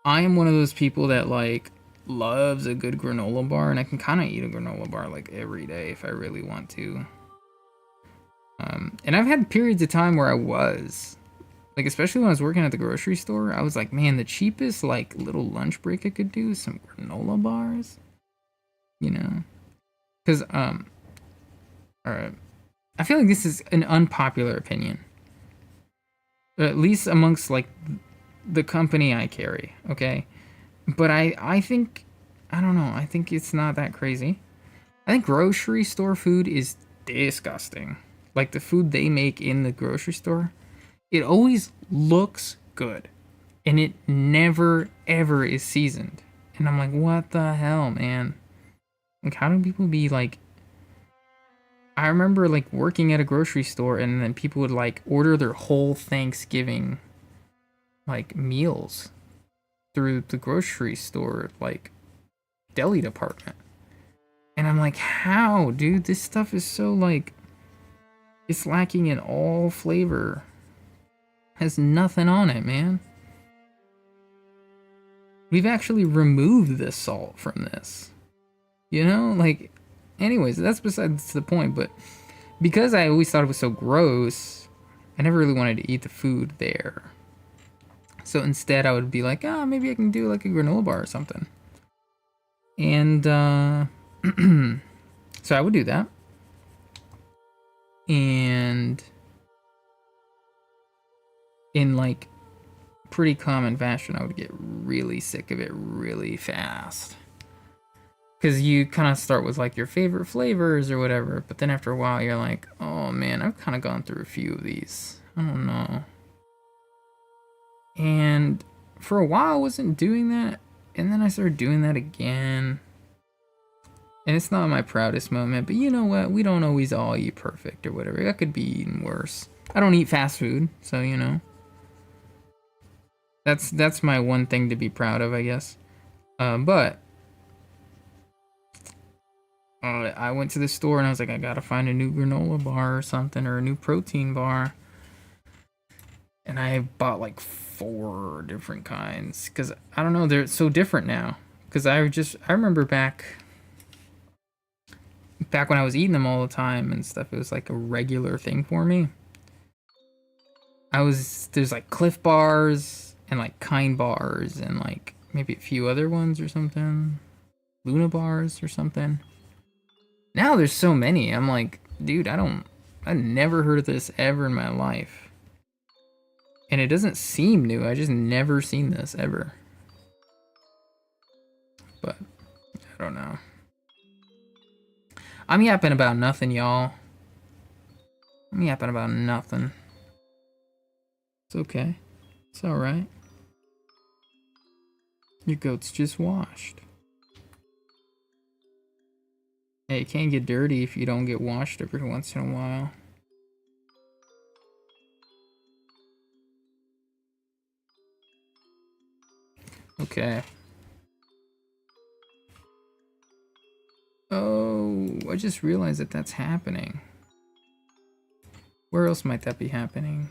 [SPEAKER 2] I am one of those people that like loves a good granola bar, and I can kind of eat a granola bar like every day if I really want to. And I've had periods of time where I was like, especially when I was working at the grocery store, I was like, man, the cheapest like little lunch break I could do is some granola bars, you know? Because all right, I feel like this is an unpopular opinion, at least amongst like the company I carry, okay? But I think, I don't know, I think it's not that crazy. I think grocery store food is disgusting. Like the food they make in the grocery store, it always looks good. And it never ever is seasoned. And I'm like, what the hell, man? Like, how do people be like, I remember like working at a grocery store and then people would like order their whole Thanksgiving like meals through the grocery store like deli department. And I'm like, how, dude? This stuff is so like, it's lacking in all flavor. Has nothing on it, man. We've actually removed the salt from this. You know, like, anyways, that's besides the point. But because I always thought it was so gross, I never really wanted to eat the food there. So instead, I would be like, ah, maybe I can do like a granola bar or something. And so I would do that. And in like pretty common fashion, I would get really sick of it really fast. Because you kind of start with like your favorite flavors or whatever, but then after a while, you're like, oh man, I've kind of gone through a few of these. I don't know. And for a while, I wasn't doing that. And then I started doing that again. And it's not my proudest moment, but you know what? We don't always all eat perfect or whatever. That could be even worse. I don't eat fast food, so you know. That's my one thing to be proud of, I guess. But I went to the store and I was like, I gotta find a new granola bar or something, or a new protein bar. And I bought like 4 different kinds because I don't know, they're so different now. Because I remember back when I was eating them all the time and stuff, it was like a regular thing for me. There's like Cliff bars and like Kind bars and like maybe a few other ones or something. Luna bars or something. Now there's so many. I'm like, dude, I never heard of this ever in my life. And it doesn't seem new. I just never seen this ever. But I don't know. I'm yapping about nothing, y'all. I'm yapping about nothing. It's okay. It's alright. Your goat's just washed. Hey, it can get dirty if you don't get washed every once in a while. Okay. Oh, I just realized that that's happening. Where else might that be happening?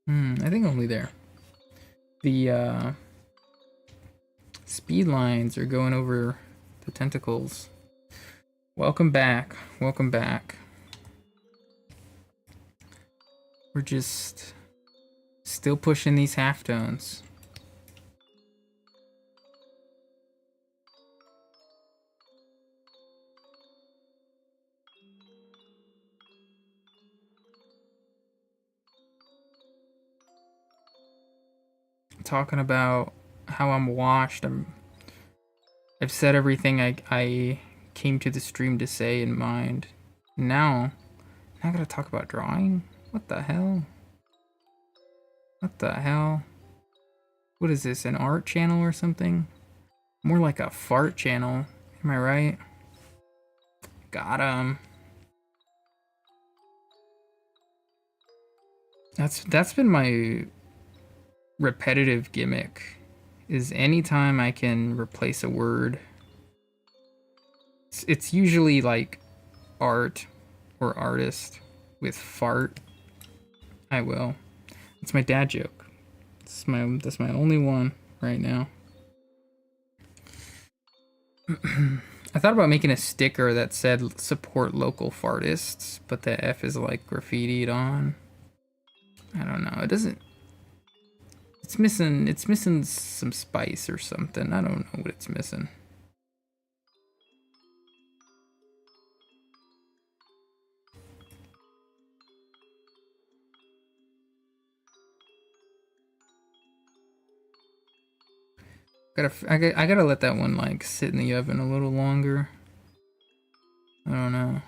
[SPEAKER 2] I think only there. The speed lines are going over the tentacles. Welcome back. Welcome back. We're just still pushing these halftones. Talking about how I'm washed. I've said everything I came to the stream to say in mind. Now I gotta talk about drawing? What the hell? What the hell? What is this, an art channel or something? More like a fart channel. Am I right? Got him. That's been my repetitive gimmick. Is anytime I can replace a word, it's usually like art or artist with fart. I will. It's my dad joke. That's my only one right now. I thought about making a sticker that said support local fartists, but the F is like graffitied on. I don't know. It doesn't. It's missing some spice or something. I don't know what it's missing. I gotta let that one like sit in the oven a little longer. I don't know.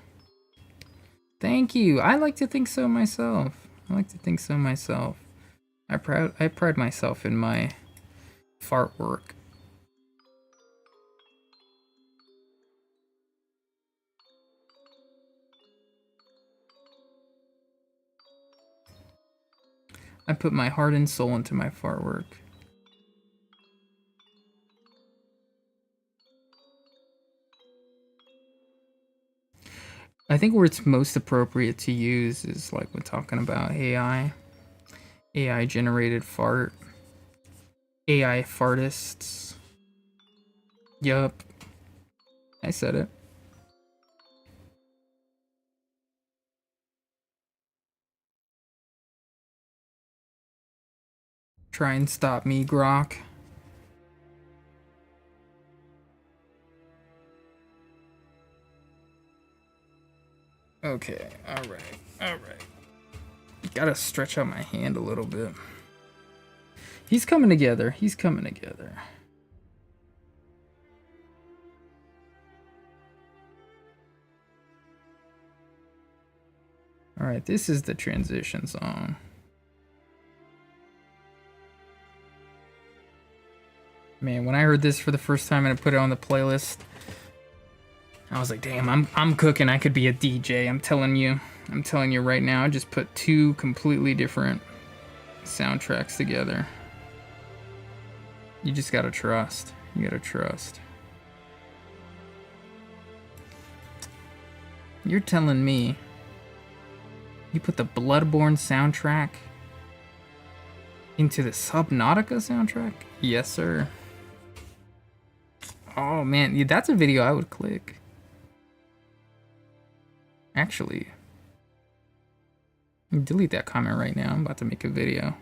[SPEAKER 2] Thank you. I like to think so myself. I like to think so myself. I pride myself in my fart work. I put my heart and soul into my fart work. I think where it's most appropriate to use is like when talking about AI. AI generated fart. AI fartists. Yup. I said it. Try and stop me, Grok. Okay, alright, alright. Gotta stretch out my hand a little bit. He's coming together. He's coming together. Alright, this is the transition song. Man, when I heard this for the first time and I put it on the playlist, I was like, damn, I'm cooking. I could be a DJ. I'm telling you right now. I just put two completely different soundtracks together. You just gotta trust. You gotta trust. You're telling me you put the Bloodborne soundtrack into the Subnautica soundtrack? Yes, sir. Oh man, yeah, that's a video I would click. Actually, delete that comment right now. I'm about to make a video.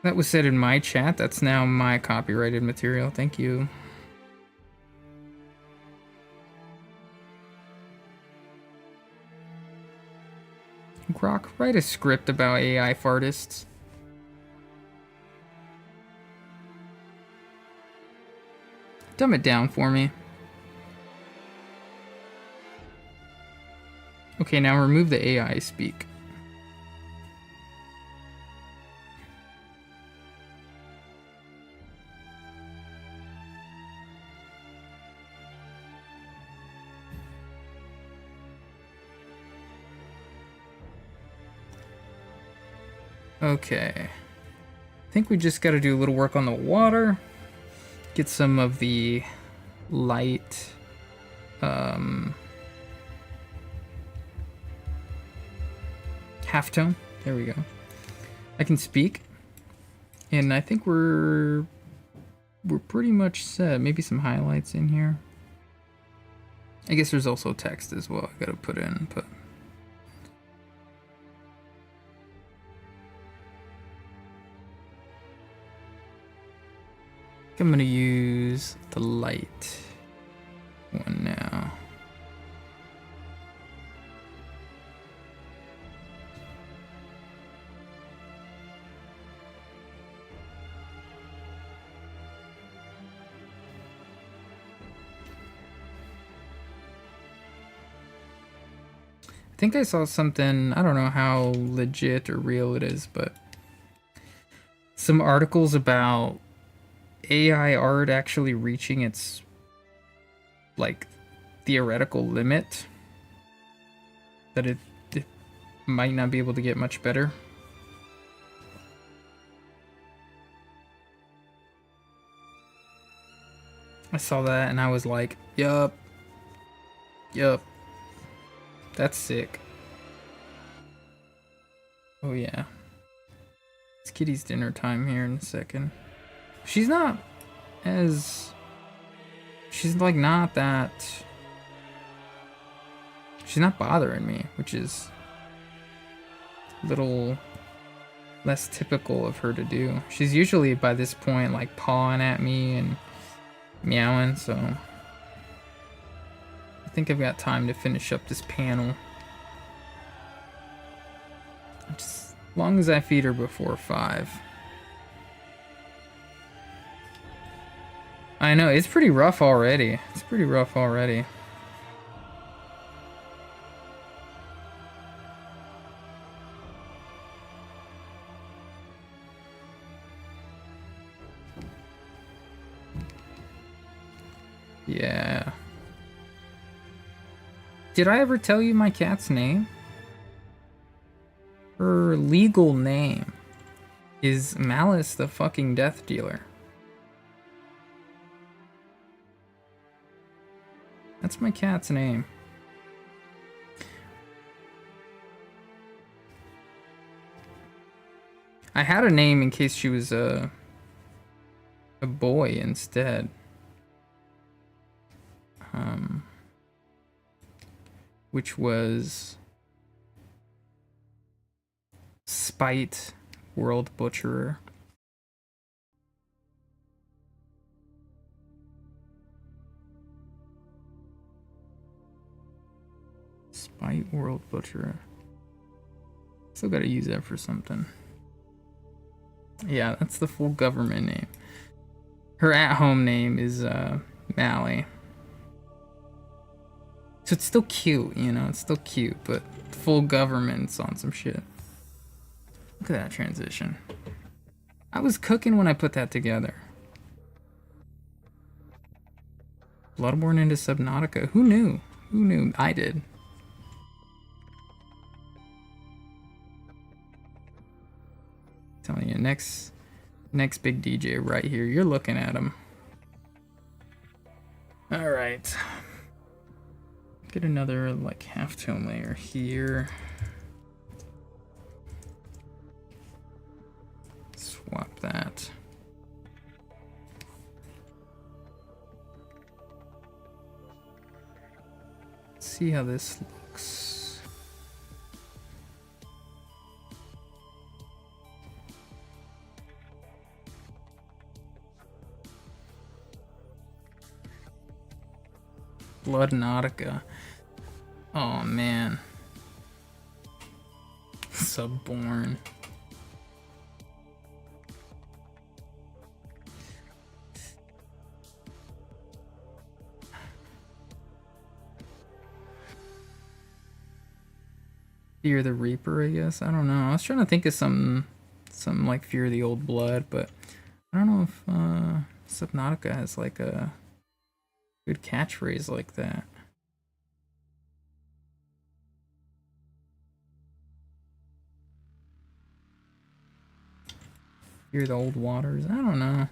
[SPEAKER 2] That was said in my chat. That's now my copyrighted material. Thank you. Grok, write a script about AI fartists. Dumb it down for me. Okay, now remove the AI speak. Okay. I think we just got to do a little work on the water. Get some of the light halftone. There we go. I can speak. And I think we're pretty much set. Maybe some highlights in here. I guess there's also text as well. I gotta put in, but I'm gonna use the light one now. I think I saw something, I don't know how legit or real it is, but some articles about AI art actually reaching its like theoretical limit, that it might not be able to get much better. I saw that and I was like, yup, that's sick. Oh yeah, it's Kitty's dinner time here in a second. She's not as... She's like not that... She's not bothering me, which is a little less typical of her to do. She's usually by this point like pawing at me and meowing, so I think I've got time to finish up this panel. Just as long as I feed her before 5. I know, it's pretty rough already. It's pretty rough already. Yeah. Did I ever tell you my cat's name? Her legal name is Malice the fucking Death Dealer. That's my cat's name. I had a name in case she was a boy instead. Which was Spite World Butcherer. Spite World Butcherer. Still gotta use that for something. Yeah, that's the full government name. Her at-home name is Mally. So it's still cute, you know, it's still cute, but full government's on some shit. Look at that transition. I was cooking when I put that together. Bloodborne into Subnautica. Who knew? Who knew? I did. Telling you, next big DJ right here. You're looking at him. All right. Get another like halftone layer here. Swap that. See how this looks. Bloodnautica. Oh man. Subborn. Fear the Reaper, I guess. I don't know. I was trying to think of some like Fear the Old Blood, but I don't know if Subnautica has like a good catchphrase like that. Fear the Old Waters. I don't know.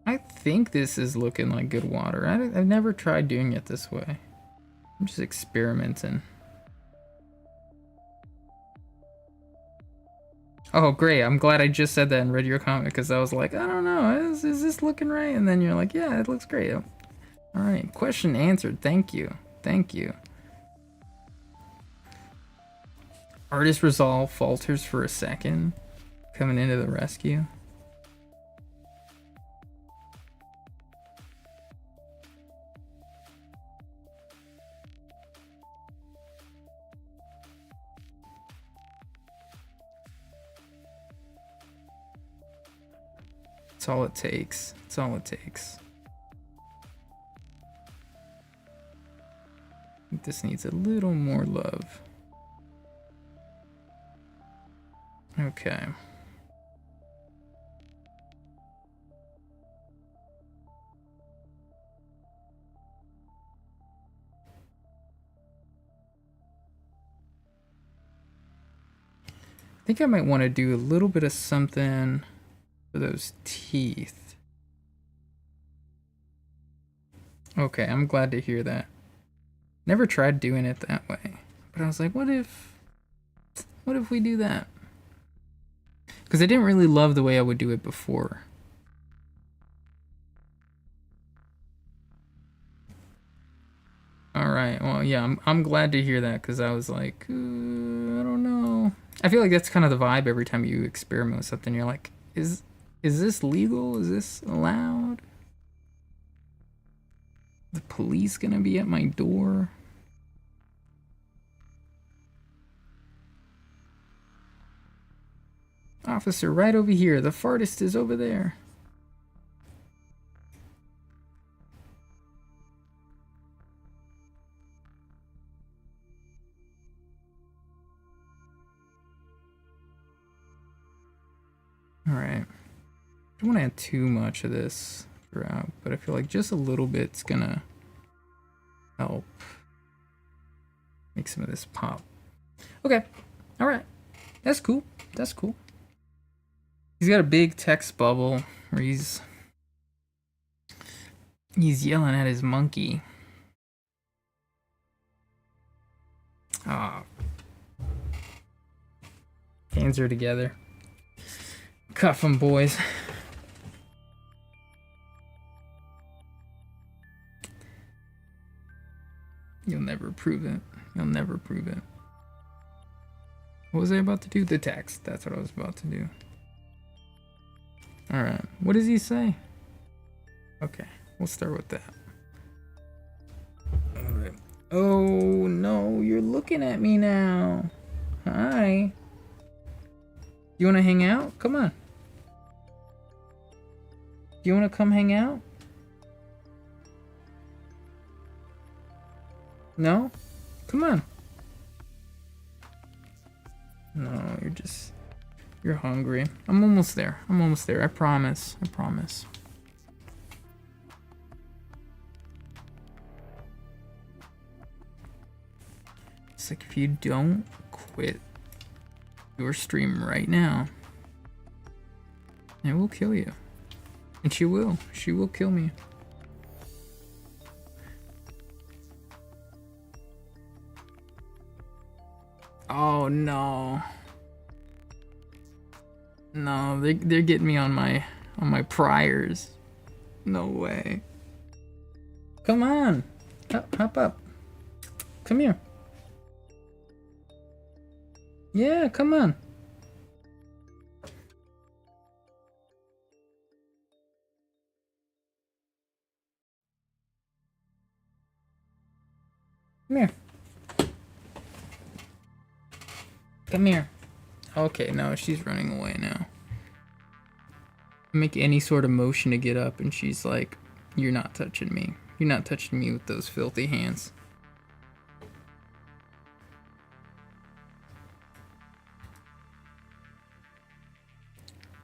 [SPEAKER 2] I think this is looking like good water. I've never tried doing it this way. I'm just experimenting. Oh, great. I'm glad I just said that and read your comment because I was like, I don't know. Is this looking right? And then you're like, yeah, it looks great. All right. Question answered. Thank you. Thank you. Artist resolve falters for a second. Coming into the rescue. That's all it takes. That's all it takes. I think this needs a little more love. Okay. I think I might want to do a little bit of something for those teeth. Okay, I'm glad to hear that. Never tried doing it that way. But I was like, what if we do that? Because I didn't really love the way I would do it before. Alright, well, yeah, I'm glad to hear that because I was like, I don't know. I feel like that's kind of the vibe every time you experiment with something. You're like, is this legal? Is this allowed? The police gonna be at my door? Officer, right over here. The fartist is over there. Alright. I don't want to add too much of this throughout, but I feel like just a little bit's gonna help make some of this pop. Okay. Alright. That's cool. That's cool. He's got a big text bubble where he's yelling at his monkey. Ah. Hands are together. Cuff 'em, boys. You'll never prove it. You'll never prove it. What was I about to do? The text. That's what I was about to do. Alright. What does he say? Okay. We'll start with that. Alright. Oh, no. You're looking at me now. Hi. You want to hang out? Come on. Do you want to come hang out? No? Come on. No, you're hungry. I'm almost there. I'm almost there. I promise. I promise. It's like if you don't quit your stream right now, it will kill you. And she will. She will kill me. Oh no. No, they're getting me on my priors. No way. Come on. Hop up. Come here. Yeah, come on. Come here. Come here. Okay, no, she's running away now. Make any sort of motion to get up, and she's like, "You're not touching me. You're not touching me with those filthy hands."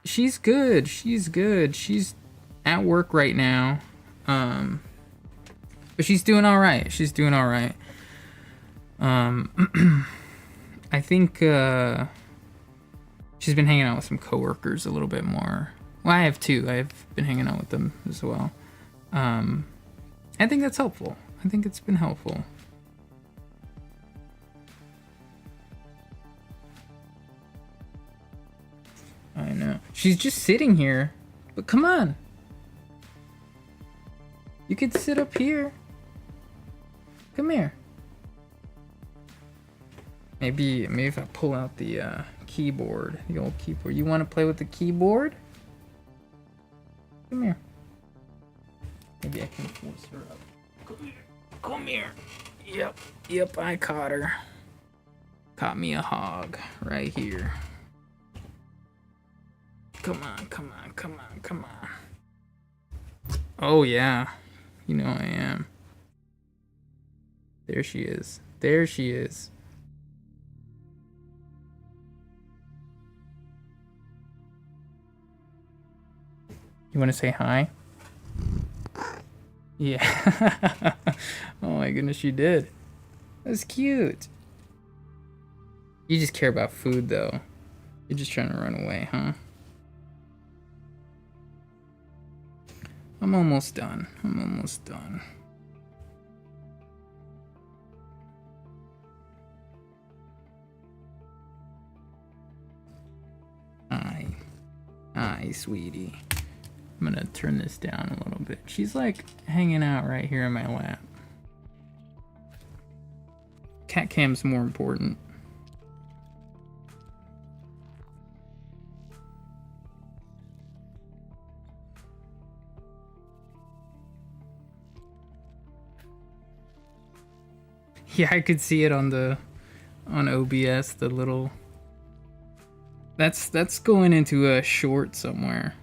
[SPEAKER 2] She's good. She's good. She's at work right now. But she's doing all right. She's doing all right. I think she's been hanging out with some coworkers a little bit more. Well, I have too. I've been hanging out with them as well. I think that's helpful. I think it's been helpful. I know. She's just sitting here. But come on. You could sit up here. Come here. Maybe if I pull out the keyboard, the old keyboard. You want to play with the keyboard? Come here. Maybe I can force her up. Come here. Come here. Yep, I caught her. Caught me a hog right here. Come on, come on, come on, come on. Oh yeah, you know I am. There she is. There she is. You want to say hi? Yeah. Oh my goodness, she did. That's cute. You just care about food though. You're just trying to run away, huh? I'm almost done. I'm almost done. Hi, sweetie. I'm gonna turn this down a little bit. She's like hanging out right here in my lap. Cat cam's more important. Yeah, I could see it on OBS, the little. That's going into a short somewhere.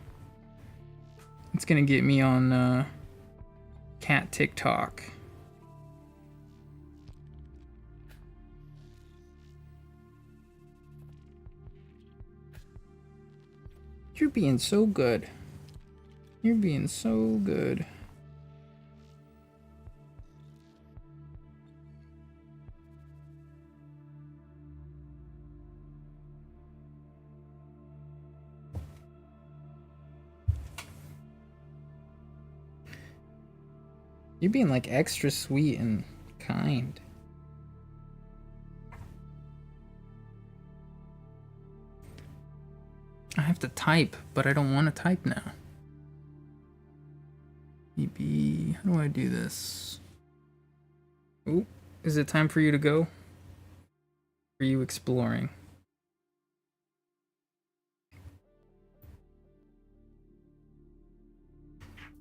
[SPEAKER 2] It's gonna get me on cat TikTok. You're being so good. You're being so good. You're being like extra sweet and kind. I have to type, but I don't want to type now. Maybe, how do I do this? Ooh, is it time for you to go? Are you exploring?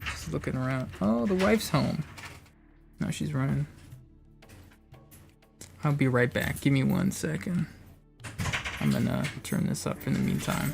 [SPEAKER 2] Just looking around. Oh, the wife's home. No, she's running. I'll be right back. Give me 1 second. I'm gonna turn this up in the meantime.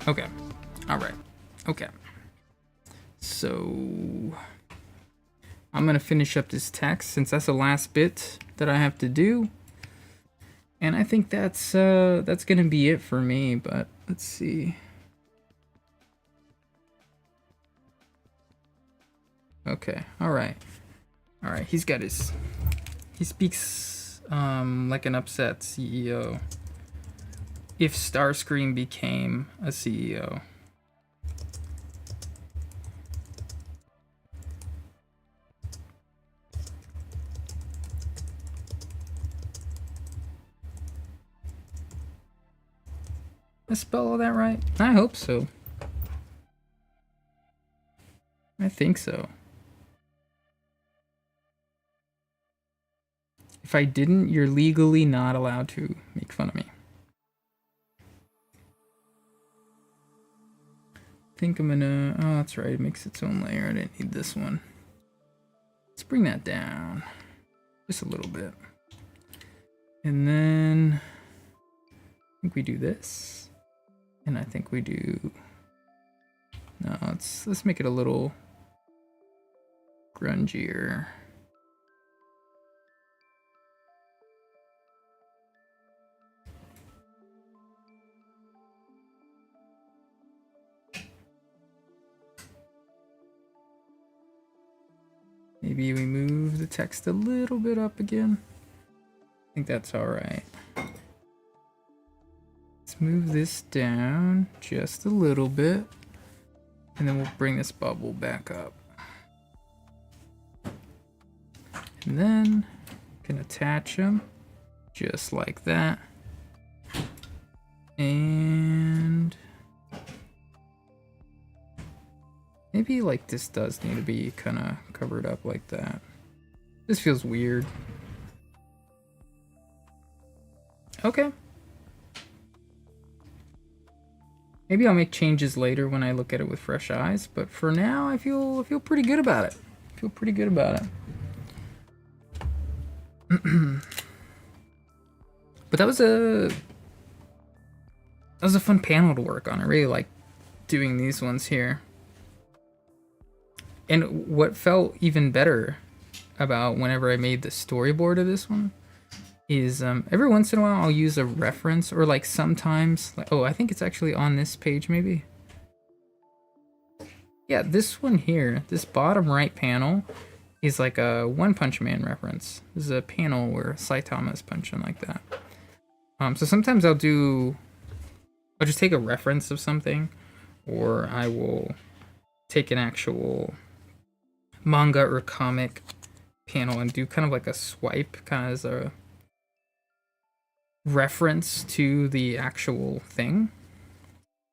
[SPEAKER 2] Okay. All right. Okay. So I'm gonna finish up this text since that's the last bit that I have to do. And I think that's gonna be it for me, but let's see. Okay, alright. Alright, he speaks like an upset CEO. If Starscream became a CEO. Did I spell all that right? I hope so. I think so. If I didn't, you're legally not allowed to make fun of me. I think I'm gonna... Oh, that's right. It makes its own layer. I didn't need this one. Let's bring that down. Just a little bit. And then... I think we do this. And I think we do... No, let's make it a little grungier. Maybe we move the text a little bit up again. I think that's all right. Let's move this down just a little bit. And then we'll bring this bubble back up. And then we can attach them just like that. And maybe like this does need to be kind of covered up like that. This feels weird. Okay. Maybe I'll make changes later when I look at it with fresh eyes, but for now I feel pretty good about it. I feel pretty good about it. But that was a fun panel to work on. I really like doing these ones here. And what felt even better about whenever I made the storyboard of this one is every once in a while I'll use a reference, or like sometimes, like, oh, I think it's actually on this page maybe. Yeah, this one here, this bottom right panel is like a One Punch Man reference. This is a panel where Saitama is punching like that. So sometimes I'll just take a reference of something, or I will take an actual manga or comic panel and do kind of like a swipe, kind of as a reference to the actual thing.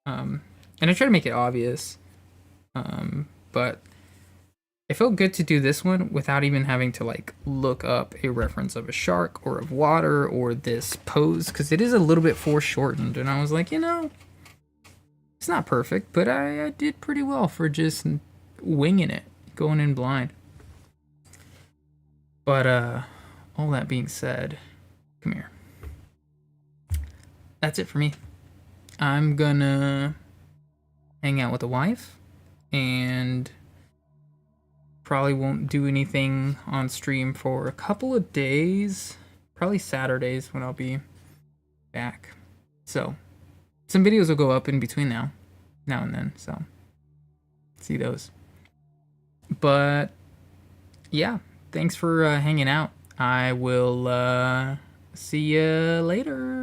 [SPEAKER 2] And I try to make it obvious, but it felt good to do this one without even having to like look up a reference of a shark or of water or this pose, because it is a little bit foreshortened, and I was like, you know, it's not perfect, but I did pretty well for just winging it, going in blind. But all that being said, come here. That's it for me. I'm gonna hang out with the wife and probably won't do anything on stream for a couple of days. Probably Saturdays when I'll be back. So some videos will go up in between now and then, so see those. But yeah, thanks for hanging out. I will see you later.